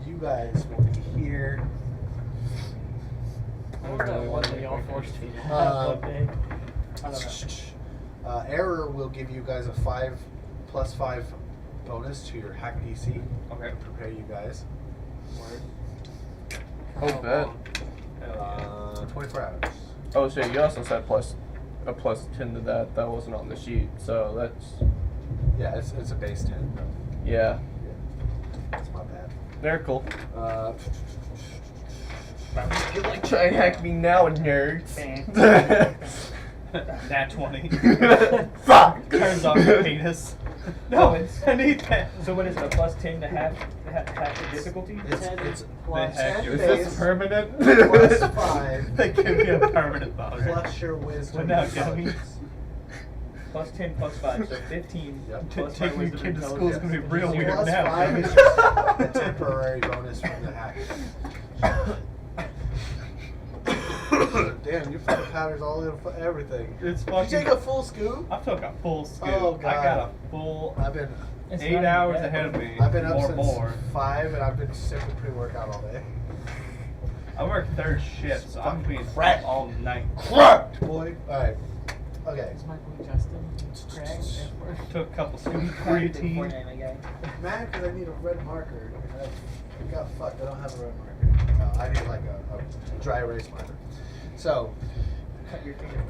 You guys will be here. What was that one that y'all forced me to have Uh, one day? I don't know. Error will give you guys a 5+5 bonus to your hack DC. Okay. To prepare you guys. Oh, bet. 24 hours. Oh shit, you also said a plus 10 to that. That wasn't on the sheet, so that's Yeah, it's a base 10. yeah. That's my bad. They're cool. Uh, You like try and hack me now, nerds. Nat 20. Fuck. Turns off your penis. No, I need that. So what is it? A +10 to half the difficulty? it's Plus heck 10 is Is base this permanent? plus 5 They give me a permanent bonus. plus your wisdom. Well, now, intelligence. +10 + 5, so 15. Yep. Plus my Taking your wisdom kid to intelligence. school is gonna be real Zero. weird Plus now. 5 is just a temporary bonus from the hack. Damn, your fucking powder's all in everything. It's Did fucking. you take a full scoop? I took a full scoop. Oh, I got God. a full I've been 8 hours ahead of me. I've been up or since more. 5 and I've been sipping pre-workout all day. I work third shift, so I'm being Crack. all night. Cracked, boy. Alright. Okay. Is my boy Justin cracked? Took a couple scoops of Before creatine. name again. Mad because I need a red marker. I got fucked. I don't have a red marker. I need like a dry erase marker. So, Cut your finger.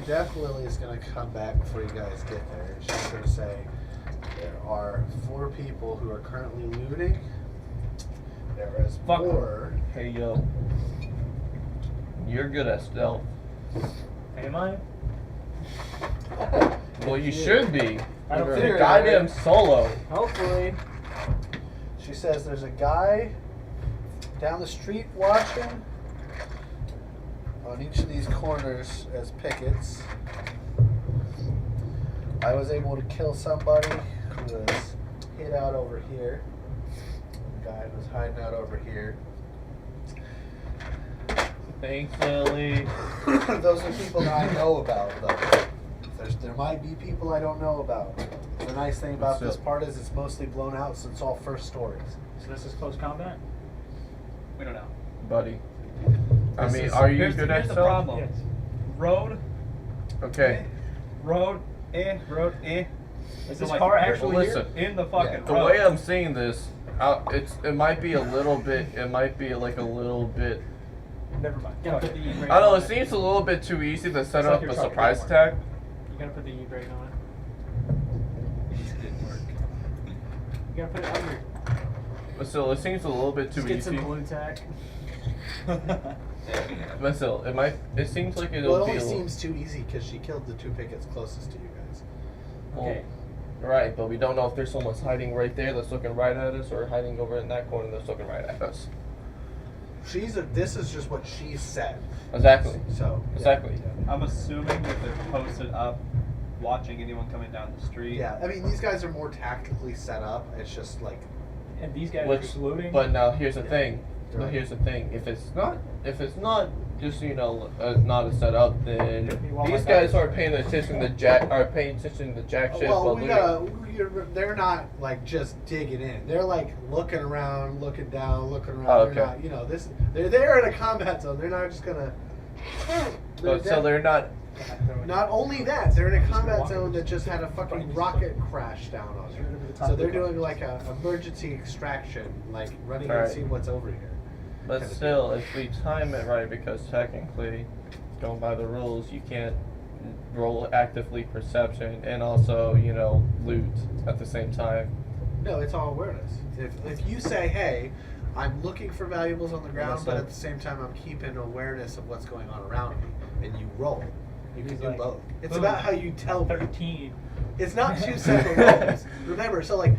Death Lily is going to come back before you guys get there. She's going to say there are 4 people who are currently looting. There is Fuck. 4. Hey yo, you're good at stealth. Am I? Well, you should be. I don't You're figure a it goddamn out. solo. Hopefully. She says there's a guy down the street watching on each of these corners as pickets. I was able to kill somebody who was hid out over here. The guy was hiding out over here. Thanks, Lily. Those are people that I know about, though. There might be people I don't know about. The nice thing about this part is it's mostly blown out, so it's all first stories. So this is close combat? We don't know. Buddy. I This mean, is- are you here's good the at stealth? problem. Yes. Road, Okay. road, road, Is So, this like, car here- actually listen. here? in the fucking The road. way I'm seeing this, it might be a little bit. It might be like a little bit. Never mind. Gotta Fuck put it. the E-brake I don't know. on It seems a little bit too easy to set It's like up you're a trying to surprise get attack. You gotta put the E-brake on it. You gotta put it under. But still, it seems a little bit too Just get easy. some blue tack. But still, it might. It seems like it'll Well, it be only a little. seems too easy because she killed the 2 pickets closest to you guys. Okay. Right, but we don't know if there's someone hiding right there that's looking right at us, or hiding over in that corner that's looking right at us. This is just what she said. Exactly. So yeah. Exactly. I'm assuming that they're posted up, watching anyone coming down the street. Yeah, I mean these guys are more tactically set up. It's just like And these guys are Which, just looting? but now here's the Yeah. thing. Right. Now here's the thing. If it's not just not a setup, then Took me while these my guys back are was paying attention to jack shit. well, but we they're not like just digging in. They're like looking around, looking down, looking around. Oh, They're okay. not, they're there in a combat zone. They're not just gonna. so they're not. Not only that, they're in a combat zone that just had a fucking rocket crash down on them. So they're doing like a emergency extraction, like running and Alright. seeing what's over here. But Kinda still, if we time it right, because technically, going by the rules, you can't roll actively perception and also loot at the same time. No, it's all awareness. If you say, hey, I'm looking for valuables on the ground, but at the same time I'm keeping awareness of what's going on around me, and you roll, you can He's do like, both. It's boom. about how you tell me. 13. It's not 2 separate roles. Remember, so like,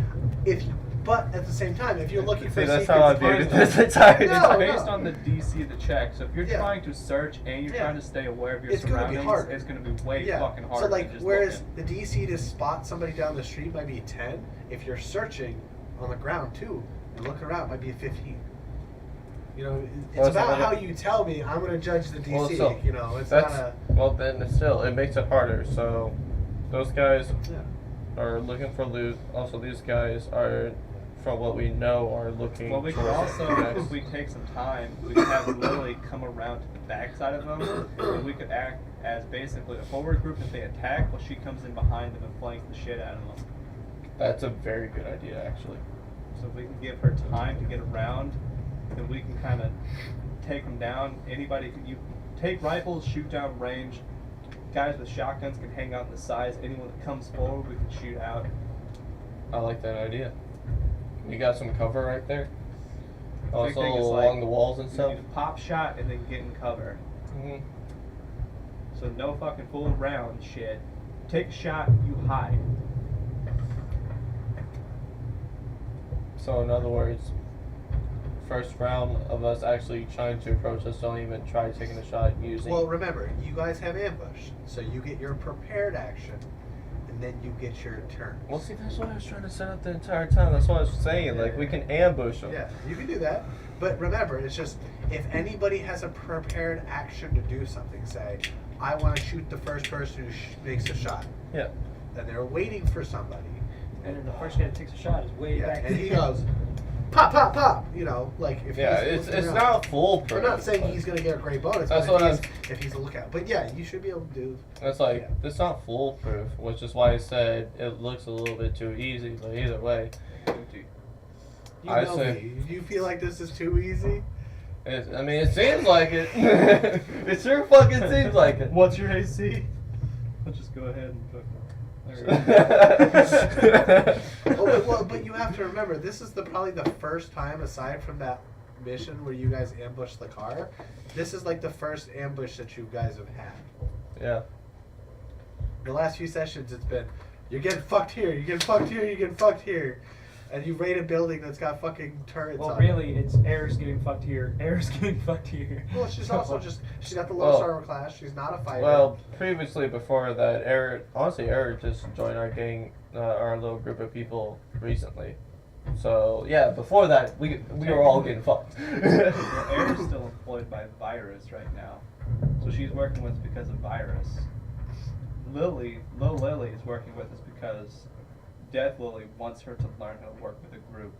if But at the same time, if you're looking for See, that's secrets, how I viewed it this It's entire No, time. based no. on the DC of the check. So if you're Yeah. trying to search and you're Yeah. trying to stay aware of your It's gonna be surroundings, hard. it's going to be way yeah. fucking harder. So like, than just whereas looking. the DC to spot somebody down the street might be 10, if you're searching on the ground too and looking around, it might be 15. You know, it's Well, about so how what- you tell me I'm going to judge the DC. Well, so you know, it's that's not a well. Then still, it makes it harder. So those guys yeah. are looking for loot. Also, these guys are, from what we know, are looking. Well, we could towards also, the next- if we take some time, we could have Lily come around to the back side of them, and we could act as basically a forward group if they attack, while she comes in behind them and flanks the shit out of them. That's a very good idea, actually. So if we can give her time to get around, then we can kind of take them down. Anybody can, you take rifles, shoot down range. Guys with shotguns can hang out in the sides. Anyone that comes forward, we can shoot out. I like that idea. You got some cover right there. The big Also thing is, along like, the walls and you stuff. need a pop shot and then get in cover. hmm So no fucking full round shit. Take a shot, you hide. So in other words, first round of us actually trying to approach us, don't even try taking a shot using. Well, remember, you guys have ambush, so you get your prepared action, and then you get your turn. Well, see, that's what I was trying to set up the entire time. That's what I was saying. Like, we can ambush them. Yeah, you can do that. But remember, it's just if anybody has a prepared action to do something, say, I want to shoot the first person who makes a shot, Yeah. and they're waiting for somebody. And then the first guy that takes a shot is way Yeah, back. and he goes, pop, pop, pop. You know, like if Yeah, he's it's looking around. not foolproof. I'm not saying he's gonna get a great bonus, That's but what if he's a lookout. But yeah, you should be able to do. It's like, Yeah. it's not foolproof, which is why I said it looks a little bit too easy, but either way, You I know say- me. You feel like this is too easy? I mean, it seems like it. It sure fucking seems like it. What's your AC? I'll just go ahead and fucking. There we go. But you have to remember, this is probably the first time, aside from that mission where you guys ambushed the car, this is like the first ambush that you guys have had. Yeah. The last few sessions, it's been, you're getting fucked here, you're getting fucked here, you're getting fucked here. And you raid a building that's got fucking turrets Well, on it. really, it's Air's getting fucked here. Air's getting fucked here. Well, she's also she's got the lowest Well- armor class, she's not a fighter. Well, previously, before that, Eric just joined our gang, our little group of people recently. So, yeah, before that, we were all getting fucked. Well, Air's still employed by Virus right now, so she's working with us because of Virus. Lil Lily is working with us because Death Lily wants her to learn how to work with a group.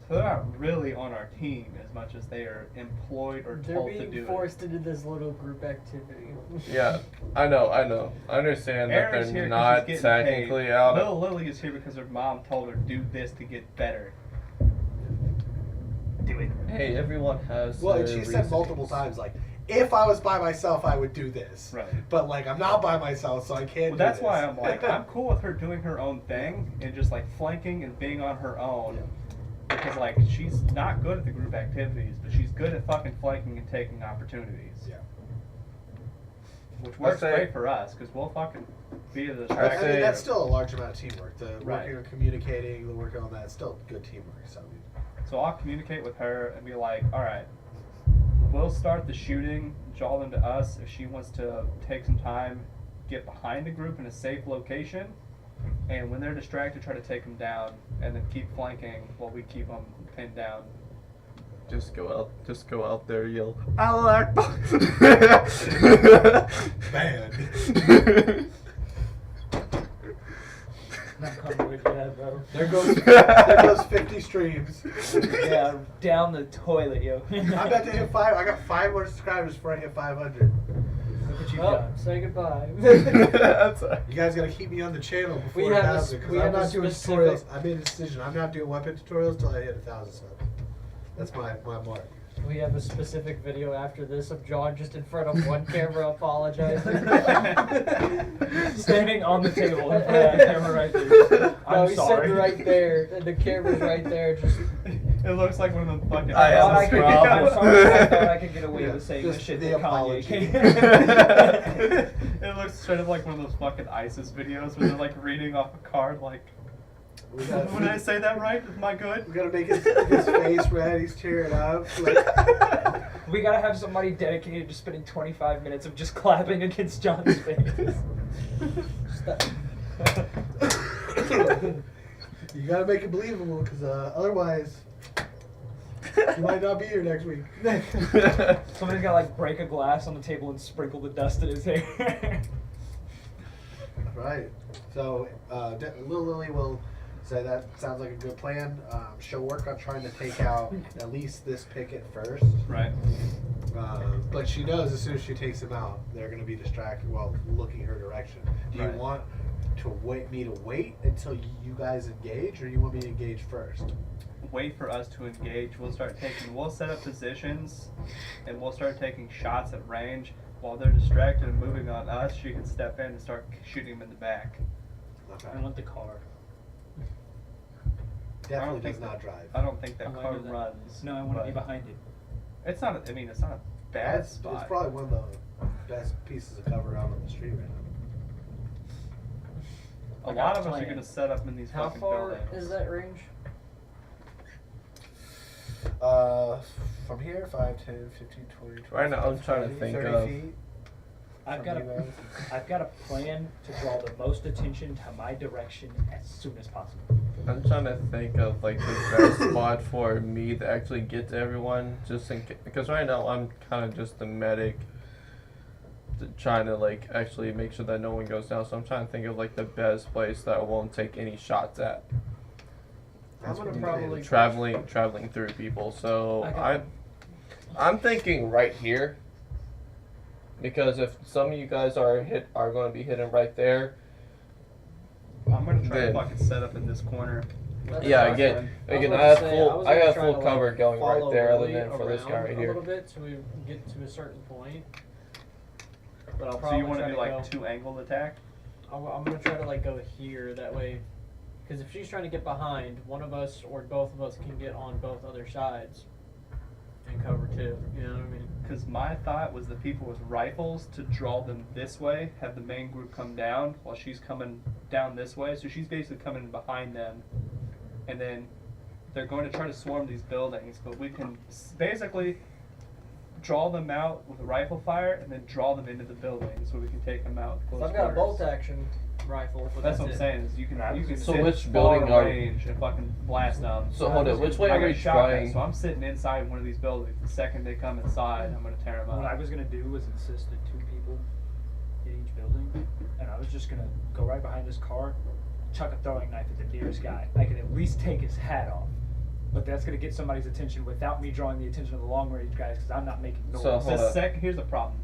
So they're not really on our team as much as they are employed or They're told to do being it. forced into this little group activity. Yeah, I know. I understand that Aaron's they're here 'cause not he's getting technically paid. out Lil of... Lily is here because her mom told her do this to get better. Do it. Hey, everyone has Well, and their she said multiple reasons. times, like, if I was by myself, I would do this. Right. But, like, I'm not by myself, so I can't Well, do that's this. why I'm like, I'm cool with her doing her own thing and just like flanking and being on her own. Because like she's not good at the group activities, but she's good at fucking flanking and taking opportunities. Yeah. Which works say- great for us, because we'll fucking be the I'd I distraction. mean, that's still a large amount of teamwork. The Right. working on communicating, the working on that, still good teamwork. So, So I'll communicate with her and be like, alright, we'll start the shooting, draw them to us. If she wants to take some time, get behind the group in a safe location, and when they're distracted, try to take them down, and then keep flanking while we keep them pinned down. Just go out there, yell, Allah Akbar. bad. Not coming with that, bro. There goes 50 streams. Yeah, down the toilet, yo. I'm about to hit 5. I got 5 more subscribers before I hit 500. Look what you've Well, done. say goodbye. That's a- You guys gotta keep me on the channel before We have a 1,000 because we I'm have a not doing specific- tutorials. I made a decision. I'm not doing weapon tutorials till I hit 1,000 subs. That's my mark. We have a specific video after this of John just in front of one camera apologizing. Standing on the table in front of that camera right there. I'm No, he's sorry. sitting right there, and the camera's right there. Just It looks like one of them fucking. I have I a could, problem. I'm sorry, I thought I could get away Yeah, with saying just the shit the that Kanye apology. came. It looks straight up like one of those fucking ISIS videos where they're like reading off a card like. We gotta, When I say that right? Am I good? we gotta make his face red. He's tearing up. Like, We gotta have somebody dedicated to spending 25 minutes of just clapping against John's face. you gotta make it believable, because otherwise, you might not be here next week. Somebody's gotta like break a glass on the table and sprinkle the dust in his hair. Right. So, Little Lily will say that sounds like a good plan. She'll work on trying to take out at least this picket first. Right. But she knows as soon as she takes him out, they're going to be distracted while looking her direction. Do you Right. want to wait until you guys engage, or you want me to engage first? Wait for us to engage. We'll set up positions, and we'll start taking shots at range. While they're distracted and moving on us, she can step in and start shooting them in the back. Okay. I want the car. Definitely think does not drive. I don't think I that wanna car do that. runs. No, I want to be but behind it. It's not. It's not a bad It's spot. probably one of the best pieces of cover out on the street right now. A I got lot a of us are plan. going to set up in these How fucking far buildings. is that range? From here, 5, 10, 15, 20, 25, Right now, I'm trying to 30, think 30 of- feet. I've From got you guys. I've got a plan to draw the most attention to my direction as soon as possible. I'm trying to think of like the best spot for me to actually get to everyone, just in case, because right now I'm kind of just the medic, trying to like actually make sure that no one goes down. So I'm trying to think of like the best place that I won't take any shots at. I'm gonna probably Traveling through people. So I'm thinking right here, because if some of you guys are going to be hitting right there. I'm going to try Then- to fucking set up in this corner. Yeah, That's again, fine. again, was I about have to say, full, was I gonna got try full to, cover like, going right follow there, other Lily than for this guy around right a here. little bit till we get to a certain point. But I'll So probably you want try to do to like go. two-angled attack? I'm gonna try to like go here that way, because if she's trying to get behind, one of us or both of us can get on both other sides and cover too. You know what I mean? Because my thought was the people with rifles to draw them this way, have the main group come down while she's coming down this way. So she's basically coming behind them, and then they're going to try to swarm these buildings. But we can basically draw them out with a rifle fire, and then draw them into the building so we can take them out. If Close I've got a quarters. bolt action rifle. But That's what I'm it. saying. Is you can So sit which far building are- range and fucking blast them. So hold it, which way I are got we a shotgun, trying? so I'm sitting inside one of these buildings. The second they come inside, I'm gonna tear them up. What I was gonna do was insist that 2 people in each building, and I was just gonna go right behind this car, chuck a throwing knife at the nearest guy. I can at least take his hat off, but that's gonna get somebody's attention without me drawing the attention of the long range guys because I'm not making noise. So, hold up. Here's the problem.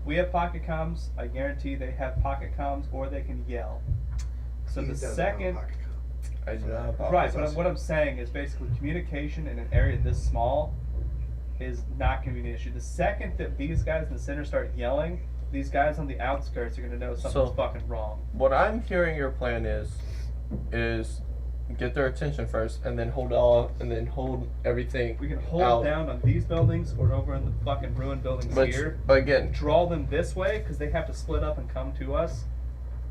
We have pocket comms. I guarantee they have pocket comms, or they can yell. So He the doesn't have a second, pocket comp. I do not have right? pockets. But what I'm saying is basically communication in an area this small is not going to be an issue. The second that these guys in the center start yelling, these guys on the outskirts are going to know something's So- fucking wrong. What I'm hearing your plan is get their attention first, and then hold everything. We can hold out. down on these buildings or over in the fucking ruined buildings But here. but again, Draw them this way because they have to split up and come to us,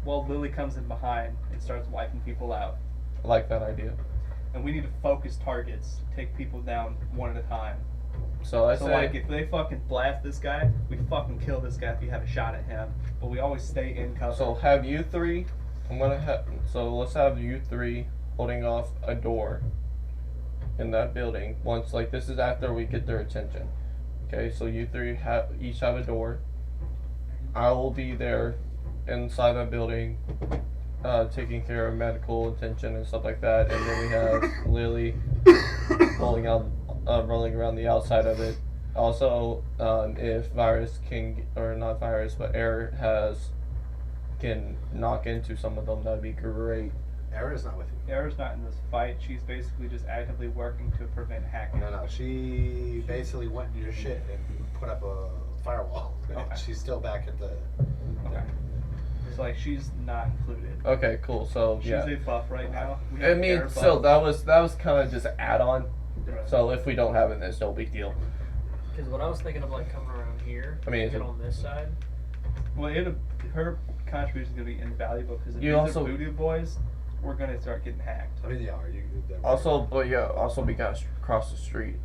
while Lily comes in behind and starts wiping people out. I like that idea. And we need to focus targets, take people down one at a time. So I So say, like if they fucking blast this guy, we fucking kill this guy if you have a shot at him. But we always stay in cover. so have you three. So let's have you three holding off a door in that building. Once like this is after we get their attention. Okay, so you three each have a door. I will be there inside the building, taking care of medical attention and stuff like that, and then we have Lily rolling around the outside of it. Also, if virus air can knock into some of them, that'd be great. Era's not with you. Era's not in this fight. She's basically just actively working to prevent hacking. No, she basically went into your shit and put up a firewall. Okay. She's still back at the. Okay. It's like she's not included. Okay, cool. So She's yeah, a buff right now. We I have mean, air still buff. that was kind of just an add-on. Right. So if we don't have it, then it's no big deal. Because what I was thinking of like coming around here. I mean, get on this side. Well, her contribution is going to be invaluable because if You these also- are voodoo boys, we're gonna start getting hacked. I mean, yeah, Also, but yeah, also we gotta cross the street.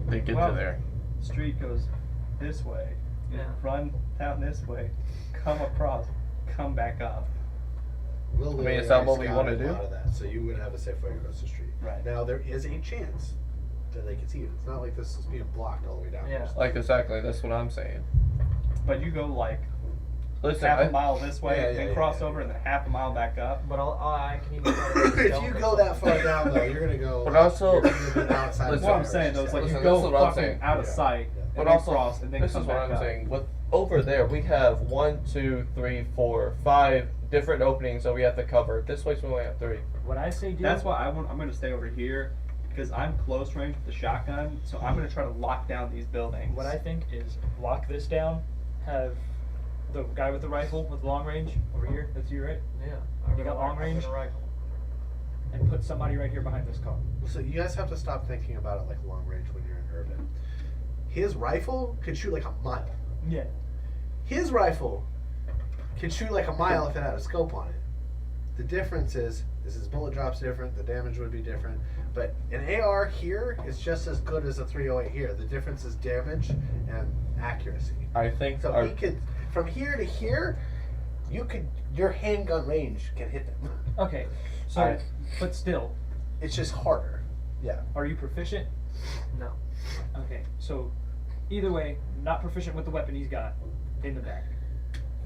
They get Well, to there. The street goes this way. You Yeah. run down this way, come across, come back up. Will I mean, is that what we want wanna to do? A lot of that, so you would have a safe way across the street. Right. Now there is a chance that they can see you. It's not like this is being blocked all the way down. Yeah. Like exactly, that's what I'm saying. But you go like Listen, half a I, mile this way, Yeah, then yeah, cross yeah, over, yeah. and then half a mile back up. But I can even try to if stealth you or go that something. far down though, you're gonna go. But also- you're gonna be outside. Listen, What I'm saying though is like Listen, you this is go what I'm fucking saying. out of Yeah. sight, Yeah. and but then also, cross, and then this come is what back I'm up. saying. With over there, we have 1, 2, 3, 4, 5 different openings that we have to cover. This place we only have 3. What I say, dude. That's why I'm going to stay over here because I'm close range with the shotgun, so I'm going to try to lock down these buildings. What I think is lock this down, have the guy with the rifle with long range over here. That's you, right? Yeah. You got long range? Rifle. And put somebody right here behind this car. So you guys have to stop thinking about it like long range when you're in urban. His rifle can shoot like a mile. Yeah. His rifle can shoot like a mile if it had a scope on it. The difference is his bullet drop's different, the damage would be different. But an AR here is just as good as a 308 here. The difference is damage and accuracy. I think So our, he could, from here to here, your handgun range can hit them. Okay. So, I- but still, It's just harder. Yeah. are you proficient? No. Okay. So, either way, not proficient with the weapon he's got in the back.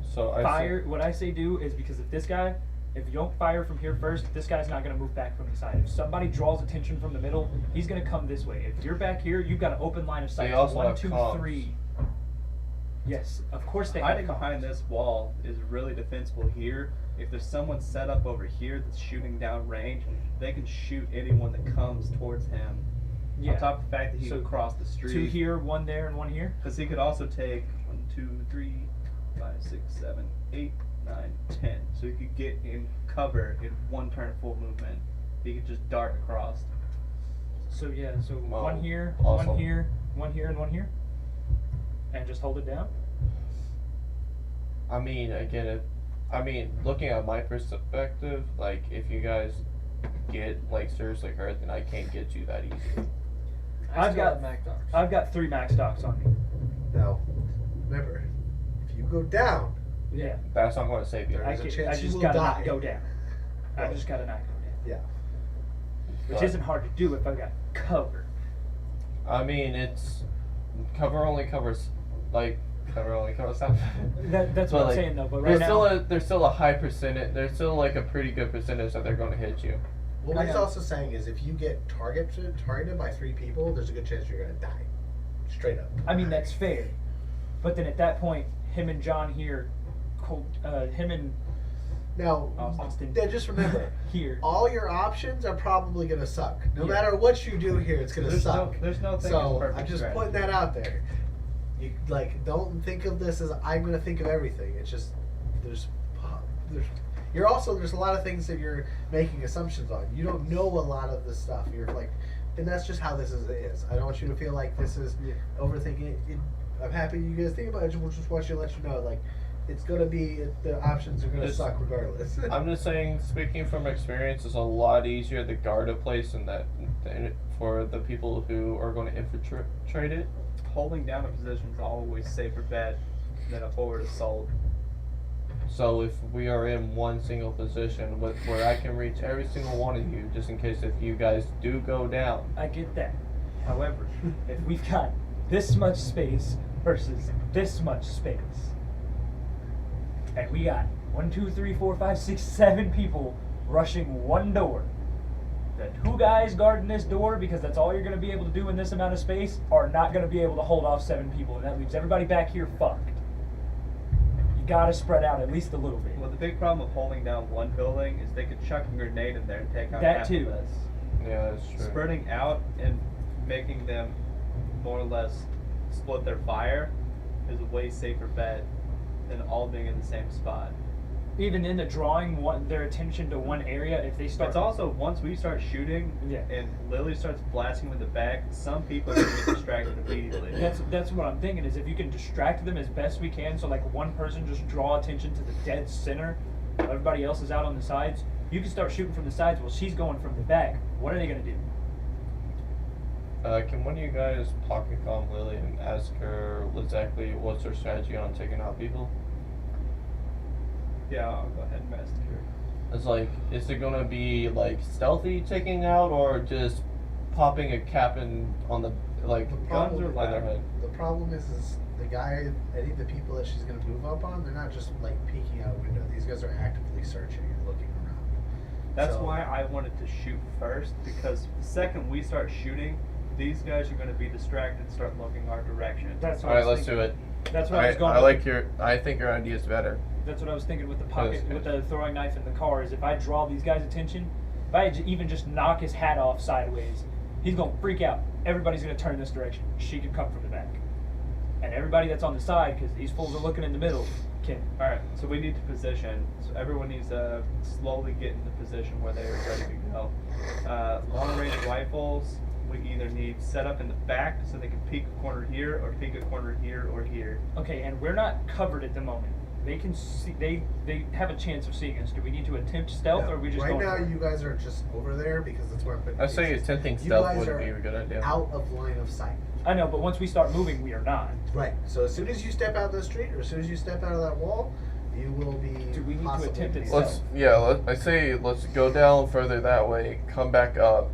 so I Fire. What I say do is because if this guy, if you don't fire from here first, this guy's not gonna move back from the side. If somebody draws attention from the middle, he's gonna come this way. If you're back here, you've got an open line of sight. They also 1, have 2, comms. 3. Yes, of course they Hiding have comms. behind this wall is really defensible here. If there's someone set up over here that's shooting down range, they can shoot anyone that comes towards him. Yeah. On top of the fact that he So, can cross the street. 2 here, 1 there, and 1 here. Because he could also take 1, 2, 3, 5, 6, 7, 8, 9, 10. So he could get in cover in one turn of full movement. He could just dart across. So yeah, so Well, 1 here, also- 1 here, 1 here, and 1 here, and just hold it down. I mean, again, looking at my perspective, like if you guys get like seriously hurt, then I can't get you that easy. I've got Mac Docs. I've got 3 max docs on me. Now, remember, if you go down, Yeah, That's not going to save you. There I, is a can, chance I you just will gotta die. not go down. I Well, just gotta not go down, yeah. which But- isn't hard to do if I got cover. I mean, it's cover only covers half. That's But, what I'm like, saying though. But right there's now, there's still a high percentage. There's still like a pretty good percentage that they're going to hit you. What I he's know. also saying is if you get targeted by 3 people, there's a good chance you're gonna die. Straight up. I mean that's fair. But then at that point, him and John here, him and Now, Austin yeah, just remember, here. all your options are probably gonna suck. No Yeah. matter what you do here, it's gonna suck. There's no thing So as perfect I'm just strategy. putting that out there. You don't think of this as I'm gonna think of everything. It's just there's there's a lot of things that you're making assumptions on. You don't know a lot of this stuff. You're like, and that's just how this is. I don't want you to feel like this is overthinking it. I'm happy you guys think about it. I just want you to let you know, like, it's gonna be the options are gonna Just- suck regardless. I'm just saying, speaking from experience, it's a lot easier to guard a place than for the people who are going to infiltrate it. Holding down a position is always safer bet than a forward assault. So if we are in one single position where I can reach every single one of you, just in case if you guys do go down. I get that. However, if we've got this much space versus this much space, and we got 1, 2, 3, 4, 5, 6, 7 people rushing one door, the 2 guys guarding this door, because that's all you're going to be able to do in this amount of space, are not going to be able to hold off 7 people, and that leaves everybody back here fucked. You got to spread out at least a little bit. Well, the big problem with holding down one building is they could chuck a grenade in there and take out That half too. of us. Yeah, that's true. Spreading out and making them more or less split their fire is a way safer bet than all being in the same spot. Even in the drawing their attention to one area, if they start... It's also, once we start shooting Yeah. and Lily starts blasting with the back, some people are going to get distracted immediately. That's what I'm thinking, is if you can distract them as best we can, so like one person just draw attention to the dead center, while everybody else is out on the sides, You can start shooting from the sides while she's going from the back. What are they gonna do? Can one of you guys pocket calm Lily and ask her exactly what's her strategy on taking out people? Yeah, I'll go ahead and message her. It's like, is it gonna be like stealthy taking out, or just popping a cap on the like The guns or problem, by their head? the problem is the guy, any of the people that she's going to move up on, they're not just like peeking out a window. These guys are actively searching and looking around. That's So- why I wanted to shoot first, because the second we start shooting, these guys are going to be distracted and start looking our direction. That's what All I right, was let's thinking. do it. That's what I was going. I like your. I think your idea is better. That's what I was thinking with the pocket, Yes. with the throwing knife in the car. Is if I draw these guys' attention, if I even just knock his hat off sideways, he's gonna freak out. Everybody's gonna turn this direction. She can come from the back, and everybody that's on the side, because these fools are looking in the middle, can. All right, so we need to position. So everyone needs to slowly get into position where they're ready to go. Long-range rifles, we either need set up in the back so they can peek a corner here, or peek a corner here or here. Okay, and we're not covered at the moment. They can see. They have a chance of seeing us. Do we need to attempt stealth, or are we just right going now, for it? you guys are just over there because that's where I'm putting. I say pieces. attempting You stealth guys would are be a good idea. out of line of sight. I know, but once we start moving, we are not. Right. So as soon as you step out of the street, or as soon as you step out of that wall, you will be. Do we need to possibly attempt it be Let's I say let's go down further that way, come back up,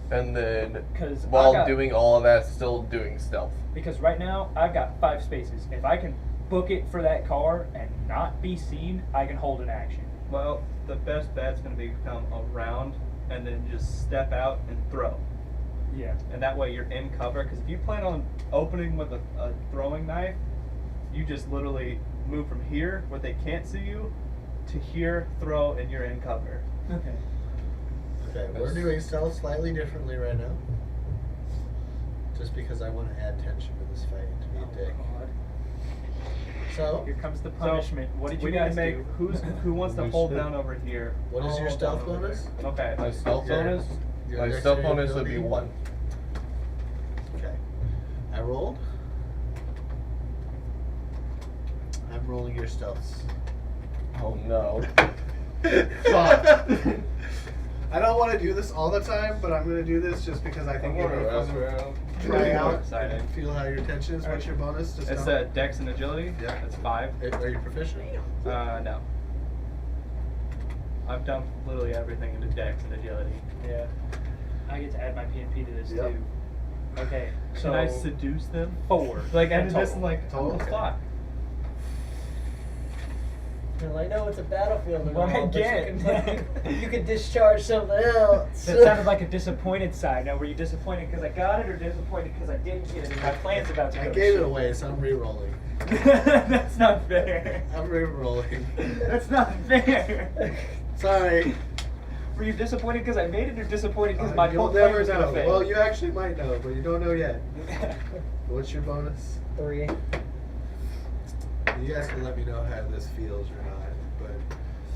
and then 'Cause I while got- doing all of that, still doing stealth. Because right now, I've got 5 spaces. If I can book it for that car and not be seen, I can hold an action. Well, the best bet's going to be come around and then just step out and throw. Yeah. And that way you're in cover. Because if you plan on opening with a throwing knife, you just literally move from here where they can't see you to here, throw, and you're in cover. Okay. Okay, we're doing stealth slightly differently right now. Just because I want to add tension to this fight to be a dick. So, Here comes the punishment. What did we you need to guys make do? who wants to We hold should. down over here? what is I'll your hold down stealth over bonus? there. Okay. My stealth Your- bonus. your My stealth dexterity bonus would be ability? 1. Okay. I rolled. I'm rolling your stealths. Oh no. Fuck. I don't want to do this all the time, but I'm going to do this just because I think it'll try out Exciting. and feel how your tension is. What's your bonus to It's stealth? Dex and Agility. Yeah. That's 5. Are you proficient? No. I've done literally everything into Dex and Agility. Yeah. I get to add my PNP to this Yep. too. Okay. So Can I seduce them? 4. Like, and Total. just like, Total? oh, fuck. Well, I know it's a battlefield and Well, all, but again. you can discharge something else. That sounded like a disappointed sigh. Now, were you disappointed because I got it, or disappointed because I didn't get it? And my plan's about to I go gave to it shit? away, so I'm re-rolling. That's not fair. I'm re-rolling. That's not fair. Sorry. Were you disappointed because I made it, or disappointed because my You'll whole plan never was gonna know. fail? Well, you actually might know, but you don't know yet. What's your bonus? 3. You guys can let me know how this feels or not. But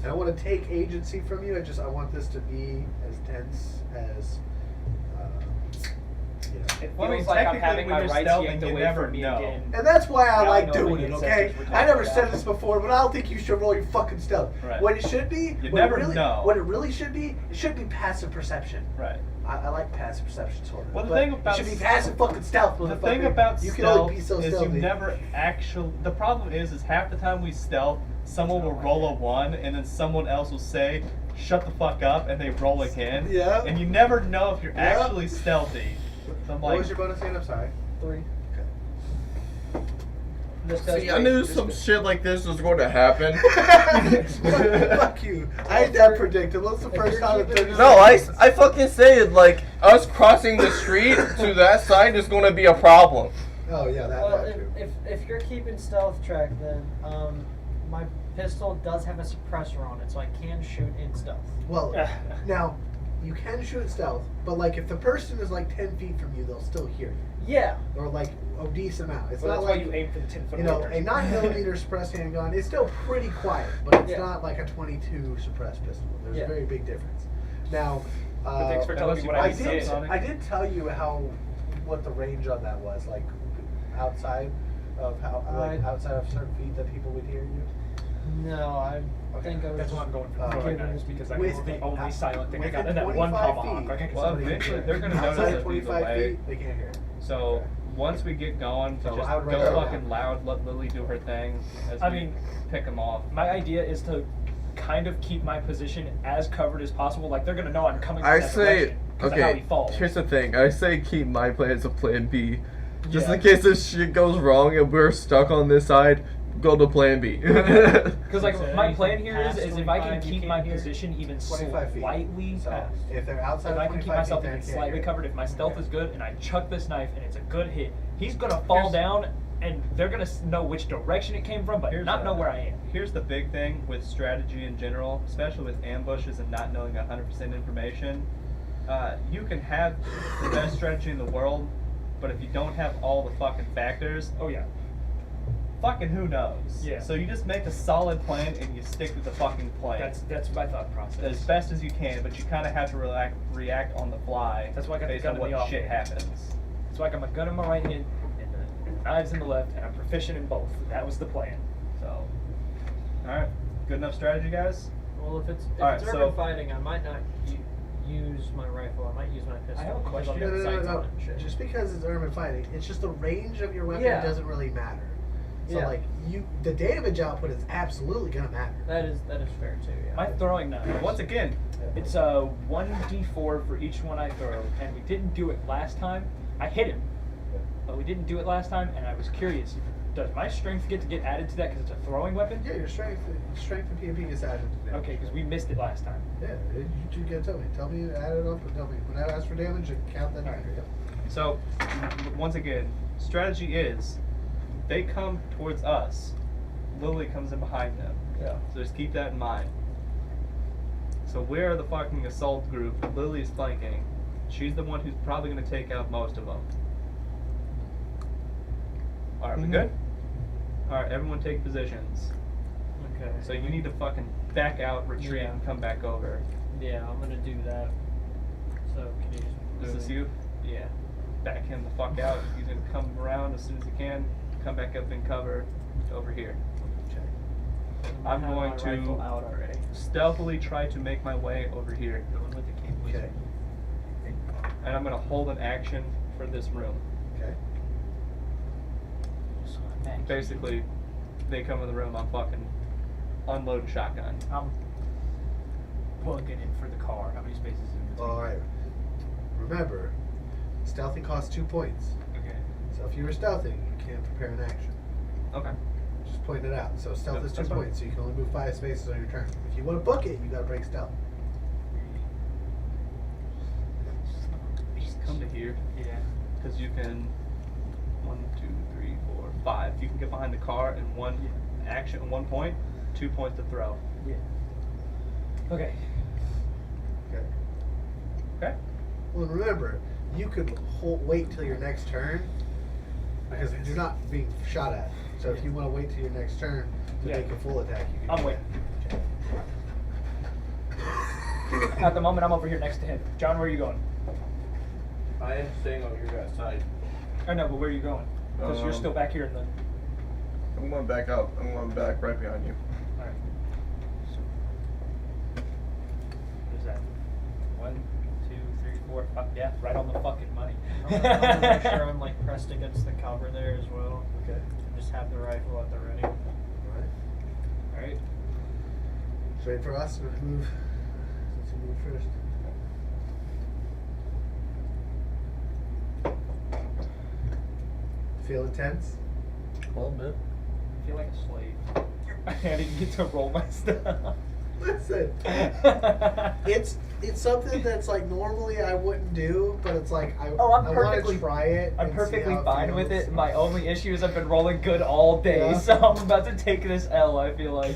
I don't want to take agency from you. I want this to be as tense as. You know. It Well, I mean, feels like I'm technically having when my you're rights stealthing, yanked you away never from me know. again. And that's why I Now I like know doing what it, the okay? incentives we're I never talking said about. this before, but I don't think you should roll your fucking stealth. Right. What it should be, You what never it really, know. What it really should be passive perception. Right. I like passive perception sort of. Well, the but thing about it should be passive fucking stealth. The motherfucker. thing about you can stealth only be so is stealthy. you never actually. The problem is half the time we stealth, someone will roll a 1, and then someone else will say, "Shut the fuck up," and they roll again. Yeah. And you never know if you're Yeah. actually stealthy. So I'm What like, was your bonus again? I'm sorry. 3. Okay. This See, I knew some shit like this was going to happen. Fuck you. I ain't that predictable. It's the If first you're time in keeping- 30 No, seconds. I fucking said, like, us crossing the street to that side is going to be a problem. Oh, yeah, that Well, too. if you're keeping stealth track, then my pistol does have a suppressor on it, so I can shoot in stealth. Well, now, you can shoot stealth, but, like, if the person is, like, 10 feet from you, they'll still hear you. Yeah. Or, like, a decent amount. It's Well, not that's why like, you aim for the 10-foot you know, window. a 9mm suppressed handgun is still pretty quiet, but it's Yeah. not like a 22 suppressed pistol. There's Yeah. a very big difference. Now, But thanks for telling unless me you what buy I I need to did. say. Sonic. I did tell you what the range on that was, like outside of outside of certain feet that people would hear you. No, I think I was. That's why I'm going for the Uh, throwing given knives because I with- it's the only silent thing I got. within And that one 25 tomahawk. feet. Like I can Well, still eventually they're gonna Outside notice of it 25 either way. feet, they can't hear. So once we get going, So just I would go write that fucking down. loud. Let Lily do her thing. As I we mean, pick them off. My idea is to kind of keep my position as covered as possible. Like they're gonna know I'm coming from I that say, direction 'cause of how he okay, falls. here's the thing. I say keep my plan as a plan B. Just Yeah. in case this shit goes wrong and we're stuck on this side, go to plan B. Because like So my anything plan here is past if I can 25 you keep my can't hear? position even 25 feet. slightly So past. if they're outside If of I 25 can keep myself feet, even they can't slightly hear. covered, if my stealth Okay. is good and I chuck this knife and it's a good hit, he's gonna fall Here's- down and they're gonna know which direction it came from, but not know where I am. Here's the big thing with strategy in general, especially with ambushes and not knowing 100% information. You can have the best strategy in the world, but if you don't have all the fucking factors, Oh yeah. fucking who knows? Yeah. So you just make a solid plan and you stick to the fucking plan. That's my thought process. as best as you can, but you kind of have to react on the fly. That's why I got the based gun on in the what off shit hand. happens. So I got my gun in my right hand and the knives in the left, and I'm proficient in both. That was the plan. So, all right, good enough strategy, guys. Well, if it's Alright, urban so- fighting, I might not use my rifle. I might use my pistol. I have a because I'll question. get No, no, sights no, on it and no. shit. Just because it's urban fighting, it's just the range of your weapon Yeah. doesn't really matter. So Yeah. like the damage output is absolutely gonna matter. That is fair too. Yeah. My throwing knives. But once again, It's 1d4 for each one I throw, and we didn't do it last time. I hit him, but we didn't do it last time, and I was curious. Does my strength get added to that because it's a throwing weapon? Yeah, your strength and PMP is added to damage. Okay, because we missed it last time. Yeah, you gotta tell me. Tell me, add it up and tell me. When I ask for damage, you count that down. Alright. Yep. so once again, strategy is they come towards us. Lily comes in behind them. Yeah. So just keep that in mind. So we're the fucking assault group. Lily's flanking. She's the one who's probably going to take out most of them. Alright, we Mhm. good? Alright, everyone take positions. Okay. So you need to fucking back out, retreat, Yeah. and come back over. Yeah, I'm gonna do that. So can you just? Is move this it? you? Yeah. Back him the fuck out. He's going to come around as soon as he can. Come back up and cover over here. I'm I have going my to rifle out already. stealthily try to make my way over here. The one with the cape was Okay. And I'm going to hold an action for this room. Okay. So I'm back. Basically, they come in the room, I'm fucking unloading shotgun. I'm plugging in for the car. How many spaces in between? All right. Remember, stealthing costs 2 points. Okay. So if you were stealthing, you can't prepare an action. Okay. Just pointing it out. So stealth Yep, is 2 that's fine. points, so you can only move 5 spaces on your turn. If you want to book it, you gotta break stealth. Just come to here, Yeah. because you can 1, 2, 3, 4, 5. You can get behind the car in one action, 1 point, 2 points to throw. Yeah. Okay. Okay. Okay? Well, remember, you could wait till your next turn because you're not being shot at. So if you want to wait till your next turn to Yeah. make a full attack, you can. I'm do waiting. that. At the moment, I'm over here next to him. John, where are you going? I am staying on your guys' side. I know, but where are you going? Because you're Um, still back here in the. I'm going back up. I'm going back right behind you. All right. What is that? 1, 2, 3, 4, 5. Yeah, right on the fucking money. I'm gonna make sure I'm like pressed against the cover there as well. Okay. Just have the rifle at the ready. All right. All right. Straight for us. Or move. Since you move first. Feel it tense? A little bit. I feel like a slave. I didn't get to roll my stuff. Listen, it's something that's like normally I wouldn't do, but it's like I Oh, I'm I perfectly- want to try it. I'm and see perfectly how fine with feels. it. My only issue is I've been rolling good all day, Yeah. so I'm about to take this L. I feel like.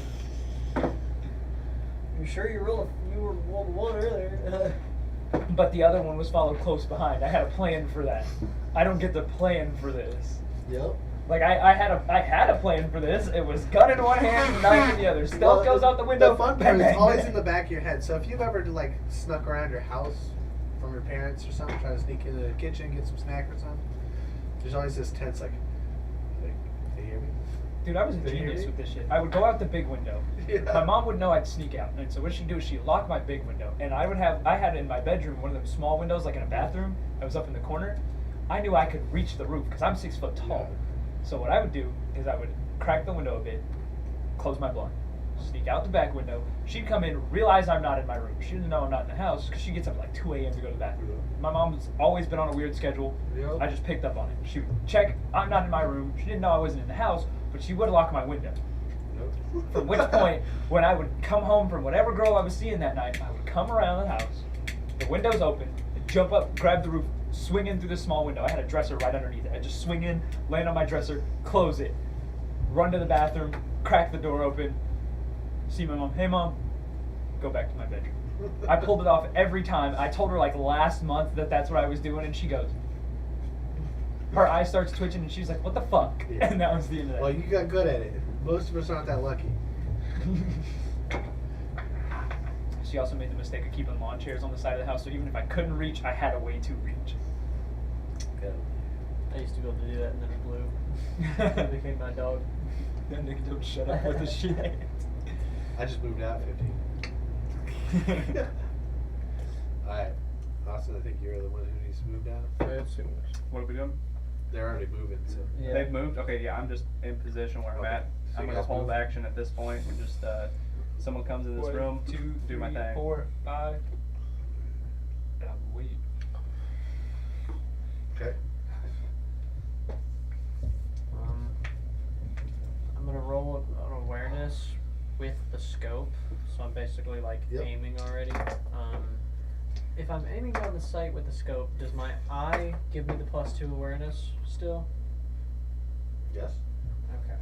You sure you rolled one earlier? But the other one was followed close behind. I had a plan for that. I don't get to plan for this. Yep. Like I had a plan for this. It was gun in one hand, knife in the other. Stealth goes out the window. The fun bang, part is bang, always bang. in the back of your head. So if you've ever like snuck around your house from your parents or something, trying to sneak into the kitchen, get some snack or something, there's always this tense like they hear me? Dude, I was a Did you hear genius me? with this shit. I would go out the big window. Yeah. My mom would know I'd sneak out, and so what she'd do is she'd lock my big window, and I had in my bedroom one of them small windows, like in a bathroom. I was up in the corner. I knew I could reach the roof because I'm 6 foot tall. So what I would do is I would crack the window a bit, close my blind, sneak out the back window. She'd come in, realize I'm not in my room. She didn't know I'm not in the house because she gets up at like 2 a.m. to go to the bathroom. My mom's always been on a weird schedule. Yep. I just picked up on it. She would check, I'm not in my room. She didn't know I wasn't in the house, but she would lock my window. From which point, when I would come home from whatever girl I was seeing that night, I would come around the house, the window's open, I'd jump up, grab the roof, swing in through the small window. I had a dresser right underneath it. I'd just swing in, land on my dresser, close it, run to the bathroom, crack the door open, see my mom, hey mom, go back to my bedroom. I pulled it off every time. I told her like last month that that's what I was doing, and she goes, her eye starts twitching, and she's like, what the fuck? Yeah. And that was the end of that. Well, you got good at it. Most of us aren't that lucky. She also made the mistake of keeping lawn chairs on the side of the house, so even if I couldn't reach, I had a way to reach. I used to be able to do that, and then it blew. It became my dog. That nigga don't shut up with the shit. I just moved out 15. Alright. Austin, I think you're the one who needs to move down. What are we doing? They're already moving, so. Yeah. They've moved? Okay, yeah, I'm just in position where I'm Okay. at. So I'm you gonna guys hold move? action at this point and just, someone comes in this 1, room, 2, do my 3, thing. 4, 5. And I'm waiting. Okay. I'm gonna roll an awareness with the scope, so I'm basically like Yep. aiming already. If I'm aiming down the sight with the scope, does my eye give me the +2 awareness still? Yes. Okay.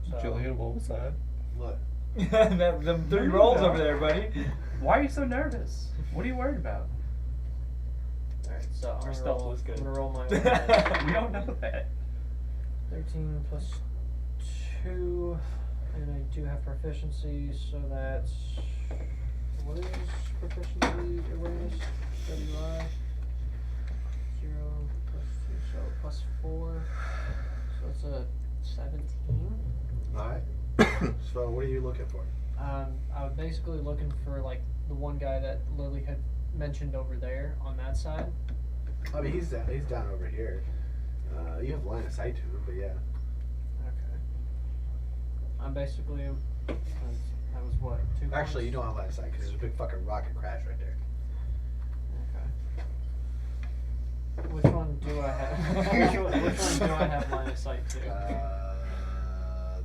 So, Julian, what was that? What? Them 3 rolls over there, buddy. Why are you so nervous? What are you worried about? Alright, so I'm Our gonna, stealth roll, was good. I'm gonna roll my awareness. We don't know that. 13 plus 2, and I do have proficiency, so that's, what is proficiency awareness? WI, 0 plus 2, so plus 4, so it's a 17. Alright. So what are you looking for? I was basically looking for like the one guy that Lily had mentioned over there on that side. I mean, he's down over here. You have line of sight to him, but yeah. Okay. I'm basically, that was what, 2 Actually, you points? don't have line of sight because there's a big fucking rocket crash right there. Okay. Which one do I have? which one do I have line of sight to?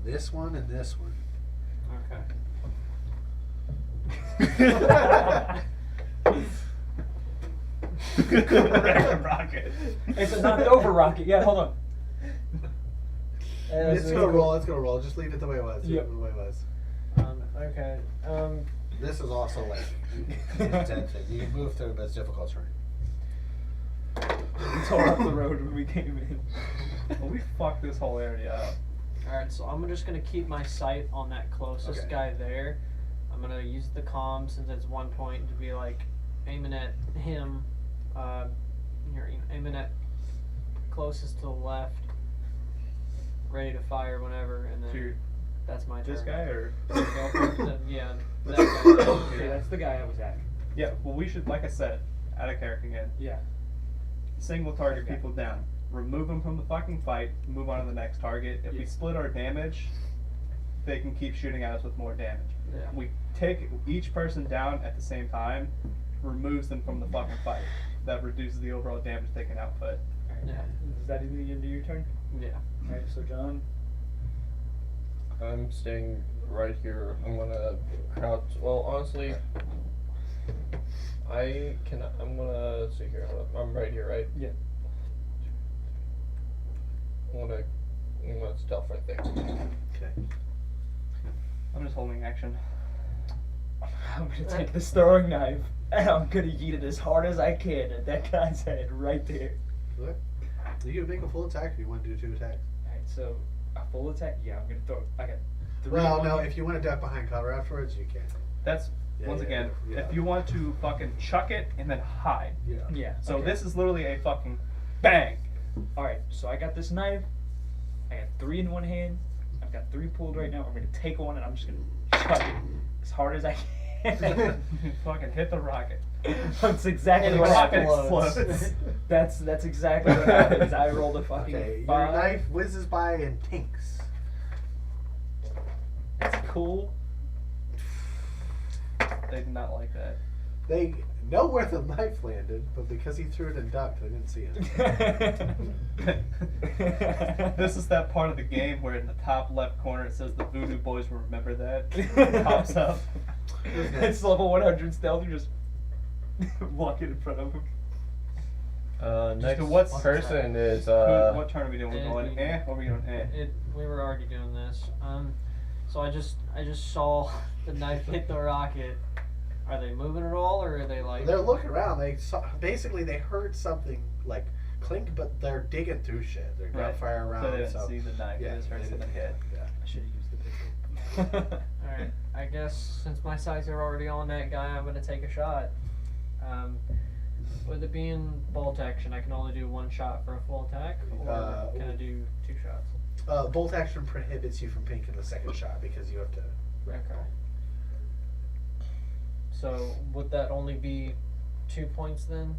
This one and this one. Rocket. It's a knocked over rocket. Yeah, hold on. It's gonna roll. It's gonna roll. Just leave it the way it was. Leave Yep. it the way it was. Okay. This is also like intense. You can move through, but it's difficult terrain. We tore up the road when we came in. Well, we fucked this whole area up. Alright, so I'm just gonna keep my sight on that closest Okay. guy there. I'm gonna use the comm since it's 1 point to be like aiming at him. You're aiming at closest to the left, ready to fire whenever, and So then you're that's my turn. this guy or? Yeah, that guy. Okay, that's the guy I was at. Yeah, well, we should, like I said, out of character again. Yeah. Single target Okay. people down. Remove them from the fucking fight. Move on to the next target. If we Yeah. split our damage, they can keep shooting at us with more damage. Yeah. We take each person down at the same time, removes them from the fucking fight. That reduces the overall damage they can output. Alright. Yeah. Is that the end of your turn? Yeah. Alright, so John. I'm staying right here. I'm gonna crouch. Well, honestly, I'm gonna see here. I'm right here, right? Yeah. I'm gonna stealth right there. Okay. I'm just holding action. I'm gonna take this throwing knife and I'm gonna yeet it as hard as I can at that guy's head right there. What? You can make a full attack if you want to do 2 attacks. Alright, so a full attack? Yeah, I'm gonna throw. I got 3. Well, in no, one. if you want to duck behind cover afterwards, you can. That's Yeah, once yeah, again, yeah. if you want to fucking chuck it and then hide. Yeah. Yeah. So okay. this is literally a fucking bang. Alright, so I got this knife I got 3 in one hand. I've got 3 pulled right now. I'm gonna take one and I'm just gonna chuck it as hard as I can. Fucking hit the rocket. That's exactly And what the rocket happens. explodes. That's exactly what happens. I rolled a fucking Okay, your 5. knife whizzes by and tinks. That's cool. They did not like that. They know where the knife landed, but because he threw it and ducked, they didn't see it. This is that part of the game where in the top left corner it says the Voodoo Boys will remember that. It pops up. It's level 100 stealth. You're just walking in front of him. Next what person is What turn are we doing? We're Eh, going we- or are we going We were already doing this. So I just saw the knife hit the rocket. Are they moving at all, or are they like? They're looking around. They saw, basically they heard something like clink, but they're digging through shit. They're Right. gunfire around. So they didn't see the knife. Yeah, They just heard they something didn't- hit. Yeah. I should have used the pistol. All right. I guess since my sights are already on that guy, I'm gonna take a shot. With it being bolt action, I can only do 1 shot for a full attack, or can I do 2 shots? Bolt action prohibits you from pinking the second shot because you have to. Okay. So would that only be 2 points then?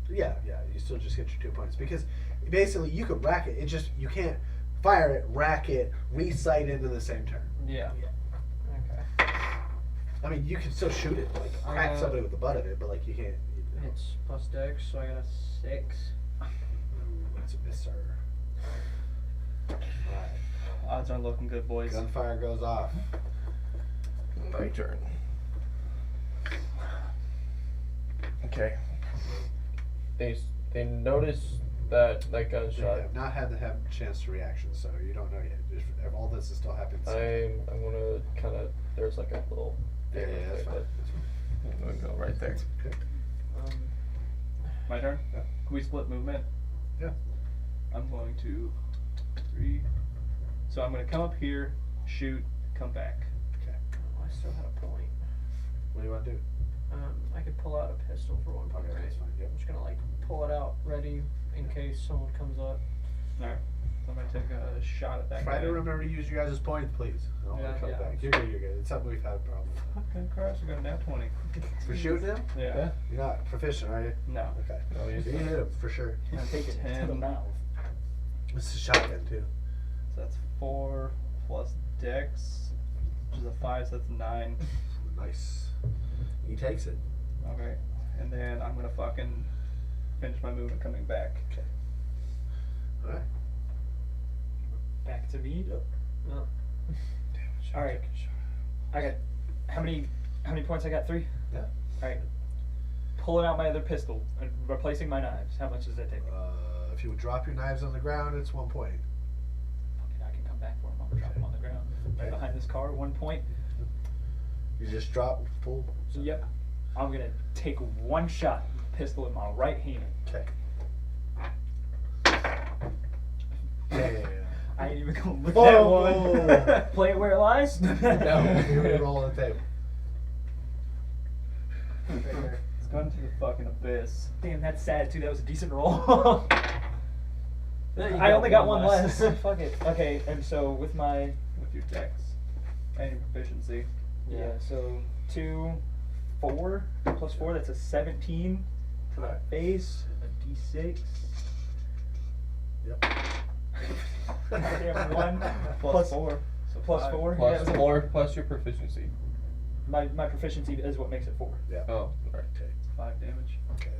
Yeah, you still just get your 2 points because basically you could rack it. It just you can't fire it, rack it, re-sight into the same turn. Yeah. Okay. I mean, you can still shoot it, like crack somebody with the butt of it, but like you can't. It's plus dex, so I got a 6. That's a mister. Alright. Odds aren't looking good, boys. Gunfire goes off. my turn. Okay. They notice that They gunshot. have not had a chance to reaction, so you don't know yet. If all this is still happening. I'm gonna kind of. There's like a little. Yeah, that's fine. I'm gonna go right there. Okay. My turn? Yeah. Can we split movement? Yeah. I'm going to 3. So I'm going to come up here, shoot, come back. Okay. Oh, I still had a point. What do you want to do? I could pull out a pistol for 1 point, Okay, right? that's fine. Yep. I'm just gonna like pull it out, ready in case someone comes up. Alright. So I'm going to take a shot at that Try guy. to remember to use your guys' points, please. I don't want Yeah, to come yeah. back. You're good. You're good. It's something we've had a problem with. Fucking Christ, I got a nat 20. For shooting him? Yeah. You're not proficient, are you? No. Okay. Oh, you So you hit him for sure. I Take it to the 10. mouth. This is a shotgun too. So that's 4 plus dex, which is a 5, so that's 9. Nice. He takes it. Okay. And then I'm going to fucking finish my movement coming back. Okay. All right. Back to me. Yep. No. All right. I got how many points? I got 3. Yeah. All right. Pulling out my other pistol and replacing my knives. How much does that take? If you would drop your knives on the ground, it's 1 point. Fuck it, I can come back for them. I'm gonna drop them on the ground. Right Okay. behind this car. 1 point. You just drop, pull. Yep. I'm gonna take 1 shot. Pistol in my right hand. Okay. Yeah. I ain't even gonna look Whoa, at whoa, one. whoa. Play it where it lies. No, you roll on the table. It's gone to the fucking abyss. Damn, that's sad too. That was a decent roll. You I only got one less. less. Fuck it. Okay, and so with my With your dex and your proficiency. yeah, so 2, 4 plus 4. That's a 17 to the Alright. face. A D6. Yep. Damn, 1 Plus 4. So plus 5. 4. Plus Yeah, so 4 plus your proficiency. my proficiency is what makes it 4. Yeah. Oh, right. Okay. 5 damage. Okay.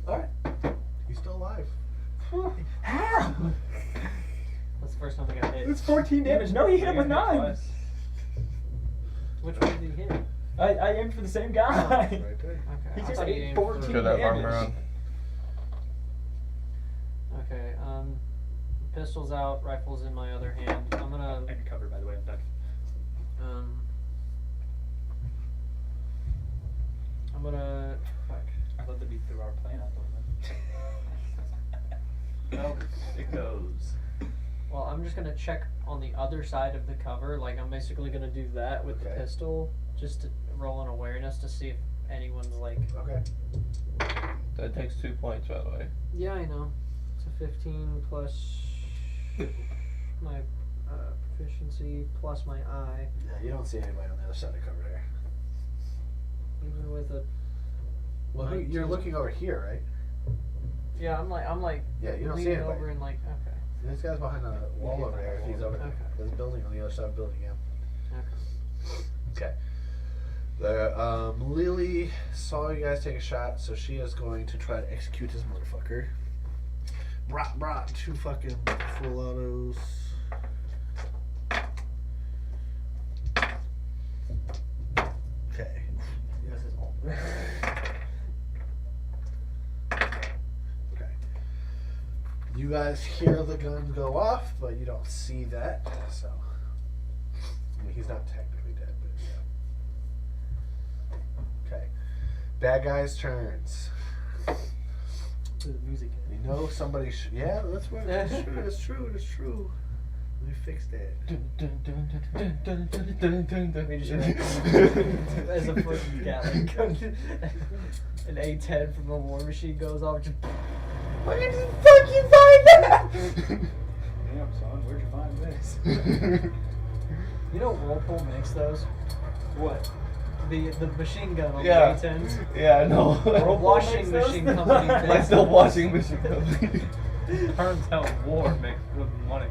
All right. He's still alive. How? That's the first time I got hit. It's 14 damage. No, he hit him with 9. Twice. Which one did he hit? I aimed for the same guy. Right there. Okay. He I just thought he ate aimed 14 for- Should have armor damage. on. Okay. Pistols out, rifles in my other hand. I'm gonna I'm covered, by the way. I'm done. I'm gonna fuck. I thought that we threw our plan out the window. Nope. It goes. Well, I'm just gonna check on the other side of the cover. Like I'm basically gonna do that with the Okay. pistol, just to roll an awareness to see if anyone's like. Okay. That takes 2 points, by the way. Yeah, I know. It's a 15 plus My proficiency plus my eye, Yeah, you don't see anybody on the other side of the cover there. even with a. Well, you're 19. looking over here, right? Yeah, I'm like. Yeah, you don't see leaning anybody. over and like okay. This guy's behind the wall over there. He's over Okay. There's a building on the other side of the building, yeah. Okay. Okay. The Lily saw you guys take a shot, so she is going to try to execute this motherfucker. Brah, 2 fucking full autos. Okay. Okay. You guys hear the gun go off, but you don't see that, so. I mean, he's not technically dead, but yeah. Okay. Bad guys' turns. The music. You know somebody should. Yeah, that's what. That's true. That's true. That's true. We fixed it. We just as a fucking Gatling gun, an A10 from the war machine goes off. Just Where did you fucking find that? Damn, son, where'd you find this? you know, Whirlpool makes those. What? The machine gun on Yeah. the A10s. Yeah, I know. Or a washing machine company. Like makes the them. washing machine company. Turns out war makes good money.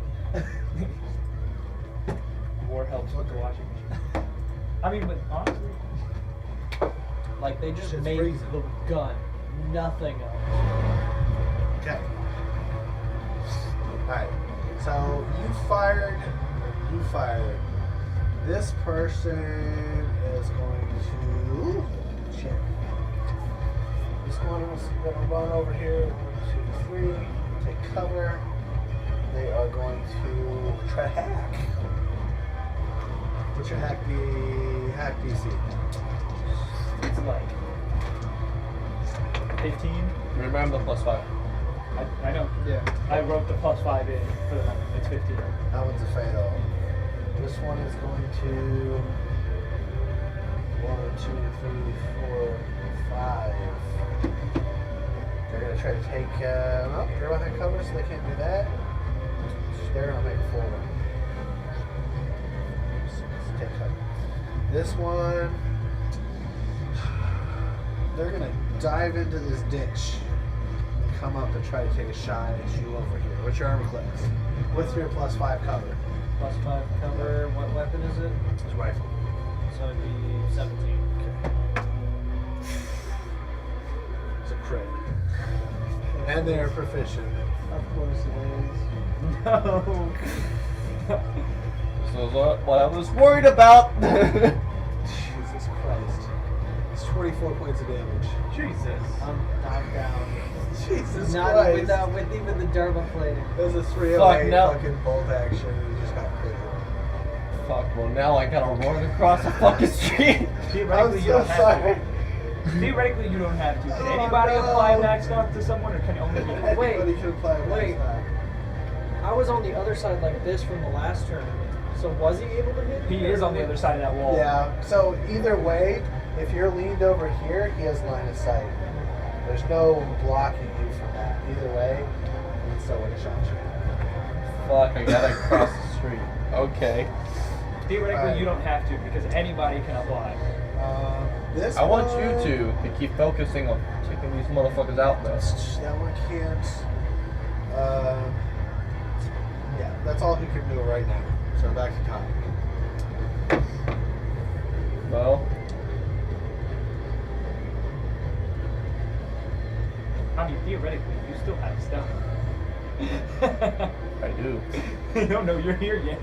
War helps with the washing machine. I mean, but honestly, Like they just Shit's made freezing. the gun, nothing else. Okay. Alright. So you fired. This person is going to. Shit. This one is going to run over here. 1, 2, 3. Take cover. They are going to try to hack. What's your hack DC? it's like 15. Remember the +5. I know. Yeah. I wrote the +5 in for the moment. It's 15. That one's a fail. This one is going to 1, 2, 3, 4, 5. They're gonna try to take. Oh, they're behind cover, so they can't do that. They're gonna make a full run. So let's take cover. This one, they're gonna dive into this ditch and come up and try to take a shot at you over here. What's your armor class? With your +5 cover. +5 cover. What weapon is it? It's rifle. So it'd be 17. It's a crit. And they're proficient. Of course it No. So what I was worried about. Jesus Christ. It's 24 points of damage. Jesus. I'm down. Jesus Not Christ. with even the dermaplating. There's a 308 Fuck, no. fucking bolt action and you just got crit. Fuck, well now I gotta run across the fucking street. Theoretically, you don't have to. Theoretically, you don't have to. Can Oh, anybody no. apply max knock to someone, or can only you? Wait. Anybody can apply a Wait. max knock. I was on the other side like this from the last tournament. So was he able to hit? me, He or is on the what? other side of that wall. Yeah, so either way, if you're leaned over here, he has line of sight. There's no blocking you from that. Either way, he still would have shot you. Fuck, I gotta cross the street. Okay. Theoretically, Alright. you don't have to because anybody can apply. This I want one- you to keep focusing on taking these motherfuckers out though. That one can't. Yeah, that's all he can do right now. So back to Tom. Well, I mean, theoretically, you still have stuff. I do. You don't know you're here yet.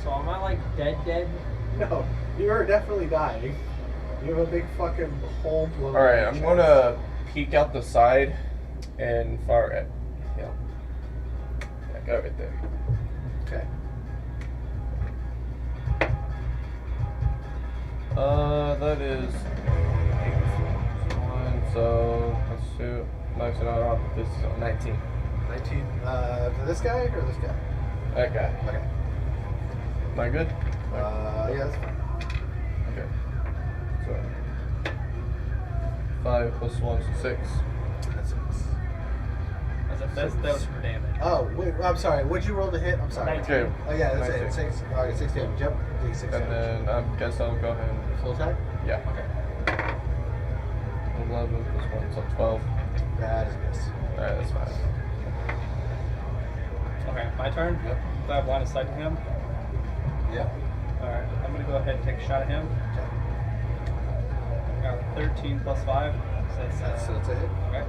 So am I like dead? No, you are definitely dying. You have a big fucking hole blown. Alright, in I'm your gonna peek out the side and fire at him. Yeah, go right there. chest. Okay. That is 1, so let's shoot. Max it out. This is 19. 19. This guy or this guy? That guy. Okay. Am I good? Yeah, that's fine. Okay. So 5 plus 1 is 6. That's it. that was for damage. Oh, wait, I'm sorry. What'd you roll to hit? I'm sorry. 19. Okay. Oh, yeah, that's it. 19. 6. Okay, 6 damage. Yep. Take 6 And damage. then I guess I'll go ahead and Full attack? yeah. Okay. 11 plus 1, so 12. That is a miss. Alright, that's fine. Okay, my turn. Yep. Do I have line of sight to him? Yep. Alright, I'm gonna go ahead and take a shot at him. Okay. Got 13 plus 5. So that's, That's a hit. okay.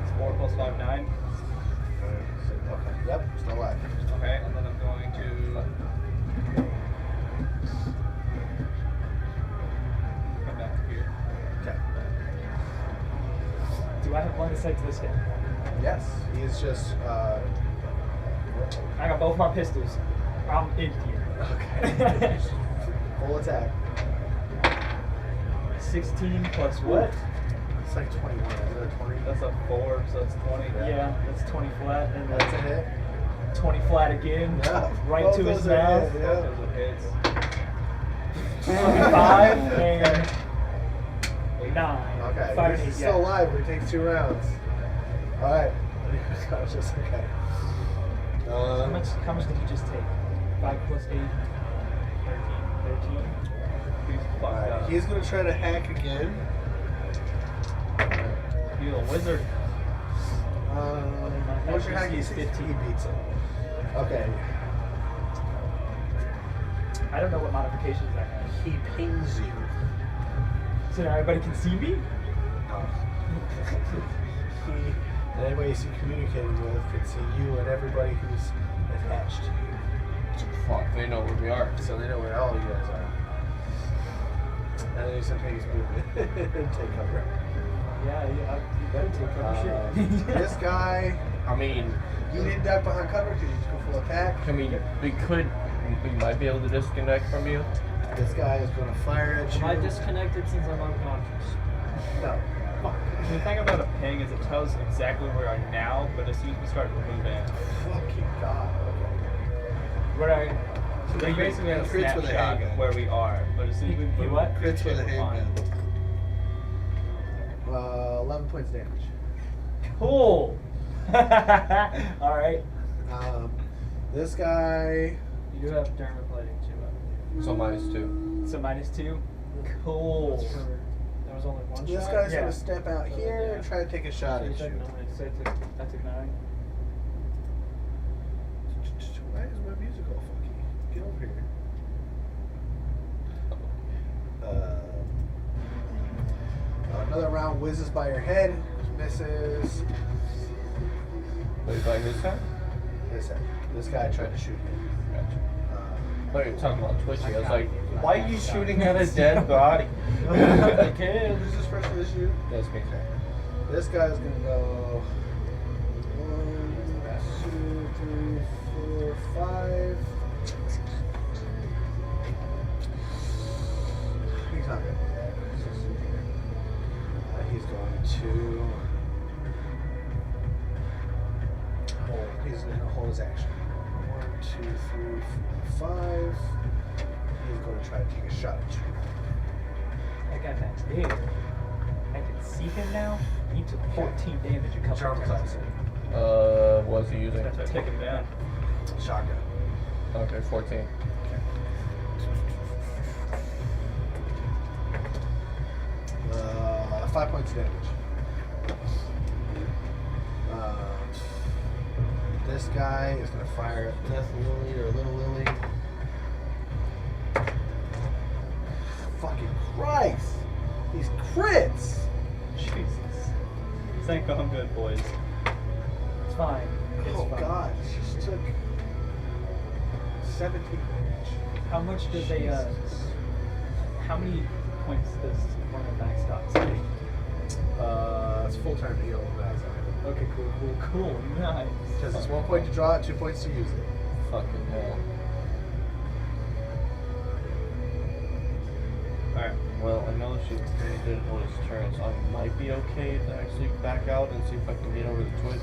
It's 4 plus 5, 9. Okay. Yep. Still alive. Okay, and then I'm going to come back here. Okay. Do I have line of sight to this guy? Yes. He is just. I got both my pistols. I'm in here. Okay. Full attack. 16 plus what? It's like 21. Is it a 20? That's a 4, so it's 20. Yeah, that's 20 flat, and That's a then hit. 20 flat again. Yeah. Right Both to his those are mouth. hit, Those Yeah. are hits. 5 and 9. Okay. 5 and He's 8, still yeah. alive, but he takes 2 rounds. Alright. I was just okay. How much did he just take? 5 plus 8? 13. He's fucked Alright. up. He's gonna try to hack again. He's a wizard. What's your hack? AC is 15. 15. He beats it. Okay. I don't know what modifications I have. He pings you. So now everybody can see me? He and anybody he's communicating with can see you and everybody who's attached to you. Fuck, they know where we are. So they know where all you guys are. And then he's gonna take his movement and take cover. Yeah, you better take cover shit. This guy, I mean, you didn't duck behind cover because you just go full attack. we might be able to disconnect from you. This guy is gonna fire at you. Am I disconnected since I'm unconscious? No. Fuck. The thing about a ping is it tells exactly where we are now, but as soon as we start moving, Fucking God. What are so we basically have a Crits with a snapshot handgun. of where we are. But as soon as we You move, what? Crits with a we're fine. handgun. 11 points damage. Cool. Alright. This guy. You do have dermaplating too. So -2. So -2. Cool. That's for, there was only one This shot. guy's Yeah. gonna step out here and try to take a shot So at you said you. 9. So I took 9. Why is my music all funky? Get over here. Another round whizzes by your head, misses. Wait, like this time? This guy tried to shoot you. Gotcha. Uh, Oh, you're talking about twitching. I was like, why are you shooting at a dead body? Okay, who's this first to shoot? That's me, sir. This guy's gonna go 1, 2, 3, 4, 5. He's not good. He's going to hold. He's going to hold his action. 1, 2, 3, 4, 5. He's going to try to take a shot at you. That guy back there. I can see him now. He took 14 damage a couple Charm times. class. What was he using? That's what I take him down. Shotgun. Okay, 14. 5 points damage. This guy is going to fire at Death Lily or Little Lily. Fucking Christ! These crits! Jesus. This ain't going good, boys. It's fine. It's Oh fine. God, she just took 17 damage. How much does a Jesus. how many points does one of the max dots take? It's full turn to heal on that side. Okay, cool. Nice. Because it's 1 point to draw it, 2 points to use it. Fucking hell. Alright. Well, I know she didn't hold his turn, so I might be okay to actually back out and see if I can get over the twitch.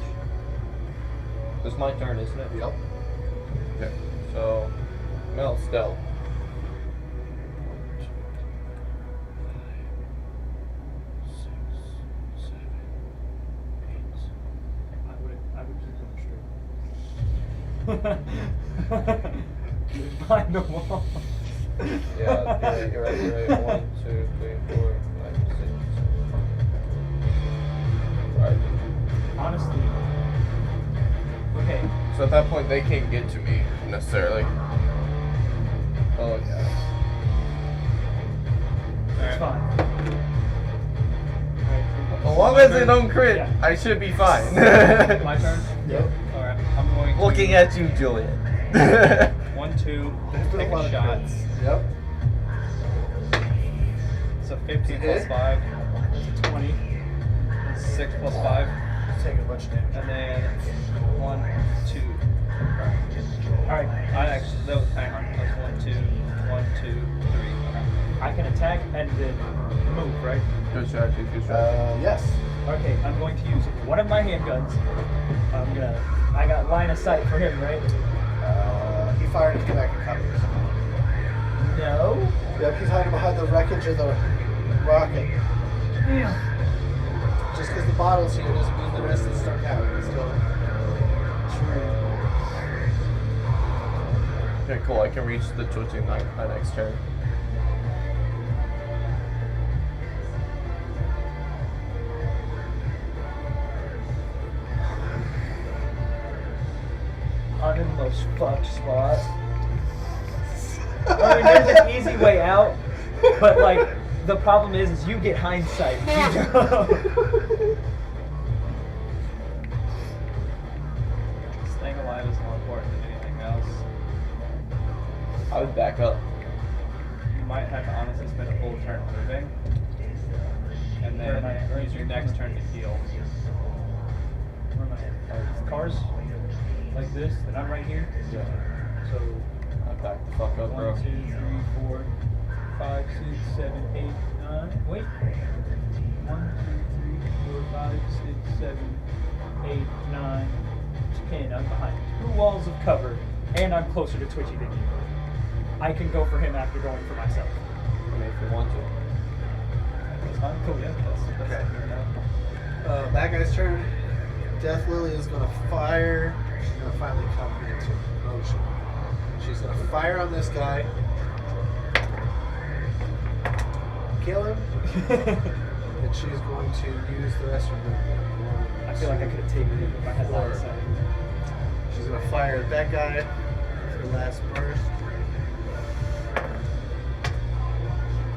It's my turn, isn't it? Yep. Okay. So, Mel, stealth. 1, 2, 3, 4, 5, 6, 7, 8, Behind the wall. Yeah, you're right. 1, 2, 3, 4, 5, 6, 7. Alright. Honestly. Okay. So at that point, they can't get to me necessarily. Oh yeah. It's fine. As long as they don't crit, Yeah. I should be fine. My turn? Yep. Alright, I'm going to. Looking at you, Julian. 1, 2, There's been take a lot a of shot. crits. Yep. So 15 Hit. plus 5. 20. 6 plus 5. Taking a bunch of damage. And then 1, 2. Alright. I actually, that was, hang on. That was 1, 2, 1, 2, 3. Okay. I can attack and then move, right? Good strategy, good strategy. Yes. Okay, I'm going to use one of my handguns. I got line of sight for him, right? He fired his back and covers. No. Yep, he's hiding behind the wreckage of the rocket. Just because the bottle's here doesn't mean the rest is stuck out. It's still Okay, cool. I can reach the twitching my next turn. I'm in the most fucked spot. I mean, there's an easy way out, but like, the problem is you get hindsight. You don't. Staying alive is more important than anything else. I would back up. You might have to honestly spend a full turn moving. And Where am I at? then use your next turn to heal. Where am I at? Cars like this, and I'm right here. Yeah. So I back the fuck up, bro. 1, 2, 3, 4, 5, 6, 7, 8, 9. Wait. 1, 2, 3, 4, 5, 6, 7, 8, 9, 10. I'm behind 2 walls of cover, and I'm closer to Twitchy than you. I can go for him after going for myself. I mean, if you want to. That's fine. Cool. Yeah, that's Okay. fair enough. That guy's turn. Death Lily is going to fire. She's going to finally come into motion. She's going to fire on this guy. Kill him. And she's going to use the rest of her movement. I feel like I could have taken it if I had line of Or- sight. She's going to fire at that guy for the last burst.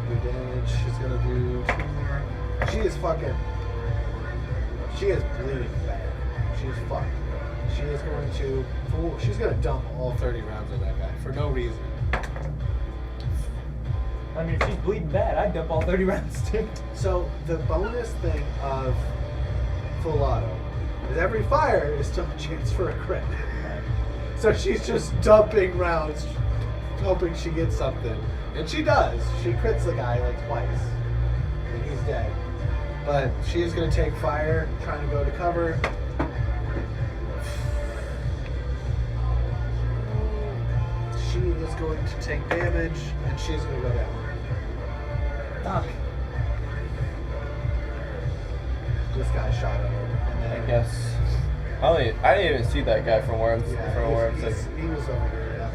Do damage. She's going to do 2 more. She is fucking. She is bleeding bad. She's fucked. She is going to. She's going to dump all 30 rounds on that guy for no reason. I mean, if she's bleeding bad, I'd dump all 30 rounds too. So the bonus thing of full auto is every fire is still a chance for a crit. So she's just dumping rounds, hoping she gets something, and she does. She crits the guy like twice, and he's dead. But she is going to take fire, trying to go to cover. She is going to take damage, and she's going to go down. Fuck. This guy shot at her. And then, I guess. I didn't even see that guy from where I'm Yeah, sitting. he was over here. Yeah.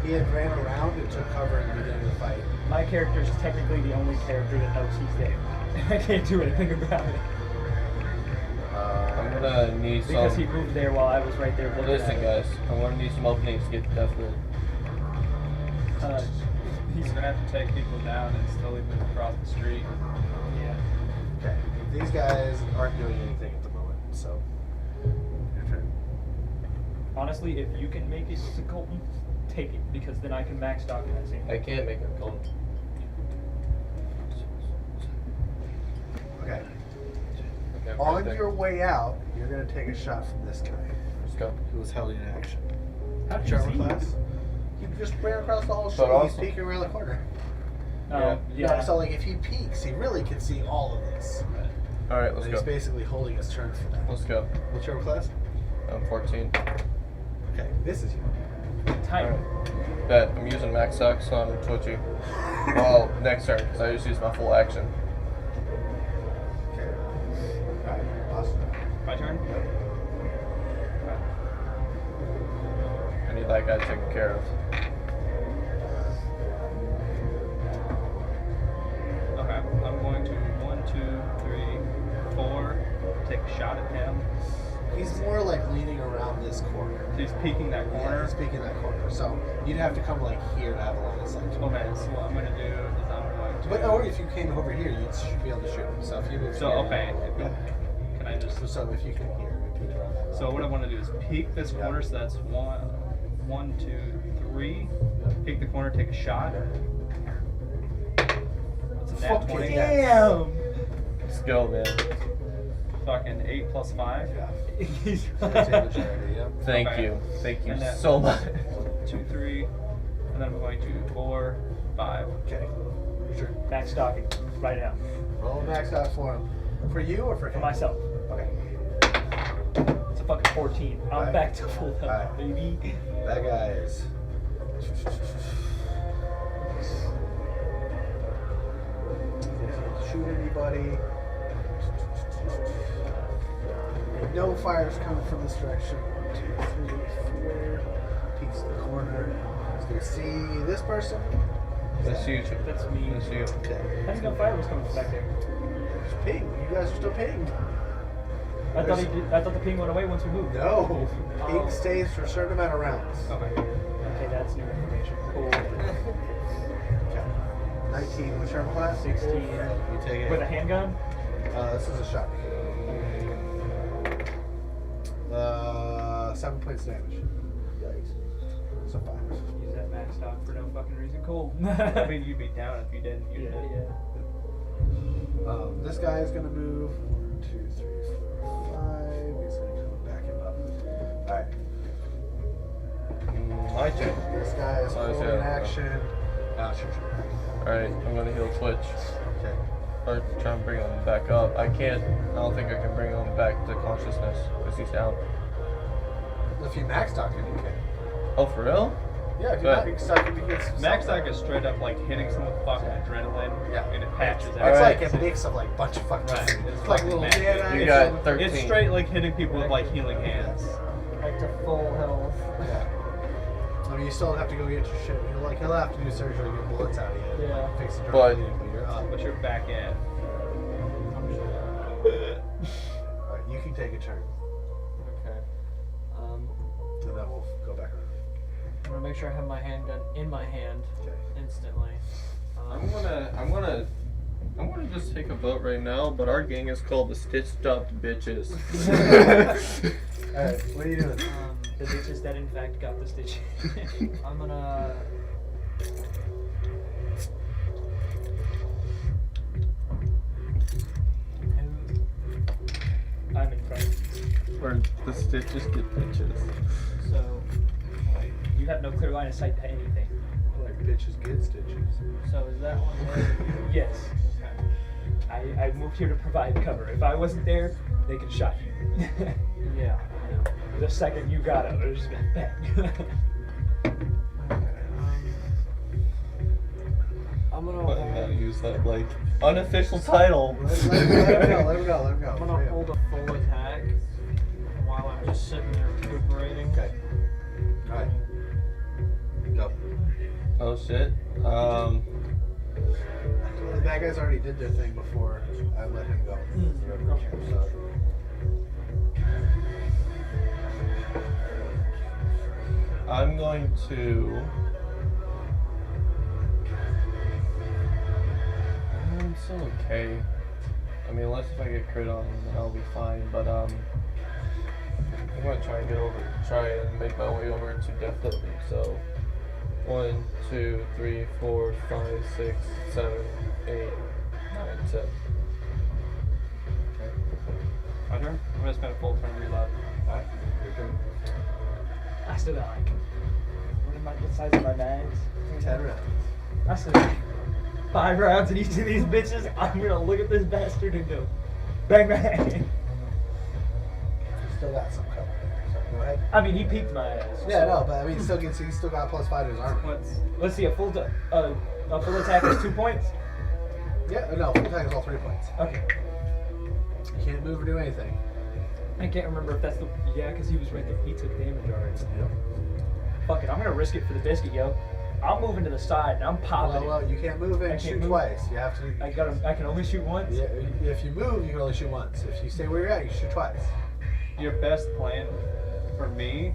He had ran around and took cover in the beginning of the fight. My character is technically the only character that knows he's there. I can't do anything about it. I'm gonna need some. Because he moved there while I was right there looking Listen, at it. guys. I'm gonna need some openings to get the death rid. He's gonna have to take people down and slowly move across the street. Yeah. Okay. These guys aren't doing anything at the moment, so. Your turn. Honestly, if you can make it to Colton, take it. Because then I can max stock in that same. I can't make him come. Okay. Okay, I'm On right there. your way out, you're going to take a shot from this guy Let's go. who was held in action. How did you Charmer see class. He just ran across the whole So street. He's awesome. peeking around the corner. Oh, yeah. So, like, if he peeks, he really can see all of this. All right, And let's he's go. basically holding his turn for that. Let's go. What's your class? I'm 14. Okay, this is you. Tight. Alright. Bet. I'm using max sucks on Twitchy. Well, next turn, because I just used my full action. Okay. Alright, awesome. My turn? get that guy taken care of. Okay, I'm going to 1, 2, 3, 4. Take a shot at him. He's more like leaning around this corner. So he's peeking that Yeah, corner. he's peeking that corner. So you'd have to come like here to have a line of sight. to him. Okay, so what I'm gonna do is I'm going to. But or if you came over here, you'd should be able to shoot him. So if you move So here, okay, if yeah. can I just? So if you can hear, we peek around that. So what I want to do is peek this corner. So that's 1, 2, 3. Peek the corner, take a shot. That's a nat Fucking 20. Damn. Let's go, man. Fucking 8 plus 5. Yeah. He's Damage already, yeah. Thank Okay. you. Thank you And that- so much. 2, 3, and then I'm going to 4, 5. Okay. Sure. Max stocking right now Roll max out for him. For you or for for him? myself. Okay. It's a fucking 14. I'm Alright. back to full health, Alright. baby. Bad guys. Shoot anybody. No fires coming from this direction. 1, 2, 3, 4. Peeks in the corner. He's gonna see this person. That's you. That's me. That's you. Okay. I didn't know fire was coming from back there. Just ping. You guys are still pinged. I thought I thought the ping went away once we moved. No. Oh. Ping stays for a certain amount of rounds. Okay. Okay, that's new information. Cool. Okay. 19. What's your armor class? 16. You take it. With a handgun? This is a shot. 7 points damage. Yikes. So 5. Use that max stock for no fucking reason. Cool. I mean, you'd be down if you didn't use yeah, it. yeah. This guy is gonna move. 1, 2, 3, 4, 5. He's gonna come back him up. Alright. My turn. This guy is Oh, full yeah. in action. Sure. Alright, I'm gonna heal Twitch. Okay. Or try and bring him back up. I don't think I can bring him back to consciousness because he's down. If you max stock him, you can. Oh, for real? Yeah, if you But- max stock him, you can. Max Stock is straight up like hitting someone with fucking adrenaline. Yeah. And it patches It's Alright. like a mix of like bunch of fucking. Right. It's It's like fucking little magic. Jedi. You got 13. It's straight like hitting people with like healing hands. Back to full health. Yeah. I mean, you still have to go get your shit. He'll have to do surgery, get bullets out of you. Yeah. Fix the But- bleeding, but you're up. But you're back in. Alright, you can take a turn, Okay. and then we'll go back around. I'm gonna make sure I have my handgun in my hand Okay. instantly. I'm gonna just take a vote right now, but our gang is called the Stitched Up Bitches. Alright, what are you doing? The bitches that in fact got the stitch. I'm gonna. I'm in front. Or the Stitches get bitches. So, You have no clear line of sight to anything. Like bitches get stitches. so is that one there? Yes. Okay. I moved here to provide cover. If I wasn't there, they could shot you. Yeah. The second you got out, it was just bang. I'm gonna. But now use that like unofficial title. Let him go, let him go, let him go. I'm gonna hold a full attack while I'm just sitting there recuperating. Okay. Alright. Go. Oh shit. The bad guys already did their thing before I let him go. So, I'm going to. I'm still okay. I mean, unless if I get crit on, then I'll be fine. But I'm gonna try and make my way over to death living. So 1, 2, 3, 4, 5, 6, 7, 8, 9, 10. My turn? I'm gonna spend a full turn reload. alright. Your turn. I still got like, what size are my mags? 10 rounds. I still got 5 rounds in each of these bitches. I'm gonna look at this bastard and go, bang bang. You still got some cover there. So go ahead. I mean, he peeked my ass. Yeah, so- no, but I mean, he still got +5 to his armor. What's Let's see, a full attack is 2 points. Yeah, no, full attack is all 3 points. Okay. You can't move or do anything. I can't remember if that's the because he was right there. He took damage already. Yep. fuck it, I'm gonna risk it for the biscuit, yo. I'm moving to the side and I'm popping Well, it. you can't move I and can't shoot move. twice. You have to. I can only shoot once. Yeah, if you move, you can only shoot once. If you stay where you're at, you shoot twice. Your best plan for me,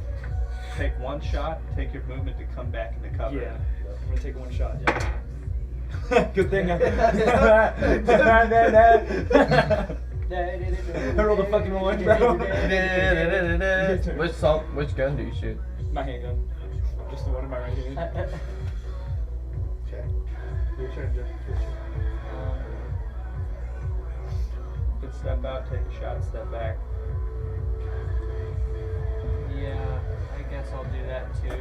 take one shot, take your movement to come back into cover. Yeah, I'm gonna take one shot. Yeah. Good thing I rolled a fucking one, bro. Which gun do you shoot? My handgun. Just the one in my right hand. Okay. Your turn, Jeff. Your turn. Good step out, take a shot, step back. Yeah, I guess I'll do that too.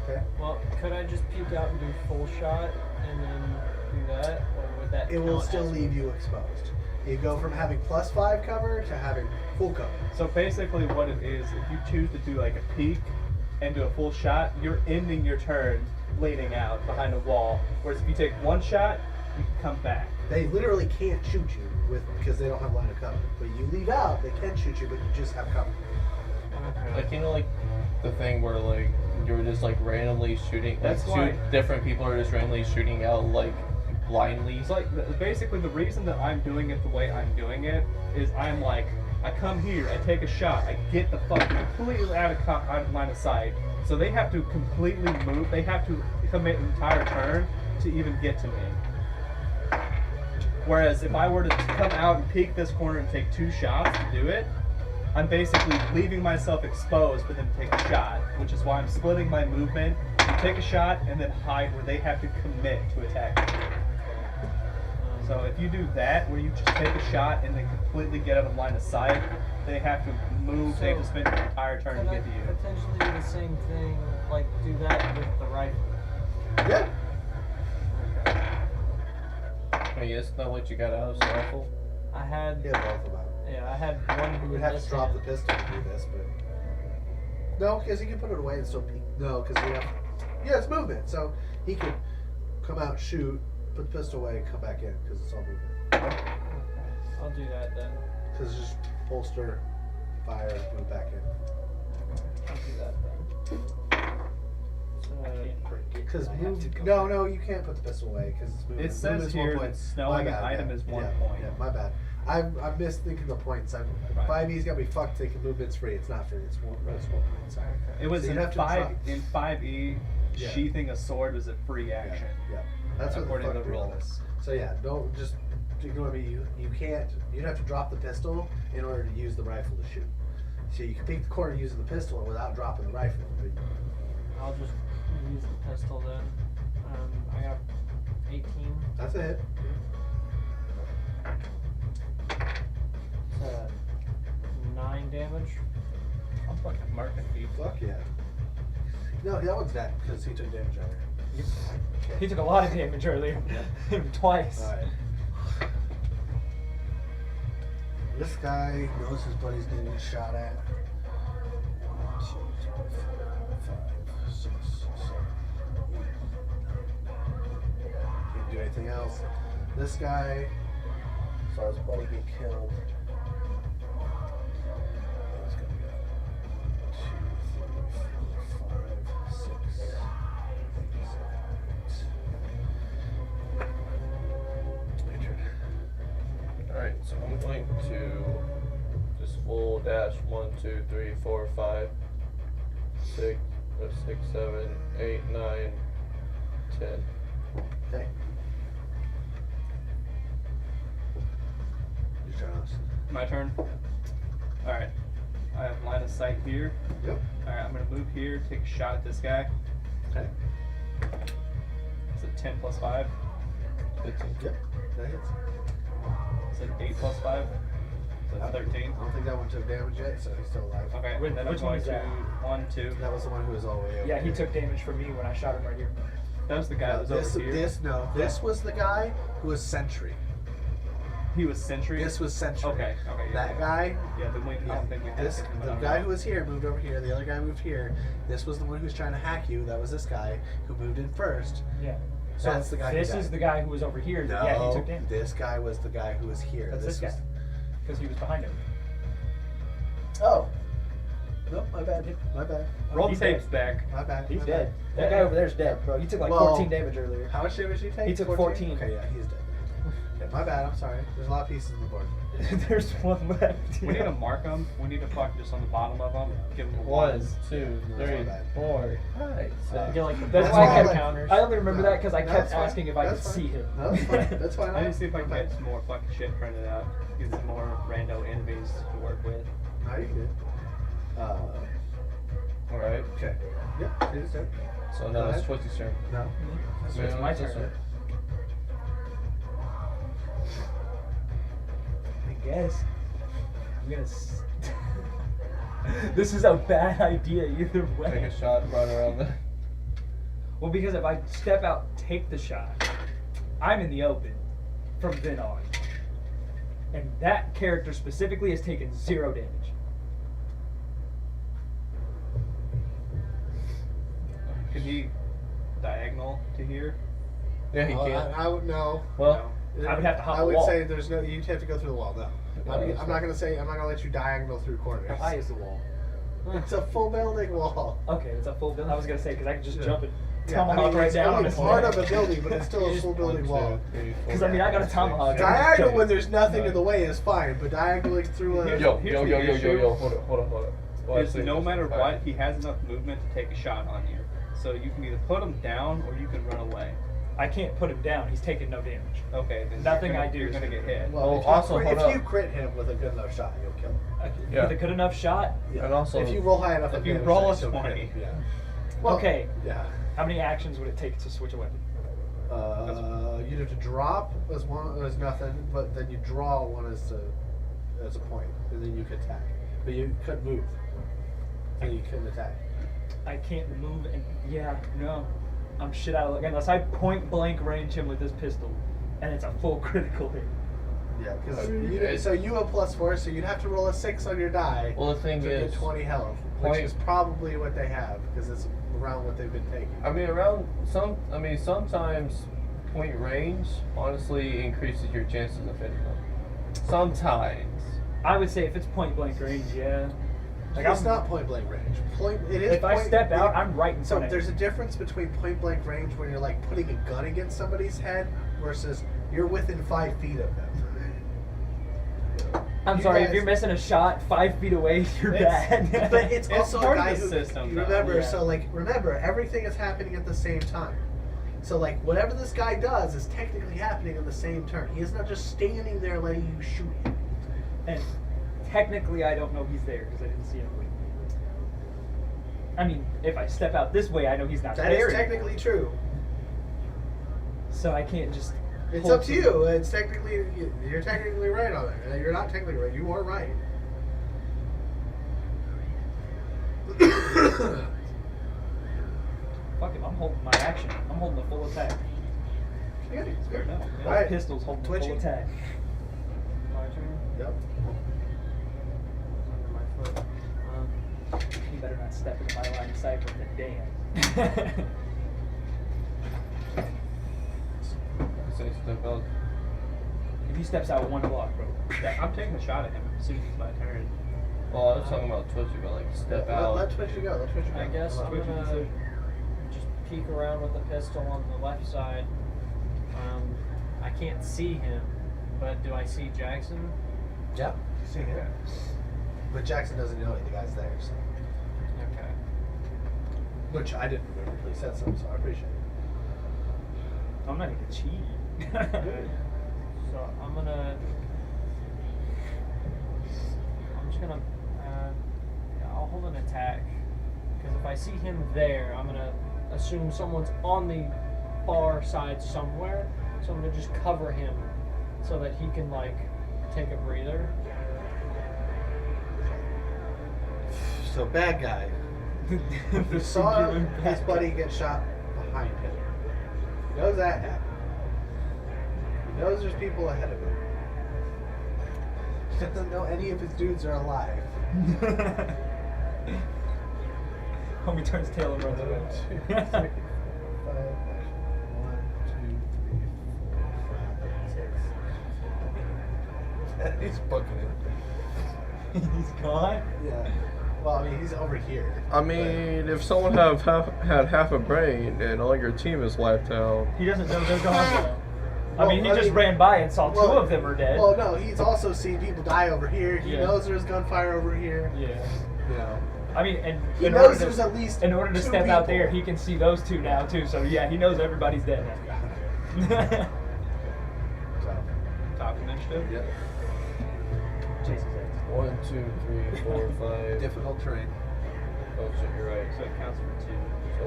Okay. Well, could I just peek out and do full shot and then do that, or would that? It will count still as- leave you exposed. You go from having +5 cover to having full cover. So basically what it is, if you choose to do like a peek and do a full shot, you're ending your turn bleeding out behind a wall. Whereas if you take one shot, you can come back. They literally can't shoot you because they don't have line of cover. But you leave out, they can shoot you, but you just have cover. Okay. Like, you know, like the thing where like you were just like randomly shooting. That's like, why- different people are just randomly shooting out like blindly. It's like basically the reason that I'm doing it the way I'm doing it is I'm like, I come here, I take a shot, I get the fuck completely out of line of sight. So they have to completely move. They have to commit an entire turn to even get to me. Whereas if I were to come out and peek this corner and take 2 shots to do it, I'm basically leaving myself exposed for them to take a shot, which is why I'm splitting my movement. You take a shot and then hide where they have to commit to attack you. So if you do that, where you just take a shot and then completely get out of line of sight, they have to move, they have to spend an entire turn Could to I get to you. potentially do the same thing, like do that with the rifle? Yeah. Okay. I mean, isn't that what you got out of the rifle? I had, Yeah, both of them. yeah, I had one. You would in have this to drop the hand. pistol to do this, but no, because he can put it away and still peek. No, because you have. Yeah, it's movement. So he could come out, shoot, put the pistol away, and come back in because it's all movement. Okay. I'll do that then. Because it's just holster, fire, move back in. I'll do that then. Because no, you can't put the pistol away because it's movement. It says Movement's here 1 point. that snowing My an bad, item yeah. is 1 Yeah, point. Yeah, my bad. I missed thinking the points. Right. 5E's got me fucked thinking movement's free. It's not free. It's 1 point. Sorry. It was So in you'd have to 5E, Yeah. sheathing a sword was a free action. Yeah. That's what According the to fuck the deal rules. is. So yeah, don't just ignore me. You can't. You'd have to drop the pistol in order to use the rifle to shoot. So you can peek the corner using the pistol without dropping the rifle. But I'll just use the pistol then. I got 18. that's a hit. It's 9 damage. I'm fucking marking people. Fuck yeah. No, that one's dead because he took damage earlier. He took a lot of damage earlier. Twice. All right. This guy knows his buddy's gonna get shot at. 1, 2, 3, 4, 5, 6, 7, 8, 9. Can't do anything else. This guy saw his buddy get killed. He's gonna go 2, 3, 4, 5, 6, 7, 8. Your turn. Alright, so I'm going to just full dash 1, 2, 3, 4, 5, 6, 6, 7, 8, 9, 10. Okay. Your turn, Austin. My turn? Alright. I have line of sight here. Yep. Alright, I'm gonna move here, take a shot at this guy. Okay. It's a 10 plus 5. 15. Yep. That hits. It's an 8 plus 5. So that's 13. I don't think that one took damage yet, so he's still alive. Okay, Which- then I'm which one going is to that? 1, 2. That was the one who was all the way over Yeah, he here. took damage from me when I shot him right here. That was the guy that was over here. This was the guy who was Sentry. He was Sentry. This was Sentry. Okay, yeah. That guy. Yeah, then I don't think we had This, him, but the I'm guy not- who was here moved over here. The other guy moved here. This was the one who was trying to hack you. That was this guy who moved in first. Yeah. So that's the guy. This who died. is the guy who was over here. No, Yeah, he took damage. this guy was the guy who was here. That's this was, guy. Because he was behind him. Oh. Nope, my bad. My bad. Roll the He's tapes dead. back. My bad. He's my dead. bad. That guy over there's dead, bro. He took like Well, 14 damage earlier. How much damage did he take? He took 14. Okay, yeah, he's dead. Okay, my bad. I'm sorry. There's a lot of pieces on the board. There's one left. We need to mark them. We need to fuck just on the bottom of them. Give them a 1, 2, No, 3, my bad. 4, 5, 6. Get like That's That's why I fine. kept counters. I only remember No, that because I no, kept that's fine. asking if I could That's fine. see him. No, that's fine. That's fine. I need to see if I can Okay. get some more fucking shit printed out. Get some more rando enemies to work with. No, you good. Alright. Okay. Yep. It is turn. So Go now it's ahead. Twisty's turn. No. So it's my this turn. one. I guess. I'm gonna. This is a bad idea either way. Take a shot, run around the. Well, because if I step out, take the shot, I'm in the open from then on. And that character specifically has taken 0 damage. Could he diagonal to here? Yeah, he Oh, can. I would know. Well, I would have to hop I a would wall. say there's no. You'd have to go through the wall. No. I'm not gonna say. I'm not gonna let you diagonal through corners. How high is the wall? It's a full building wall. Okay, it's a full building. I was gonna say because I could just Yeah. jump and Yeah, I tomahawk mean, right it's down on only his part head. of a building, but it's still a full building wall. Because I mean, I got a tomahawk. Diagonal when there's nothing in the way is fine, but diagonaling through a. Yo, Here's yo, the yo, yo, issue. yo, yo, hold on. Well, Is actually, no that's matter fine. what, he has enough movement to take a shot on you. So you can either put him down or you can run away. I can't put him down. He's taking no damage. Okay, then Nothing you're I gonna, do You're is gonna get hit. Well, Well, if, also, you, hold if up. you crit him with a good enough shot, you'll kill him. Yeah. With a good enough shot. Yeah. And also- if you roll high enough, If you advantage roll a dice, you'll crit 20. him, Yeah. Well, Okay. Yeah. How many actions would it take to switch a weapon? You'd have to drop as one as nothing, but then you draw one as a point, and then you could attack. But you couldn't move, and you couldn't attack. I can't move and no. I'm shit out of luck unless I point blank range him with this pistol, and it's a full critical hit. Yeah, because Okay. so you have +4, so you'd have to roll a 6 on your die Well, the thing to get is, 20 health, which point- is probably what they have because it's around what they've been taking. I mean, sometimes point range honestly increases your chances of hitting them. Sometimes. I would say if it's point blank range, yeah. Like It's I'm not point blank range. It is. If I point step out, blank- I'm right in So front of there's you. a difference between point blank range when you're like putting a gun against somebody's head versus you're within 5 feet of them. I'm You sorry, if guys- you're missing a shot 5 feet away, you're bad. But it's It's also part a of guy the who system, you though. remember. Yeah. So like remember, everything is happening at the same time. So like whatever this guy does is technically happening in the same turn. He is not just standing there letting you shoot him. And technically, I don't know he's there because I didn't see him. I mean, if I step out this way, I know he's not That there. is technically true. So I can't just. It's hold up to you. It's technically you're technically right on it. You're not technically right. You are right. Fuck him, I'm holding my action. I'm holding the full attack. Yeah, it's Fair enough. Both Alright. pistols holding the Twitchy. full attack. My turn. Yep. Under my foot. You better not step into my line of sight with the damn. Say step out. If he steps out 1 block, bro. Yeah, I'm taking a shot at him as soon as it's my turn. Well, I was talking about Twitchy, but like step out. Let Twitch you go. Let Twitch you go. I guess Come I'm on. gonna just peek around with the pistol on the left side. I can't see him, but do I see Jackson? Yep. You see him. But Jackson doesn't know the guy's there, so. Okay. Which I didn't remember until he said something, so I appreciate it. I'm not even cheating. So I'm just gonna, I'll hold an attack. Because if I see him there, I'm gonna assume someone's on the far side somewhere. So I'm gonna just cover him so that he can, like, take a breather. So bad guy. He saw his buddy get shot behind him. He knows that happened. He knows there's people ahead of him. He doesn't know any of his dudes are alive. Homie turns tail and runs away. 1, 2, 3, 4, 5. 1, 2, 3, 4, 5, 6. He's booking it. He's gone? Yeah. Well, I mean, he's over here. I mean, if someone had half a brain and all your team is wiped out, He doesn't know they're gone though. I Well, mean, he I just mean- ran by and saw two Well, of them are dead. Well, no, he's also seen people die over here. He Yeah. knows there's gunfire over here. Yeah. You know. I mean, and He in knows order to- there's at least in order to two step out people. there, he can see those two now too. So yeah, he knows everybody's dead now. So, Top initiative. yep. Chase's it. 1, 2, 3, 4, 5. Difficult terrain. Oh shit, you're right. So it counts for 2. So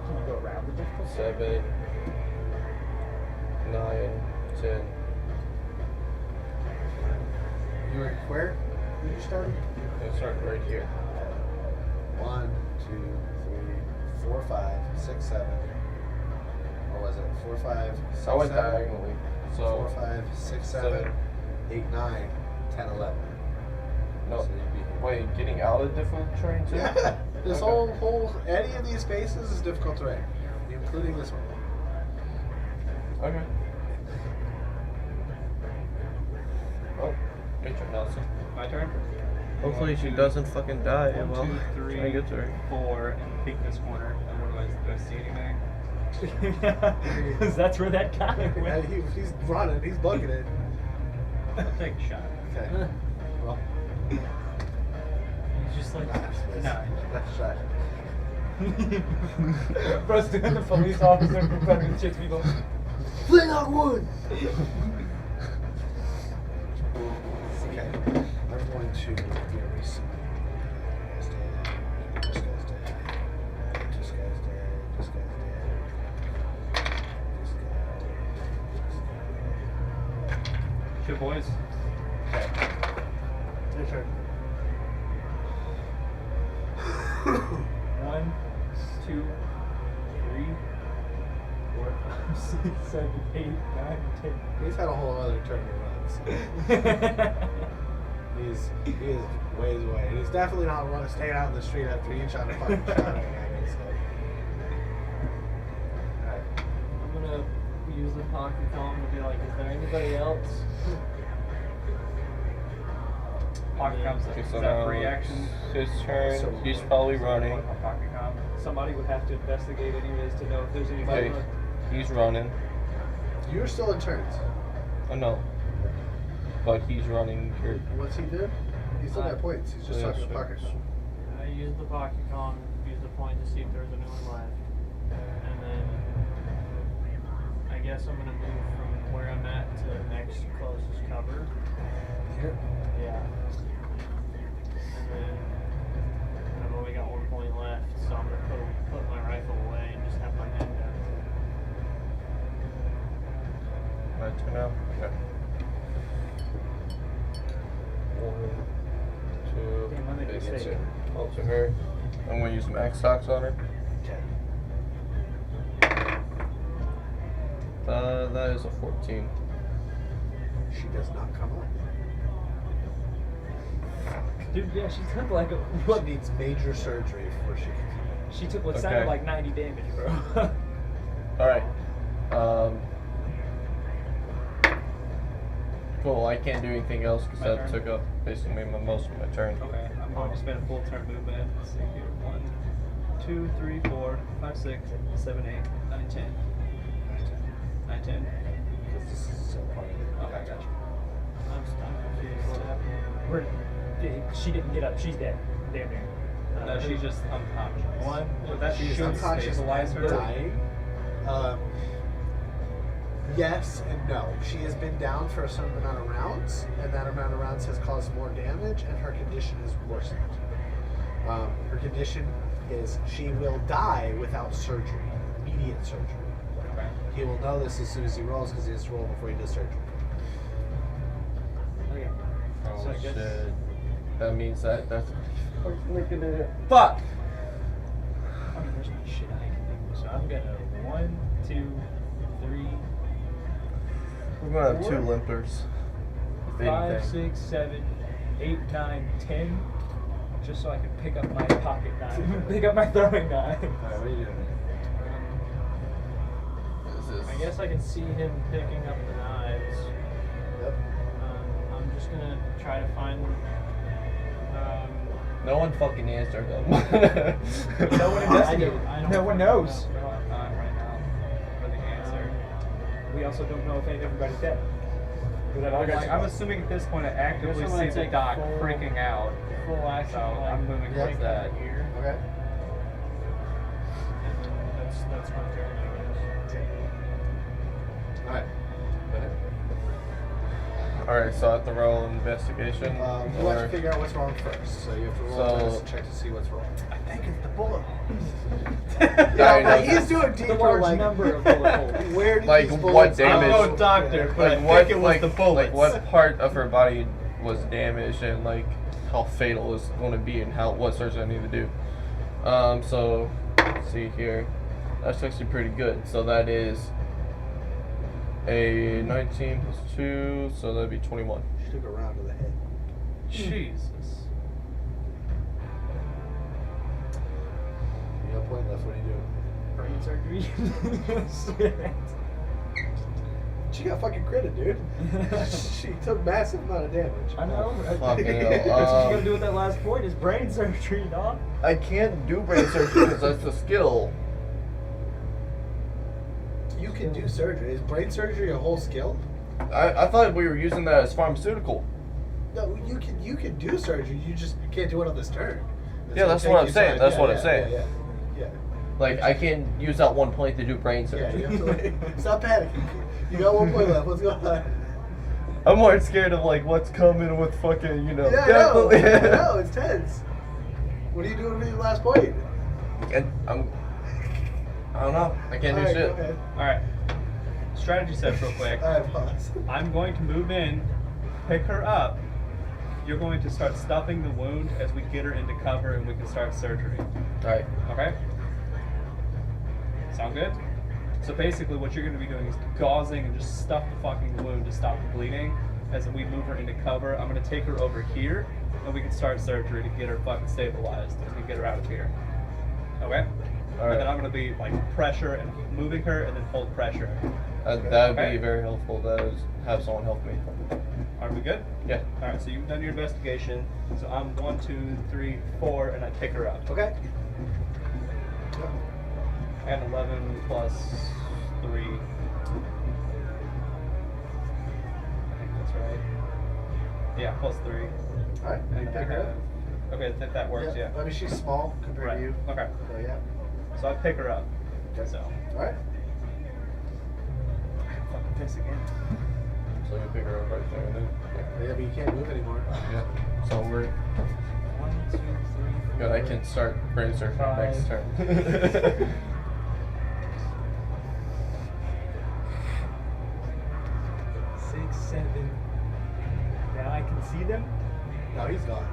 Can you go around the difficulty? 7, 9, 10. You were where? Did you start? I start right here. 1, 2, 3, 4, 5, 6, 7. Or was it 4, 5, 6, I went 7? diagonally. 4, So 5, 6, 7, 8, 9, 10, 11. no. So you'd be here. Wait, getting out of different terrain too? Yeah. This Okay. whole any of these spaces is difficult terrain, including this one. Okay. Oh, good turn, Nelson. My turn. Hopefully she doesn't fucking die. 1, Well, 2, 3, I get to her. 4, and peek this corner. And what do I see anything? Because that's where that guy Yeah, went. he's running. He's bugging it. I'll take a shot. Okay. Well, He's just like, Nine. that's shot. Bro's doing the police officer for fucking chicks people. Fling out one. Okay. I'm going to erase this guy's dead. This guy's dead. This guy's dead. This guy's dead. This guy. Shit, boys. Okay. Your turn. 1, 2, 3, 4, 5, 6, 7, 8, 9, 10. He's had a whole other turn to run. So. He is ways away. And he's definitely not staying out in the street after you shot a fucking shot at him. So. Alright. I'm gonna use the pocket column to be like, is there anybody else? Pocket comes. Okay, Is so that now free action? it's his turn. So- He's probably running. A pocket com. Somebody would have to investigate anyways to know if there's anybody. Okay, he's running. You're still in turns. Oh no. But he's running here. What's he do? He's still got points. He's just Yeah, talking to sure. pocket. I used the pocket column, used the point to see if there was anyone left. And then I guess I'm gonna move from where I'm at to the next closest cover. Here. Yeah. And then I've only got 1 point left, so I'm gonna put my rifle away and just have my handgun. My turn now? Okay. 1, 2, Damn, I make a maybe mistake. two. Oh, to her. I'm gonna use max stocks on her. Okay. That is a 14. She does not come up. Dude, yeah, she took like a, She what? needs major surgery before she can come She took what sounded Okay. like 90 damage, bro. Alright. Cool, I can't do anything else because My that turn? took up basically most of my turn. Okay, I'm going to spend a full turn movement. Let's see here. 1, 2, 3, 4, 5, 6, 7, 8, 9, 10. 9, 10. because this is still part of it. Okay, I got you. I'm stuck. Confused. What happened? She didn't get up. She's dead. Damn near. No, she's just unconscious. One. But that She's should unconscious stabilize and her. dying. Yes and no. She has been down for a certain amount of rounds, and that amount of rounds has caused more damage, and her condition is worsened. Her condition is she will die without surgery, immediate surgery. Okay. He will know this as soon as he rolls because he has to roll before he does surgery. Okay. Oh So I guess- shit. That means that's Fuck! I mean, there's no shit I can do. So I'm gonna 1, 2, 3, we're gonna have 2 Four. limpers. If 5, anything. 6, 7, 8, 9, 10. Just so I can pick up my pocket knife. Pick up my throwing knife. Alright, what are you doing? This is I guess I can see him picking up the knives. Yep. I'm just gonna try to find No one fucking answered them. No one investigated. No one knows. No, I'm not right now for the answer. We also don't know if everybody's dead. I'm assuming at this point I actively Guess I'm gonna see the take doc full- freaking out. Full action. So I'm moving Yeah. towards that. Here. Okay. That's my turn, I guess. Alright. Go ahead. Alright, so I have to roll investigation. You have to figure out what's wrong first. So you have to roll So- dice to check to see what's wrong. I think it's the bullet. Yeah, but he's doing The deeper, large like, number of bullet holes. where did Like, these what bullets damage- come I'm no doctor, but Like I what, think it was like, the bullets. like what part of her body was damaged and like how fatal it's going to be and what surgery I need to do. So let's see here. That's actually pretty good. So that is a 19 plus 2, so that'd be 21. She took a round to the head. Jesus. You got a point left. What are you doing? Brain surgery. She got fucking credit, dude. She took massive amount of damage. I know. Fucking hell. That's what you gotta do with that last point is brain surgery, dog. I can't do brain surgery because that's the skill. You can do surgery. Is brain surgery a whole skill? I thought we were using that as pharmaceutical. No, you can do surgery. You just can't do it on this turn. It's Yeah, gonna that's take what I'm you saying. time. That's Yeah, what I'm yeah, saying. Yeah. Like I can't use that one point to do brain Yeah, surgery. you have to like, stop panicking. You got 1 point left. What's going on? I'm more scared of like what's coming with fucking, you know. Yeah, definitely. I know. It's tense. What are you doing with your last point? And I don't know. I can't do Alright, shit. go ahead. Alright. Strategy set real quick. Alright, pause. I'm going to move in, pick her up. You're going to start stuffing the wound as we get her into cover and we can start surgery. Alright. Okay? Sound good? So basically what you're going to be doing is gauzing and just stuff the fucking wound to stop the bleeding. As we move her into cover, I'm going to take her over here and we can start surgery to get her fucking stabilized and we can get her out of here. Okay? Alright. And then I'm going to be like pressure and moving her and then hold pressure. That would Okay. be very helpful. Have someone help me. Are we good? Yeah. Alright, so you've done your investigation. So I'm 1, 2, 3, 4, and I pick her up. Okay. I got 11 plus 3. I think that's right. Yeah, plus 3. Alright, you And pick I her up. have, okay, that works, yeah. I mean, she's small compared Right. to you. Okay. So, yeah. So I pick her up. Okay. So. Alright. Fucking piss again. So you pick her up right there and then. Yeah, but you can't move anymore. Yeah. So we're 1, 2, 3, 4. good. I can start brain surgery next 5. turn. 6, 7. Now I can see them. No, he's gone.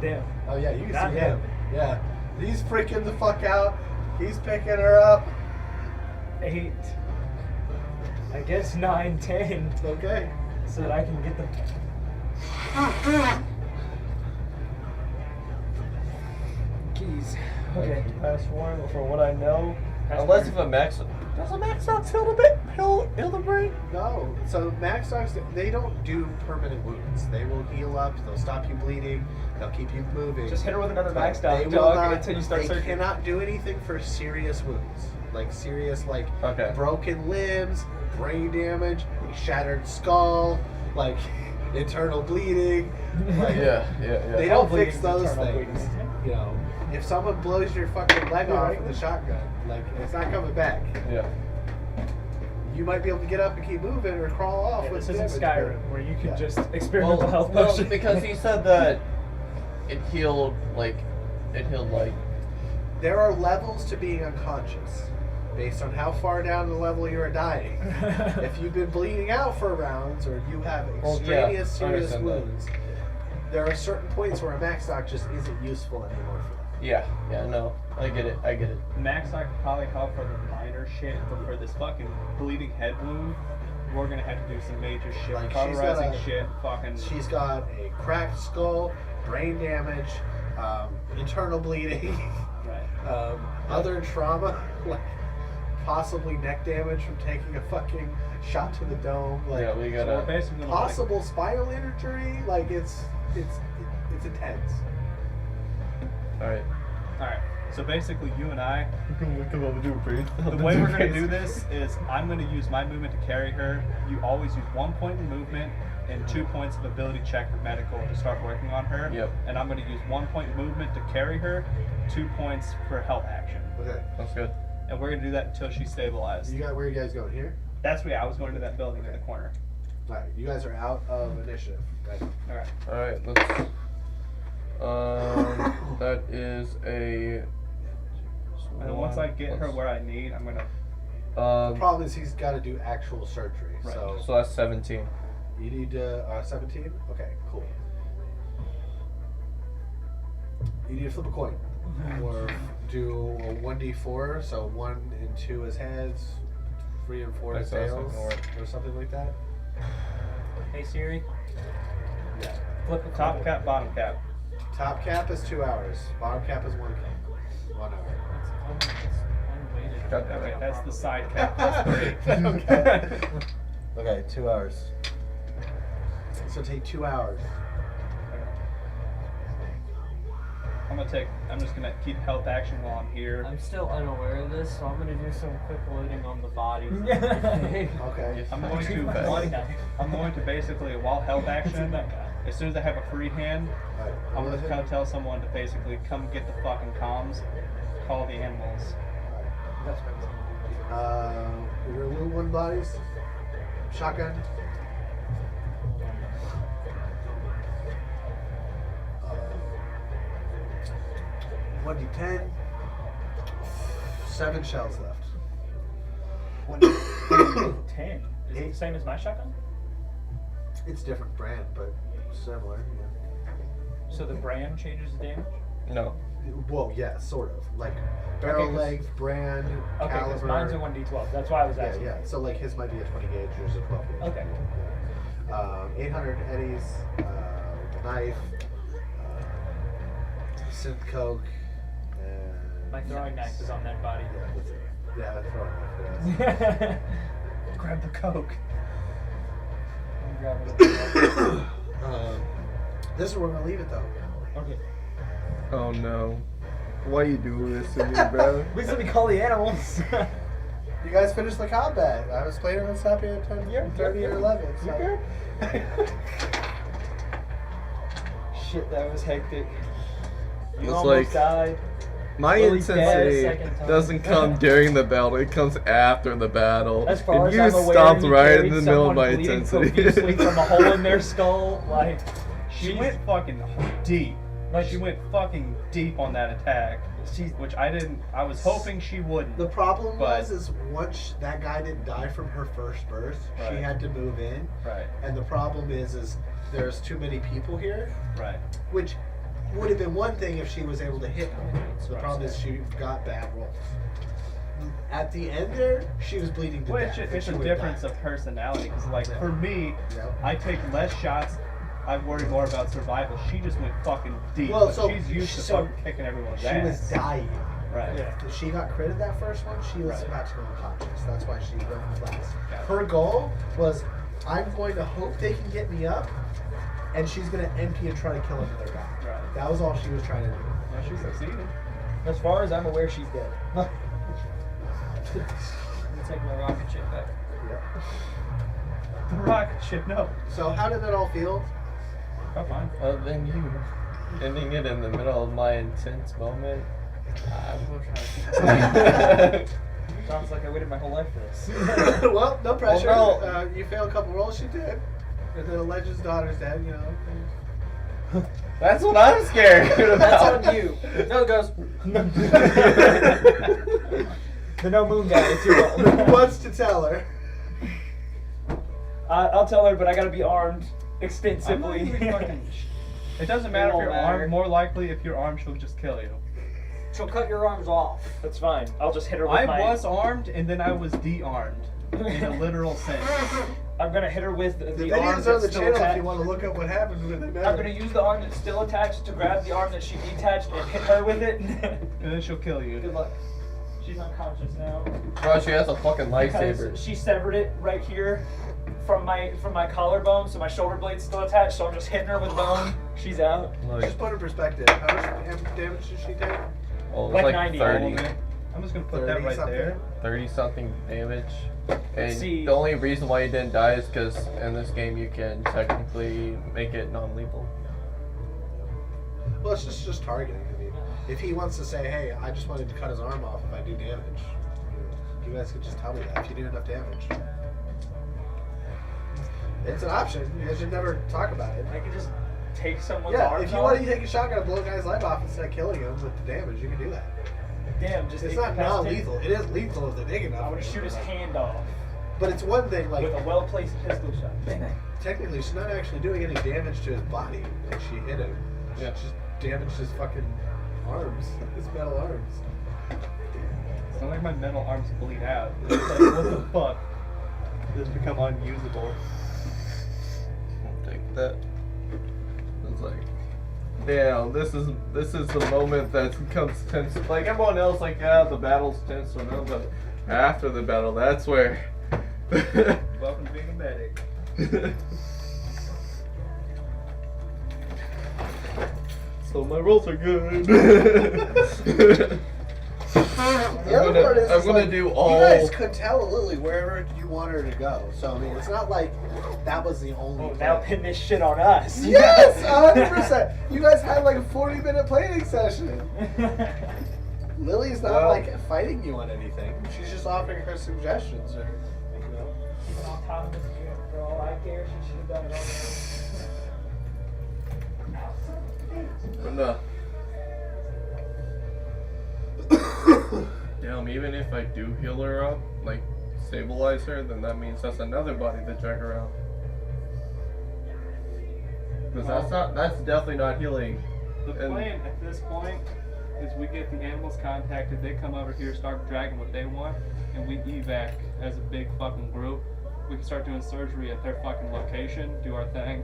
Damn. Oh, yeah, you can Not see him. him. Yeah. He's freaking the fuck out. He's picking her up. 8. I guess 9, 10. Okay. So that I can get them. Keys. Okay. Pass one for what I know. Unless if a max does a max out heal the brain? No. So Max Dogs, they don't do permanent wounds. They will heal up. They'll stop you bleeding. They'll keep you moving. Just hit her with another But max they dog, will dog not- until you start They surgery. cannot do anything for serious wounds, like serious, like Okay. broken limbs, brain damage, a shattered skull, like internal bleeding. Like, Yeah. They All don't fix bleeding's those internal things. bleeding. You know, if someone blows your fucking leg off Right. with a shotgun, like it's not coming back. Yeah. You might be able to get up and keep moving or crawl off Yeah, with this isn't damage, Skyrim but- where you can Yeah. just experimental health potion. because he said that it healed like There are levels to being unconscious, based on how far down the level you are dying. If you've been bleeding out for rounds, or you have Well, yeah, extraneous I serious understand that. wounds, there are certain points where a max doc just isn't useful anymore for that. yeah, no. I get it. Max I could probably help for the minor shit, but for this fucking bleeding head wound, we're gonna have to do some major shit, Like, she's got cauterizing a- shit, fucking. She's got a cracked skull, brain damage, internal bleeding, Right. other trauma, like possibly neck damage from taking a fucking shot to the dome, like Yeah, we So we're gotta. basically gonna possible spinal injury. Like it's intense. Alright. Alright, so basically you and I, Come over to breathe. the way we're going to do this is I'm going to use my movement to carry her. You always use 1 point in movement and 2 points of ability check or medical to start working on her. Yep. And I'm going to use 1 point movement to carry her, 2 points for help action. Okay. That's good. And we're going to do that until she's stabilized. Where are you guys going? Here? That's where I was going to that building in the corner. Alright, you guys are out of initiative. Right? Alright. Alright, let's. That is a. And then once I get her where I need, I'm going to. The problem is he's got to do actual surgery. Right. So that's 17. You need 17? Okay, cool. You need to flip a coin. Or do a 1d4, so 1 and 2 is heads, 3 and 4 is That sounds tails, like or something like that. Hey Siri, Yeah. flip a Top coin. cap, bottom cap. Top cap is 2 hours. Bottom cap is 1 hour. It's unweighted. God damn Okay, it. that's the side cap plus 3. Okay. Okay, 2 hours. So take 2 hours. I'm just gonna keep health action while I'm here. I'm still unaware of this, so I'm gonna do some quick loading on the bodies. Okay. I'm going to Fine. I'm going to basically while health action, as soon as I have a free hand, Alright. I'm gonna kind of tell someone to basically come get the fucking comms, call the animals. That's what Your little one bodies. Shotgun. 1d10. 7 shells left. 10. Is it the same as my shotgun? It's different brand, but similar. So the brand changes the damage? No. Yeah. Well, yeah, sort of. Like barrel 'cause- length, brand, Okay, because caliber. mine's a 1d12. That's why I was Yeah, asking. yeah. So like his might be a 20 gauge, yours a 12 gauge. Okay. Yeah. 800 eddies, knife, synth coke, and My throwing knife is on that body. yeah, that's it. Yeah, that's throwing knife. Grab the coke. I'm grabbing it. This is where we're gonna leave it though. Okay. Oh no. Why you do this to me, bro? At least let me call the animals. You guys finished the combat. I was playing with Sappy at 10, 30 or 11. So. Shit, that was hectic. You It's almost like- died. My Willie's dead intensity second time. doesn't come during the battle, it comes after the battle. As far and as you I'm aware, stopped he right in carried the middle of someone my bleeding intensity. profusely from a hole in their skull. Like, She she's- went fucking deep. Like, She went fucking deep on that attack. Which I didn't. I was hoping she wouldn't. The problem But- was is once that guy didn't die from her first burst, she Right. had to move in. Right. And the problem is there's too many people here, Right. which would have been one thing if she was able to hit them. So the Right. problem is she got bad rolls. At the end there, she was bleeding to Well, death. it's and a she would've difference died. of personality. Because, like, Yeah. for me, Yep. I take less shots. I worry more about survival. She just went fucking deep. Well, but so- she's used to so fucking kicking everyone's She ass. was dying. Right. Yeah. If she got critted that first one, she was Right. about to go unconscious. That's why she went last. Got it. Her goal was, I'm going to hope they can get me up, and she's going to empty and try to kill another guy. Right. That was all she was trying to do. Well, she succeeded. as far as I'm aware, she's dead. I'm gonna take my rocket ship back. Yep. The rocket ship, no. So how did that all feel? Oh, fine. Other than you ending it in the middle of my intense moment. Sounds like I waited my whole life for this. Well, no pressure. Well, no. You failed a couple rolls, she did. And then the legend's daughter's dead, you know. That's what I'm scared about. That's on you. No, it goes. The no moon guy, it's your fault. What's to tell her? I'll tell her, but I gotta be armed I'm not extensively. even fucking. It doesn't matter if won't you're matter. armed. More likely, if you're armed, she'll just kill you. She'll cut your arms off. That's fine. I'll just hit her with I my. was armed, and then I was de-armed. In a literal sense. I'm gonna hit her with the The arm videos are on that's the still channel if attached. you want to look up what happened with it. I'm gonna use the arm that's still attached to grab the arm that she detached and hit her with it. And then she'll kill you. Good luck. She's unconscious now. Bro, she has a fucking Because lightsaber. she severed it right here from my collarbone, so my shoulder blade's still attached. So I'm just hitting her with bone. She's out. Just put in perspective. How much damage did she take? Oh, it's Like like 90. 30. I'm just gonna put that 30 right something? there. 30 something damage. And see. the only reason why you didn't die is because in this game you can technically make it non-lethal. Well, it's just targeting. I mean, if he wants to say, "Hey, I just wanted to cut his arm off if I do damage," you guys could just tell me that if you do enough damage. It's an option. You guys should never talk about it. I can just take someone's Yeah, arm if you off. want to take a shotgun and blow a guy's leg off instead of killing him with the damage, you can do that. Damn, just It's not incapacitate- non-lethal. It is lethal if they're big enough. I want to shoot his hand off But it's one thing, like, with a well-placed pistol shot. Bang. technically she's not actually doing any damage to his body. Like, she hit him. Yeah. She just damaged his fucking arms. His metal arms. It's not like my metal arms bleed out. It's like, what the fuck? It's become unusable. I'll take that. It's like, damn, this is the moment that becomes tense. Like everyone else, like, yeah, the battle's tense or no, but after the battle, that's where. Welcome to being a medic. So my rolls are good. The other part is, I'm is gonna like, do all. You guys could tell Lily wherever you want her to go. So I mean, it's not like that was the only. Oh, thing. now pin this shit on us. Yes, 100%. You guys had like a 40-minute planning session. Lily's not Well- like fighting you on anything. She's just offering her suggestions, or you know. She's on top of this game. For all I care, she should have done it all. But no. Damn, even if I do heal her up, like stabilize her, then that means that's another body to drag around. Because that's definitely not healing. The And- plan at this point is we get the animals contacted, they come over here, start dragging what they want, and we evac as a big fucking group. We can start doing surgery at their fucking location, do our thing.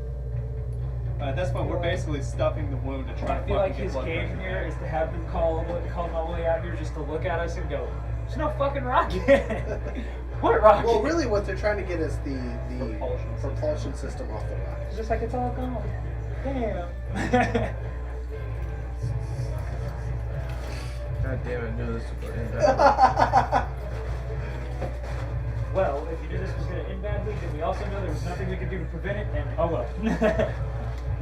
At this point, we're basically stuffing the wound to try I to feel fucking like get his blood game pressure. here is to have them call them all the way out here just to look at us and go, "There's no fucking rocket." What rocket? Well, really, what they're trying to get is the Propulsion system off the rocket. It's just like it's all gone. Damn. God damn it, I knew this was going to end badly. Well, if you knew this was going to end badly, then we also know there was nothing we could do to prevent it, and oh well.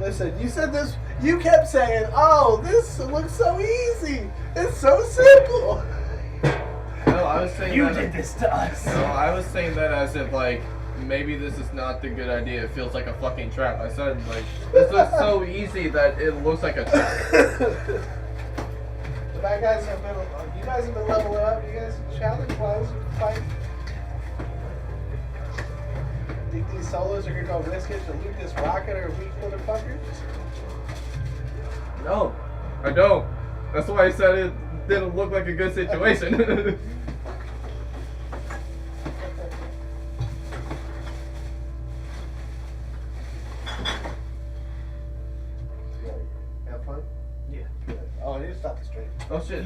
Listen, you said this. You kept saying, "Oh, this looks so easy. It's so simple." No, I was saying You that. did this to us. No, I was saying that as if like maybe this is not the good idea. It feels like a fucking trap. I said like this looks so easy that it looks like a trap. The bad guys have been. You guys have been leveling up. You guys challenge-wise, you can fight. Think these solos are gonna go risk it to loot this rocket or weak motherfucker? No, I don't. That's why I said it didn't look like a good situation. Have fun? Yeah. Oh, I need to stop the stream. Oh shit.